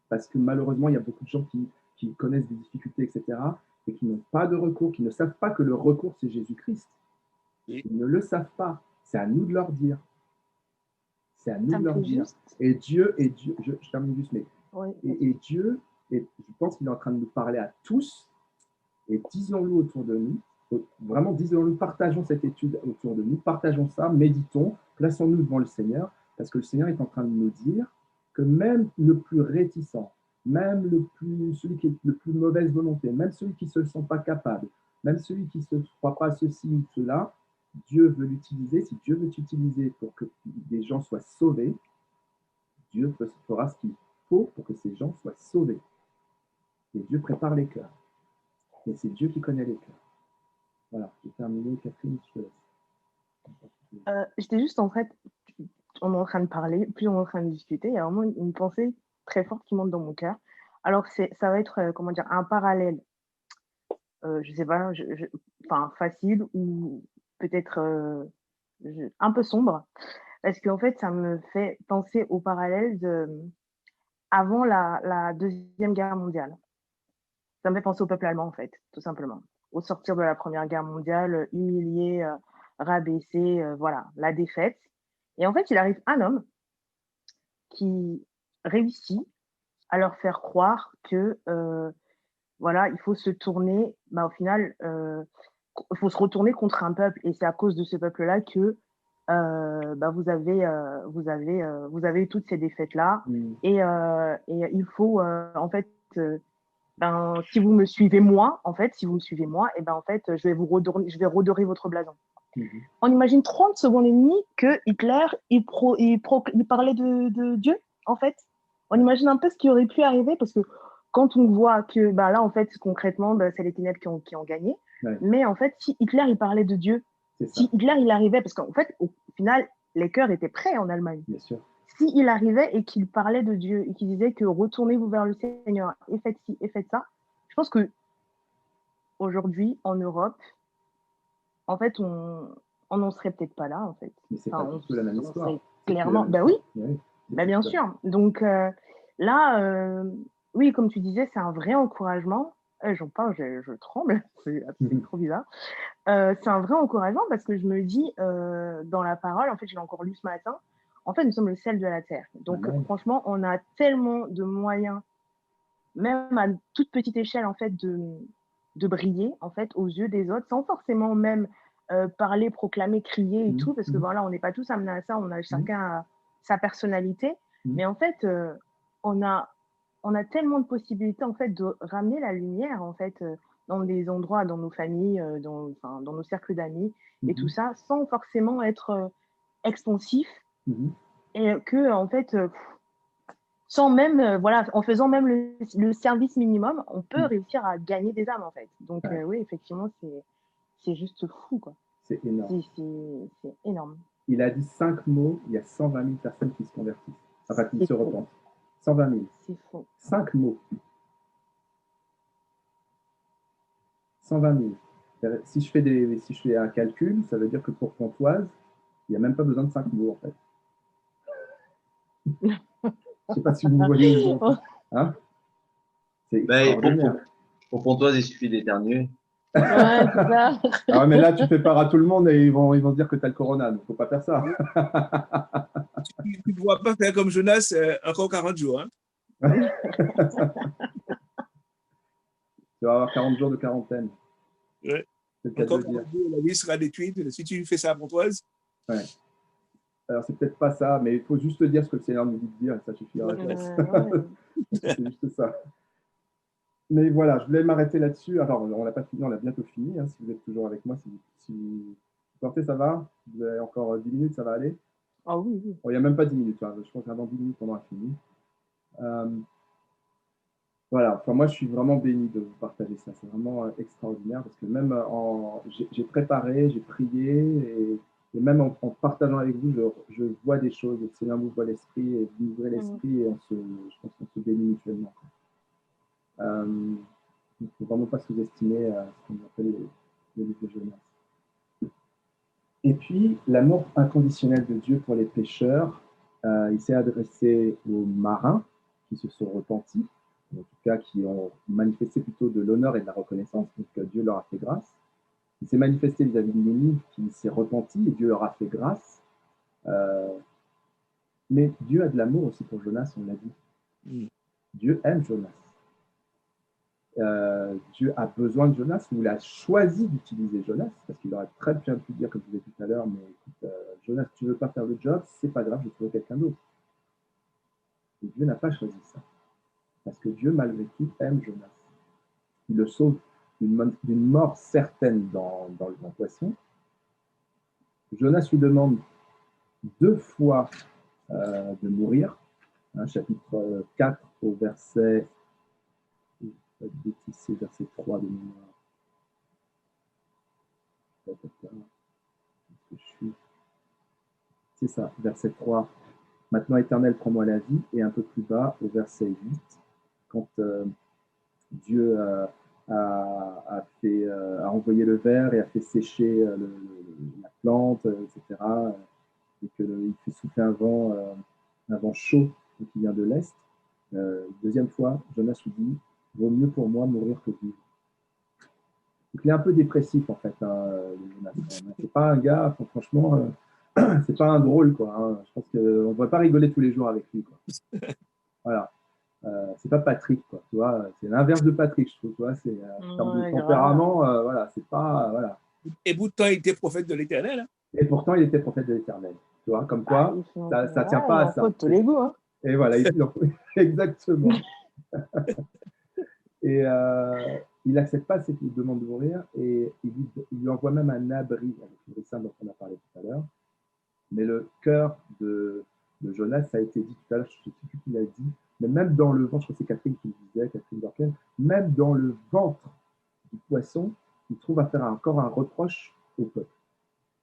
Parce que malheureusement, il y a beaucoup de gens qui connaissent des difficultés, etc., et qui n'ont pas de recours, qui ne savent pas que le recours, c'est Jésus-Christ. Ils ne le savent pas. C'est à nous de leur dire. C'est à nous de leur dire. Et Dieu, je termine juste, mais et Dieu, je pense qu'il est en train de nous parler à tous, et disons-le autour de nous, vraiment disons-le, partageons cette étude autour de nous, partageons ça, méditons, plaçons-nous devant le Seigneur, parce que le Seigneur est en train de nous dire que même le plus réticent, même celui qui est le plus mauvaise volonté, même celui qui ne se sent pas capable, même celui qui ne se croit pas ceci ou cela, Dieu veut l'utiliser, si Dieu veut t'utiliser pour que des gens soient sauvés, Dieu fera ce qu'il faut pour que ces gens soient sauvés. Et Dieu prépare les cœurs. Et c'est Dieu qui connaît les cœurs. Voilà, j'ai terminé. Catherine, je te laisse. J'étais juste en fait, on est en train de parler, puis on est en train de discuter, il y a vraiment une pensée très forte qui monte dans mon cœur. Alors, ça va être, comment dire, un parallèle, je sais pas, enfin, facile ou peut-être un peu sombre, parce qu'en fait, ça me fait penser au parallèle avant la Deuxième Guerre mondiale. Ça me fait penser au peuple allemand, en fait, tout simplement. Au sortir de la Première Guerre mondiale, humilié, rabaissé, voilà, la défaite. Et en fait, il arrive un homme qui réussit à leur faire croire que, voilà, il faut se tourner, au final, il faut se retourner contre un peuple. Et c'est à cause de ce peuple-là que vous avez toutes ces défaites-là. Et il faut, en fait, si vous me suivez moi, en fait, et en fait, je vais redorer votre blason. On imagine 30 secondes et demie que Hitler, il parlait de Dieu, en fait. On imagine un peu ce qui aurait pu arriver, parce que quand on voit que là, en fait, concrètement, c'est les ténèbres qui ont gagné. Ouais. Mais en fait, si Hitler, il parlait de Dieu, si Hitler, il arrivait, parce qu'en fait, au final, les cœurs étaient prêts en Allemagne. Bien sûr. Si il arrivait et qu'il parlait de Dieu et qu'il disait que retournez-vous vers le Seigneur et faites ci et faites ça, je pense que aujourd'hui, en Europe, en fait, on n'en serait peut-être pas là, en fait. Mais c'est pas du tout la même histoire. Clairement, oui, bien sûr. Donc là, oui, comme tu disais, c'est un vrai encouragement. J'en parle, je tremble, c'est trop bizarre. C'est un vrai encouragement parce que je me dis, dans la parole, en fait, je l'ai encore lu ce matin, en fait, nous sommes le sel de la terre. Donc, franchement, on a tellement de moyens, même à toute petite échelle, en fait, de briller, en fait, aux yeux des autres, sans forcément même parler, proclamer, crier et tout, parce que voilà, on n'est pas tous amenés à ça, on a chacun sa personnalité, mais en fait, on a tellement de possibilités, en fait, de ramener la lumière, en fait, dans des endroits, dans nos familles, dans nos cercles d'amis et tout ça, sans forcément être expansif, et que, en fait, sans même, voilà, en faisant même le service minimum, on peut réussir à gagner des âmes, en fait. Donc, oui, effectivement, c'est juste fou, quoi. C'est énorme. C'est énorme. Il a dit 5 mots, il y a 120 000 personnes qui se convertissent, enfin qui se repentent. 120 000. C'est faux. 5 mots. 120 000. Si je fais un calcul, ça veut dire que pour Pontoise, il n'y a même pas besoin de 5 mots, en fait. Je ne sais pas si vous voyez. Hein, c'est extraordinaire. Pour Pontoise, il suffit d'éternuer. Ouais, c'est ça. Ah ouais, mais là, tu fais peur à tout le monde et ils vont dire que tu as le corona, donc il ne faut pas faire ça. Tu ne dois pas faire comme Jonas encore 40 jours. Hein. Tu vas avoir 40 jours de quarantaine. Ouais. Encore 40 jours, la vie sera détruite si tu fais ça à Pontoise. Ouais. Alors, c'est peut-être pas ça, mais il faut juste dire ce que le Seigneur nous dit de dire et ça suffira. C'est juste ça. Mais voilà, je voulais m'arrêter là-dessus. Alors, on l'a pas fini, on l'a bientôt fini. Hein, si vous êtes toujours avec moi, si vous sortez, ça va? Vous avez encore 10 minutes, ça va aller? Ah oui, oui. Bon, il n'y a même pas 10 minutes. Hein. Je pense qu'avant 10 minutes, on aura fini. Voilà, enfin, moi, je suis vraiment béni de vous partager ça. C'est vraiment extraordinaire parce que même j'ai préparé, j'ai prié et même en partageant avec vous, je vois des choses. Le Seigneur m'ouvre l'esprit et vous ouvrez l'esprit et je pense qu'on se bénit mutuellement. Il ne faut vraiment pas sous-estimer ce qu'on appelle le livre de Jonas. Et puis, l'amour inconditionnel de Dieu pour les pécheurs, il s'est adressé aux marins qui se sont repentis, en tout cas qui ont manifesté plutôt de l'honneur et de la reconnaissance, donc Dieu leur a fait grâce. Il s'est manifesté vis-à-vis de Ninive qui s'est repenti et Dieu leur a fait grâce. Mais Dieu a de l'amour aussi pour Jonas, on l'a dit. Dieu aime Jonas. Dieu a besoin de Jonas, ou il a choisi d'utiliser Jonas, parce qu'il aurait très bien pu dire, comme je vous ai dit tout à l'heure, mais écoute, Jonas, tu ne veux pas faire le job, c'est pas grave, je vais trouver quelqu'un d'autre. Et Dieu n'a pas choisi ça, parce que Dieu, malgré tout, aime Jonas. Il le sauve d'une mort certaine dans le poisson, Jonas lui demande 2 fois de mourir. Hein, chapitre 4 au verset, c'est verset 3 de mémoire. C'est ça, verset 3. Maintenant, Éternel, prends-moi la vie. Et un peu plus bas, au verset 8, quand Dieu a envoyé le ver et a fait sécher la plante, etc. Et qu'il fait souffler un vent chaud qui vient de l'Est. Deuxième fois, Jonas lui dit, vaut mieux pour moi mourir que vivre. Donc, il est un peu dépressif, en fait, hein, Jonas. C'est pas un gars, franchement, c'est pas un drôle, quoi. Hein. Je pense qu'on ne va pas rigoler tous les jours avec lui, quoi. Voilà. C'est pas Patrick, quoi. Tu vois, c'est l'inverse de Patrick, je trouve. Tu vois, c'est en termes de tempérament, voilà, c'est pas, voilà. Et pourtant, il était prophète de l'Éternel. Hein. Et pourtant, il était prophète de l'Éternel. Tu vois, comme quoi, ça tient pas à ça. Il en faut tous les goûts. Hein. Et voilà, exactement. Et il n'accepte pas cette demande de mourir et il lui envoie même un abri avec le ricin dont on a parlé tout à l'heure. Mais le cœur de Jonas, ça a été dit tout à l'heure, je ne sais plus qui l'a dit, mais même dans le ventre, je crois que c'est Catherine qui le disait, Catherine Dorkel, même dans le ventre du poisson, il trouve à faire encore un reproche au peuple.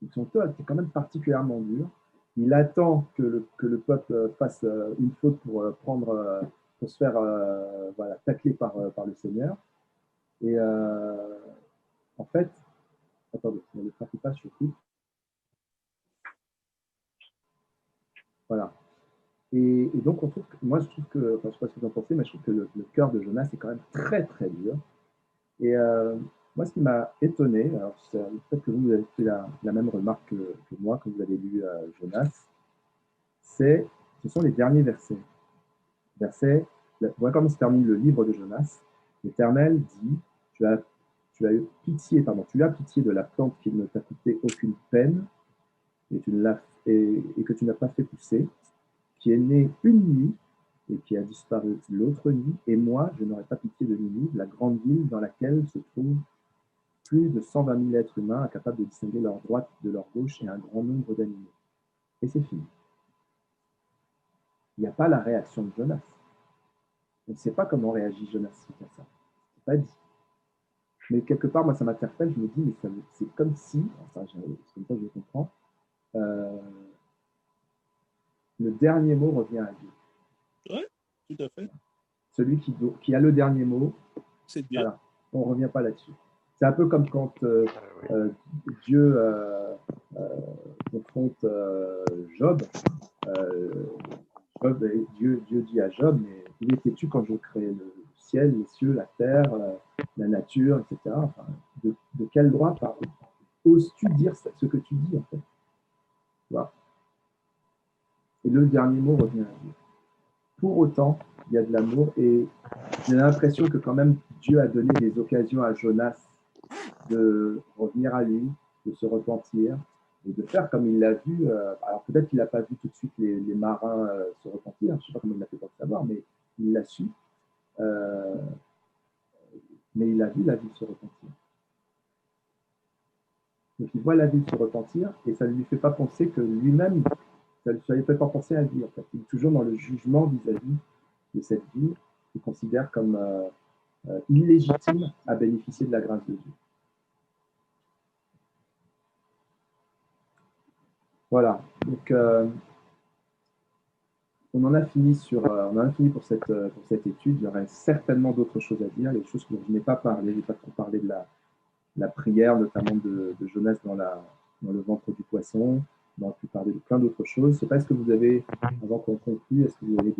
Donc son cœur était quand même particulièrement dur. Il attend que le peuple fasse une faute pour se faire voilà, tacler par le Seigneur. Et en fait, attendez, ne le frappez pas surtout. Voilà. Et donc, on trouve moi, je trouve que, enfin, je ne sais pas ce que vous en pensez, mais je trouve que le cœur de Jonas est quand même très, très dur. Et moi, ce qui m'a étonné, alors peut-être que vous avez fait la même remarque que moi quand vous avez lu Jonas, ce sont les derniers versets. Voilà comment se termine le livre de Jonas. L'Éternel dit, tu as pitié de la plante qui ne t'a coûté aucune peine et que tu n'as pas fait pousser, qui est née une nuit et qui a disparu l'autre nuit, et moi, je n'aurai pas pitié de Ninive, la grande ville dans laquelle se trouvent plus de 120 000 êtres humains incapables de distinguer leur droite de leur gauche et un grand nombre d'animaux. Et c'est fini. Il n'y a pas la réaction de Jonas. On ne sait pas comment réagit Jonas à ça. C'est pas dit. Mais quelque part, moi, ça m'interpelle. Je me dis, mais c'est comme si, enfin, c'est comme ça que je comprends, le dernier mot revient à Dieu. Oui, tout à fait. Celui qui a le dernier mot, c'est Dieu. Voilà, on ne revient pas là-dessus. C'est un peu comme quand Dieu confronte Job. Dieu dit à Job, mais où étais-tu quand je créais le ciel, les cieux, la terre, la nature, etc. Enfin, de quel droit oses-tu dire ce que tu dis, en fait? Voilà. Et le dernier mot revient à Dieu. Pour autant, il y a de l'amour et j'ai l'impression que quand même Dieu a donné des occasions à Jonas de revenir à lui, de se repentir et de faire comme il l'a vu. Alors peut-être qu'il n'a pas vu tout de suite les marins se repentir, je ne sais pas comment il l'a fait pour le savoir, mais il l'a su. Mais il a vu la vie se repentir. Donc il voit la vie se repentir et ça ne lui fait pas penser que lui-même, ça ne lui fait pas penser à lui en fait. Il est toujours dans le jugement vis-à-vis de cette vie qu'il considère comme illégitime à bénéficier de la grâce de Dieu. Voilà, donc on en a fini pour cette étude. Il y aurait certainement d'autres choses à dire, les choses que je n'ai pas parlé. Je n'ai pas trop parlé de la prière, notamment de Jonas dans le ventre du poisson. On aurait pu parler de plein d'autres choses. Je ne sais pas, est-ce que vous avez, avant qu'on conclue, est-ce que vous avez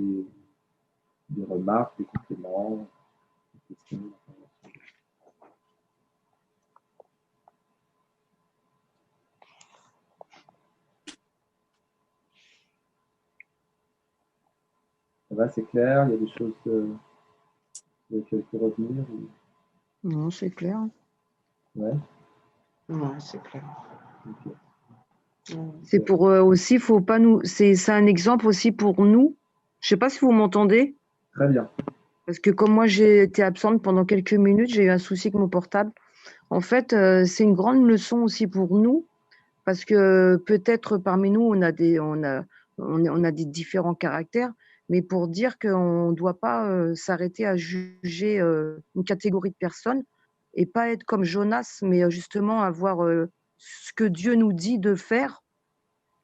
des remarques, des compléments, des questions? Ça va, c'est clair? Il y a des choses qu'il faut revenir? Non, c'est clair. Ouais. Ouais, c'est clair. Okay. C'est pour aussi, faut pas nous. C'est un exemple aussi pour nous. Je sais pas si vous m'entendez. Très bien. Parce que comme moi j'ai été absente pendant quelques minutes, j'ai eu un souci avec mon portable. En fait, c'est une grande leçon aussi pour nous Parce que peut-être parmi nous, on a des différents caractères, mais pour dire qu'on ne doit pas s'arrêter à juger une catégorie de personnes et pas être comme Jonas, mais justement avoir ce que Dieu nous dit de faire,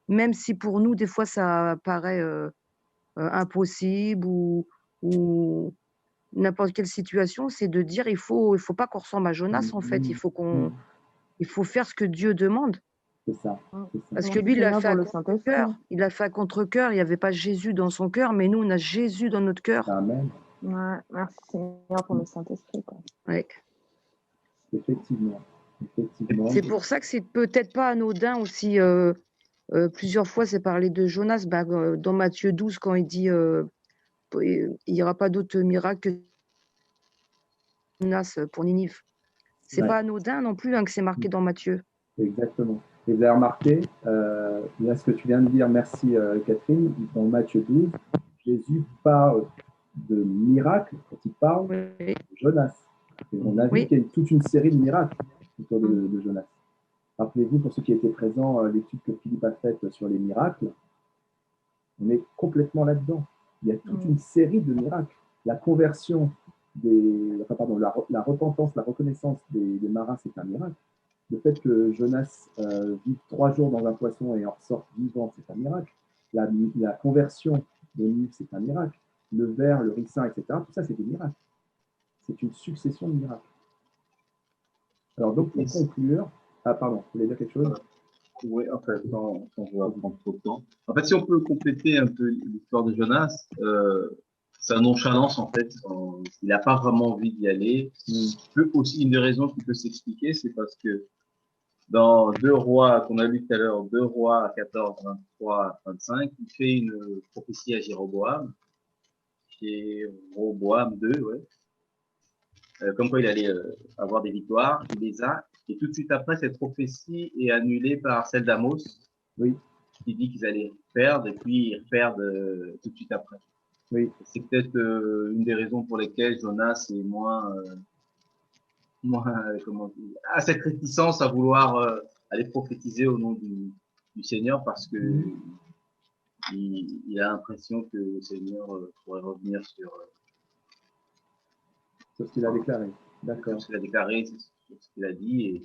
même si pour nous, des fois, ça paraît impossible ou n'importe quelle situation, c'est de dire il faut pas qu'on ressemble à Jonas, en fait. Il faut faire ce que Dieu demande. C'est ça. Parce que lui, il l'a fait à contre-cœur. Il l'a fait à contre-cœur. Il n'y avait pas Jésus dans son cœur, mais nous, on a Jésus dans notre cœur. Amen. Ouais, merci Seigneur pour le Saint-Esprit. Ouais. Effectivement. C'est pour ça que c'est peut-être pas anodin aussi. Plusieurs fois, c'est parlé de Jonas. Dans Matthieu 12, quand il dit il n'y aura pas d'autre miracle que Jonas pour Ninive. C'est pas anodin non plus que c'est marqué dans Matthieu. Exactement. Et vous avez remarqué, là, ce que tu viens de dire, merci Catherine, dans Matthieu 12, Jésus parle de miracles quand il parle de Jonas. Et on a vu qu'il y a toute une série de miracles autour de Jonas. Rappelez-vous, pour ceux qui étaient présents, l'étude que Philippe a faite sur les miracles, on est complètement là-dedans. Il y a toute une série de miracles. La conversion la repentance, la reconnaissance des marins, c'est un miracle. Le fait que Jonas vive 3 jours dans un poisson et en ressorte vivant, c'est un miracle. La conversion de Nive, c'est un miracle. Le ver, le ricin, etc., tout ça, c'est des miracles. C'est une succession de miracles. Alors, donc, pour conclure... Ah, pardon, vous voulez dire quelque chose? Oui, en fait, sans vouloir prendre trop de temps. En fait, si on peut compléter un peu l'histoire de Jonas, sa nonchalance, en fait, il n'a pas vraiment envie d'y aller. Aussi, une des raisons qui peut s'expliquer, c'est parce que dans 2 Rois, qu'on a lu tout à l'heure, 2 Rois 14, 23, 25, il fait une prophétie à Jéroboam 2, ouais. Comme quoi il allait avoir des victoires, il les a. Et tout de suite après, cette prophétie est annulée par celle d'Amos, qui dit qu'ils allaient perdre, et puis ils perdent tout de suite après. Oui. C'est peut-être une des raisons pour lesquelles Jonas est moins a cette réticence à vouloir aller prophétiser au nom du Seigneur, parce que il a l'impression que le Seigneur pourrait revenir sur ce qu'il a déclaré. D'accord. Sur ce qu'il a déclaré, sur ce qu'il a dit, et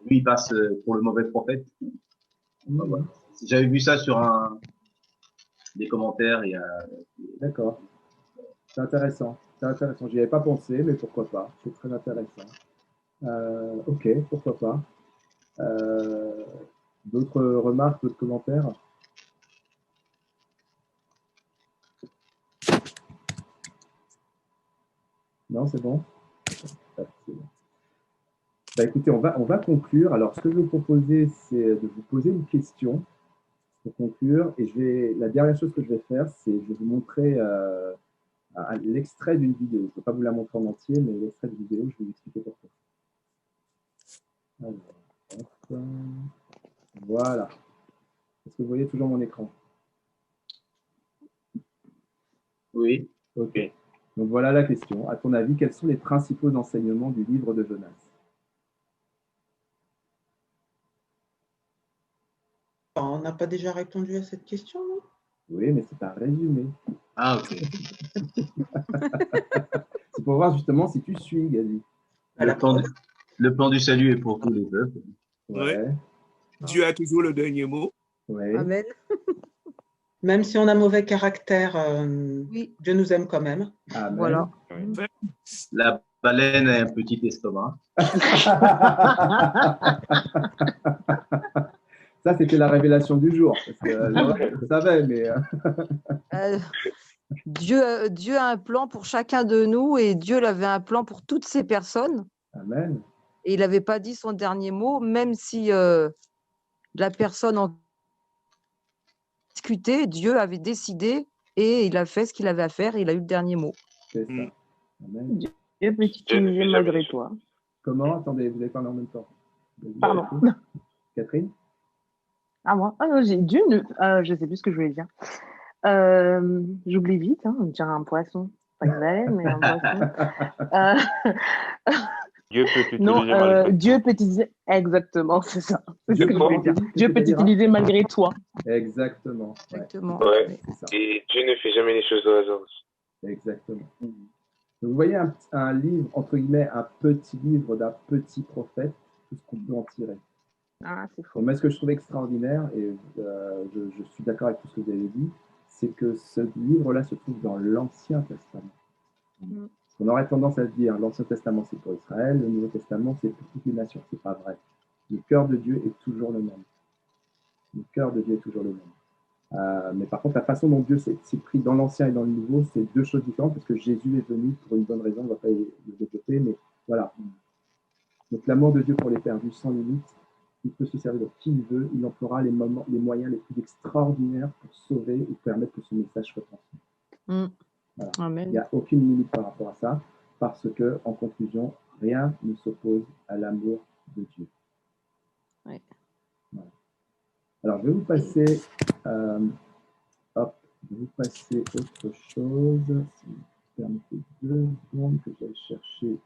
lui, il passe pour le mauvais prophète. Enfin, voilà. J'avais vu ça sur des commentaires il y a... D'accord. C'est intéressant. J'y avais pas pensé, mais pourquoi pas. C'est très intéressant. Ok, pourquoi pas. D'autres remarques, d'autres commentaires? Non, c'est bon. Bah, écoutez, on va conclure. Alors, ce que je vais vous proposer, c'est de vous poser une question pour conclure. Et la dernière chose que je vais faire, c'est je vais vous montrer l'extrait d'une vidéo. Je ne peux pas vous la montrer en entier, mais l'extrait d'une vidéo, je vais vous expliquer pourquoi. Alors, voilà. Est-ce que vous voyez toujours mon écran? Oui. Ok. Donc voilà la question. À ton avis, quels sont les principaux enseignements du livre de Jonas? On n'a pas déjà répondu à cette question, non? Oui, mais c'est un résumé. Ah, ok. C'est pour voir justement si tu suis, Gazi. Le plan du salut est pour tous les peuples. Ouais. Dieu a toujours le dernier mot. Ouais. Amen. Même si on a mauvais caractère, Dieu nous aime quand même. Amen. Voilà. La baleine a un petit estomac. Ça, c'était la révélation du jour. Parce que, je savais, mais... Dieu a un plan pour chacun de nous, et Dieu avait un plan pour toutes ces personnes. Amen. Et il n'avait pas dit son dernier mot, même si la personne en discutait, Dieu avait décidé et il a fait ce qu'il avait à faire et il a eu le dernier mot. C'est ça. Amen. Dieu peut t'utiliser malgré toi. Comment? Attendez, vous avez parlé en même temps. Pardon. Catherine? Ah, moi? Ah non, Dieu ne... je sais plus ce que je voulais dire. J'oublie vite, on dirait un poisson. Pas une baleine, mais un poisson. Dieu peut Non, t'utiliser malgré Dieu peut t'utiliser. Exactement, c'est ça. C'est ce que je voulais dire. Comment Dieu peut c'est-à-dire, hein t'utiliser malgré toi. Exactement. Ouais, Exactement. Ouais. Oui. c'est ça. Et Dieu ne fait jamais les choses au hasard aussi. Exactement. Donc, vous voyez un livre, entre guillemets, un petit livre d'un petit prophète, tout ce qu'on peut en tirer. Ah, c'est Et faux. moi, ce que je trouve extraordinaire, et je suis d'accord avec tout ce que vous avez dit, c'est que ce livre-là se trouve dans l'Ancien Testament. Mm. On aurait tendance à se dire l'Ancien Testament, c'est pour Israël, le Nouveau Testament, c'est pour toutes les nations. C'est pas vrai. Le cœur de Dieu est toujours le même. Le cœur de Dieu est toujours le même. Mais par contre, la façon dont Dieu s'est pris dans l'Ancien et dans le Nouveau, c'est deux choses différentes parce que Jésus est venu pour une bonne raison, on ne va pas le développer, mais voilà. Donc l'amour de Dieu pour les perdus sans limite, il peut se servir de qui il veut, il emploiera les moyens les plus extraordinaires pour sauver ou permettre que ce message soit transmis. Mm. Voilà. Amen. Il n'y a aucune limite par rapport à ça, parce que, en conclusion, rien ne s'oppose à l'amour de Dieu. Ouais. Voilà. Alors, je vais vous passer, je vais vous passer autre chose. Si vous permettez 2 secondes que j'aille chercher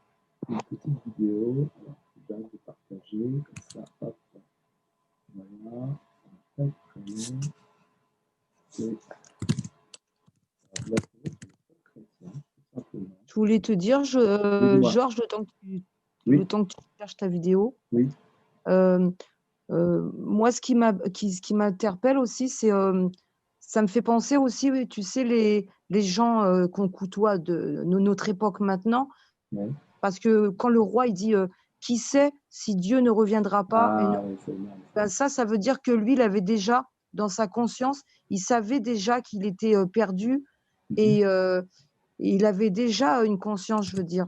une petite vidéo. Alors, je vais partager, comme ça, hop. Voilà. Ça va pas être très long. Et Je voulais te dire, dis-moi. Georges, Oui. le temps que tu cherches ta vidéo, Oui. moi, ce qui m'interpelle aussi, c'est ça me fait penser aussi, oui, tu sais, les gens qu'on côtoie de notre époque maintenant, Oui. parce que quand le roi il dit qui sait si Dieu ne reviendra pas, Ah, oui, c'est bien. ben ça veut dire que lui, il avait déjà dans sa conscience, il savait déjà qu'il était perdu et il avait déjà une conscience, je veux dire.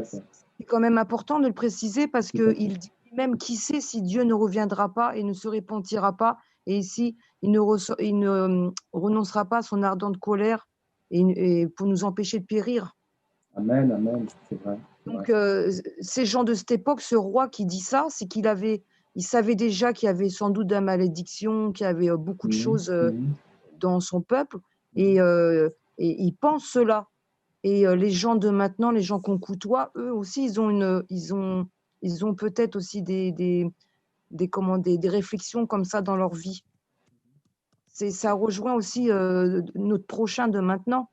C'est quand même important de le préciser parce qu'il dit même qui sait si Dieu ne reviendra pas et ne se repentira pas et si il ne renoncera pas à son ardente colère et pour nous empêcher de périr. Amen, amen, c'est vrai. Donc, ces gens de cette époque, ce roi qui dit ça, c'est il savait déjà qu'il y avait sans doute de la malédiction, qu'il y avait beaucoup de choses dans son peuple et il pense cela. Et les gens de maintenant, les gens qu'on côtoie, eux aussi, ils ont peut-être aussi des réflexions comme ça dans leur vie. Ça rejoint aussi notre prochain de maintenant.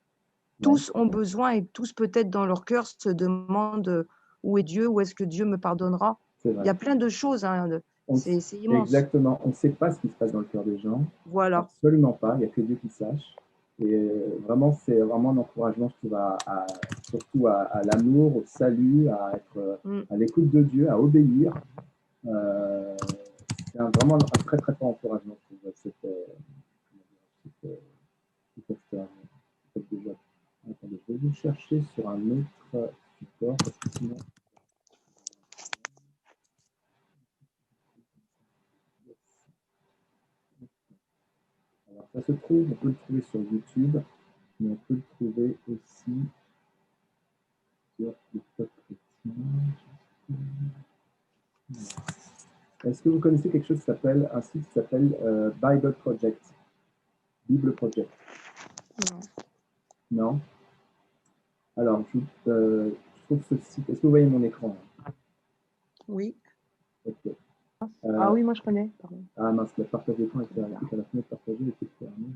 Tous ont besoin et tous peut-être dans leur cœur se demandent où est Dieu, où est-ce que Dieu me pardonnera. Il y a plein de choses, hein, c'est immense. Exactement, on ne sait pas ce qui se passe dans le cœur des gens. Voilà. Absolument pas, il n'y a que Dieu qui sache. Et vraiment, c'est vraiment un encouragement, je trouve, surtout à l'amour, au salut, à être à l'écoute de Dieu, à obéir. C'est vraiment un très très fort encouragement, je trouve, cette déjà. Attendez, je vais vous chercher sur un autre support, parce que sinon... Alors, ça se trouve, on peut le trouver sur YouTube, mais on peut le trouver aussi sur le Top Chrétien. Est-ce que vous connaissez quelque chose qui s'appelle, un site qui s'appelle Bible Project? Bible Project. Non. Non? Alors, je trouve ce site. Est-ce que vous voyez mon écran? Oui. Ok. Ah oui, moi je connais. Pardon. Ah mince, le partage d'écran était à la fenêtre partagée était fermée.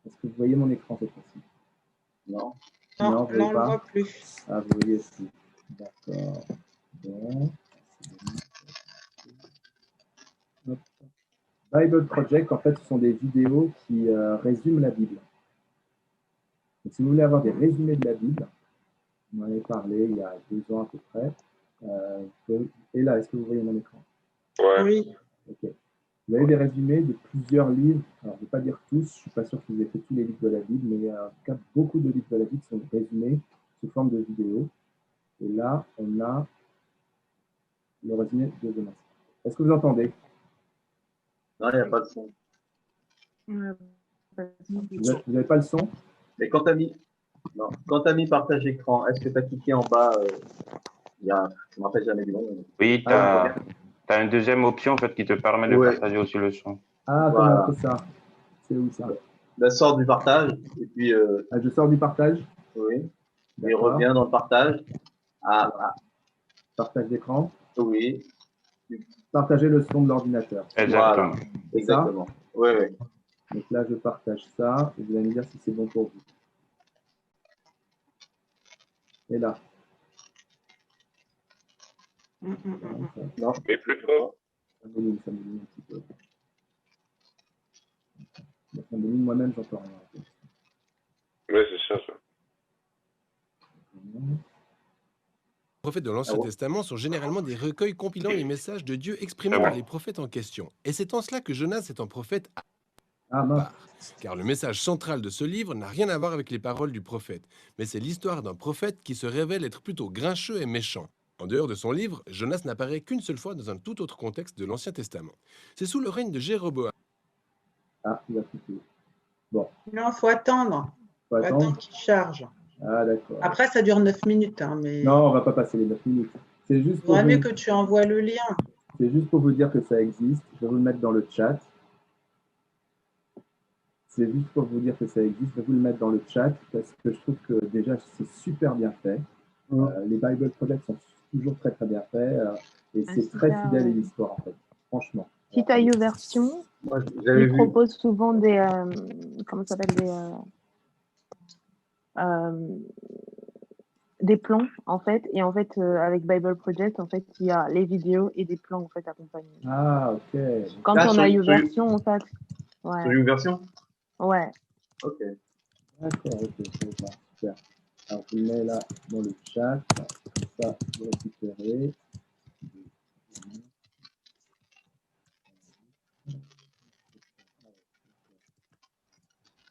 Est-ce que vous voyez mon écran cette fois-ci? Non. Non, vous voyez on ne pas? le voit plus. Ah, vous voyez aussi. D'accord. Bon. Hop. Bible Project, en fait, ce sont des vidéos qui résument la Bible. Donc, si vous voulez avoir des résumés de la Bible, on en avait parlé il y a 2 ans à peu près. Et là, est-ce que vous voyez mon écran? Ouais. Oui. Ok. Vous avez des résumés de plusieurs livres. Alors, je ne vais pas dire tous, je ne suis pas sûr que vous ayez fait tous les livres de la Bible, mais en tout cas, beaucoup de livres de la Bible sont résumés sous forme de vidéos. Et là, on a le résumé de Jonas. Est-ce que vous entendez? Non, il n'y a pas de son. Vous n'avez pas le son? Mais quand tu as mis partage écran, est-ce que tu as cliqué en bas je ne me rappelle jamais du nom. Oui, tu as une deuxième option en fait, qui te permet de partager aussi le son. Ah, voilà. comment on fait ça? C'est où ça? Ben, sors du partage. Et puis, je sors du partage? Oui. Il revient dans le partage. Partage d'écran. Oui. Partager le son de l'ordinateur. Exactement. Voilà. Exactement. Oui, oui. Donc là, je partage ça. Et vous allez me dire si c'est bon pour vous. Et là. Non. Mais plus fort. Ça me limite un petit peu. Ça me limite moi-même, j'entends rien. Oui, c'est ça. Les prophètes de l'Ancien Testament sont généralement des recueils compilant les messages de Dieu exprimés par les prophètes en question. Et c'est en cela que Jonas est un prophète à part. Car le message central de ce livre n'a rien à voir avec les paroles du prophète, mais c'est l'histoire d'un prophète qui se révèle être plutôt grincheux et méchant. En dehors de son livre, Jonas n'apparaît qu'une seule fois dans un tout autre contexte de l'Ancien Testament. C'est sous le règne de Jéroboam. Ah, il a coupé. Bon. Non, il faut attendre. Faut attendre qu'il charge. Ah, d'accord. Après, ça dure 9 minutes. Hein, mais... Non, on ne va pas passer les 9 minutes. C'est juste Il vaudrait mieux que tu envoies le lien. C'est juste pour vous dire que ça existe. Je vais vous le mettre dans le chat. C'est juste pour vous dire que ça existe. Je vais vous le mettre dans le chat parce que je trouve que déjà, c'est super bien fait. Les Bible Projects sont toujours très, très bien faits. Et c'est très fidèle à l'histoire, en fait. Franchement. Kita YouVersion, ils proposent souvent des... comment ça s'appelle des plans, en fait. Et en fait, avec Bible Project, en fait, il y a les vidéos et des plans, en fait, accompagnés. Ah, ok. Quand on a YouVersion, en fait. Ouais. Sur YouVersion? Ouais. Ok. D'accord, ok. Super. Alors, je le mets là dans le chat. Comme ça, vous récupérez.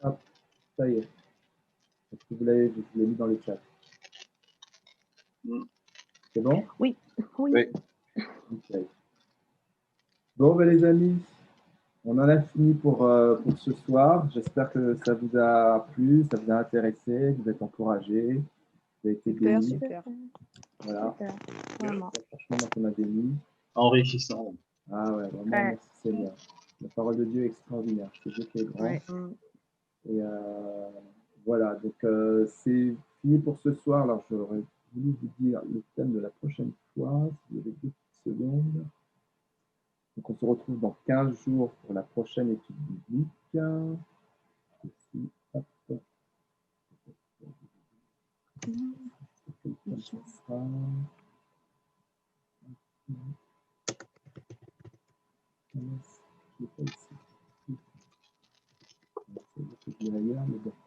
Hop, ça y est. Est-ce que vous l'avez mis dans le chat? C'est bon? Oui. Okay. Bon, ben, les amis, on en a fini pour ce soir. J'espère que ça vous a plu, ça vous a intéressé, que vous êtes encouragés, vous avez été bénis. Super. Voilà. Super. Vraiment. Franchement, moi, ça m'a béni. Enrichissant. Ah ouais, vraiment, merci Seigneur. La parole de Dieu est extraordinaire. C'est Dieu qui est grand. Ouais. Et voilà, donc c'est fini pour ce soir. Alors, j'aurais voulu vous dire le thème de la prochaine fois, si vous avez 2 petites secondes. Donc, on se retrouve dans 15 jours pour la prochaine étude biblique. Ici, hop.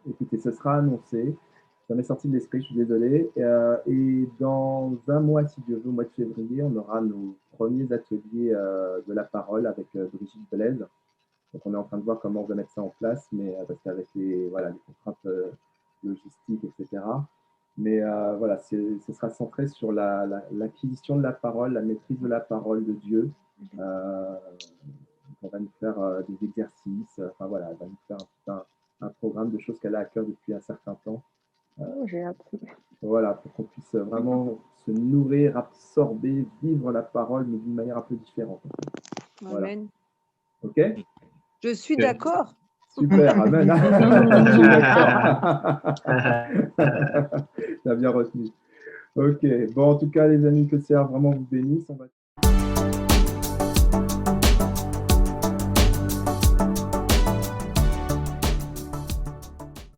Écoutez, ce sera annoncé. Ça m'est sorti de l'esprit, je suis désolé. Et dans un mois, si Dieu veut, au mois de février, on aura nos premiers ateliers de la parole avec Brigitte Blaise. Donc, on est en train de voir comment on va mettre ça en place, mais parce qu'avec les contraintes logistiques, etc. Mais voilà, ce sera centré sur l'acquisition de la parole, la maîtrise de la parole de Dieu. On va nous faire des exercices. Enfin voilà, elle va nous faire un programme de choses qu'elle a à cœur depuis un certain temps. J'ai hâte. Voilà, pour qu'on puisse vraiment se nourrir, absorber, vivre la parole, mais d'une manière un peu différente. Voilà. Amen. Ok? Je suis d'accord. Super, amen. Je suis d'accord. T'as bien retenu. Ok, bon, en tout cas, les amis, que le Seigneur vraiment vous bénisse. On va...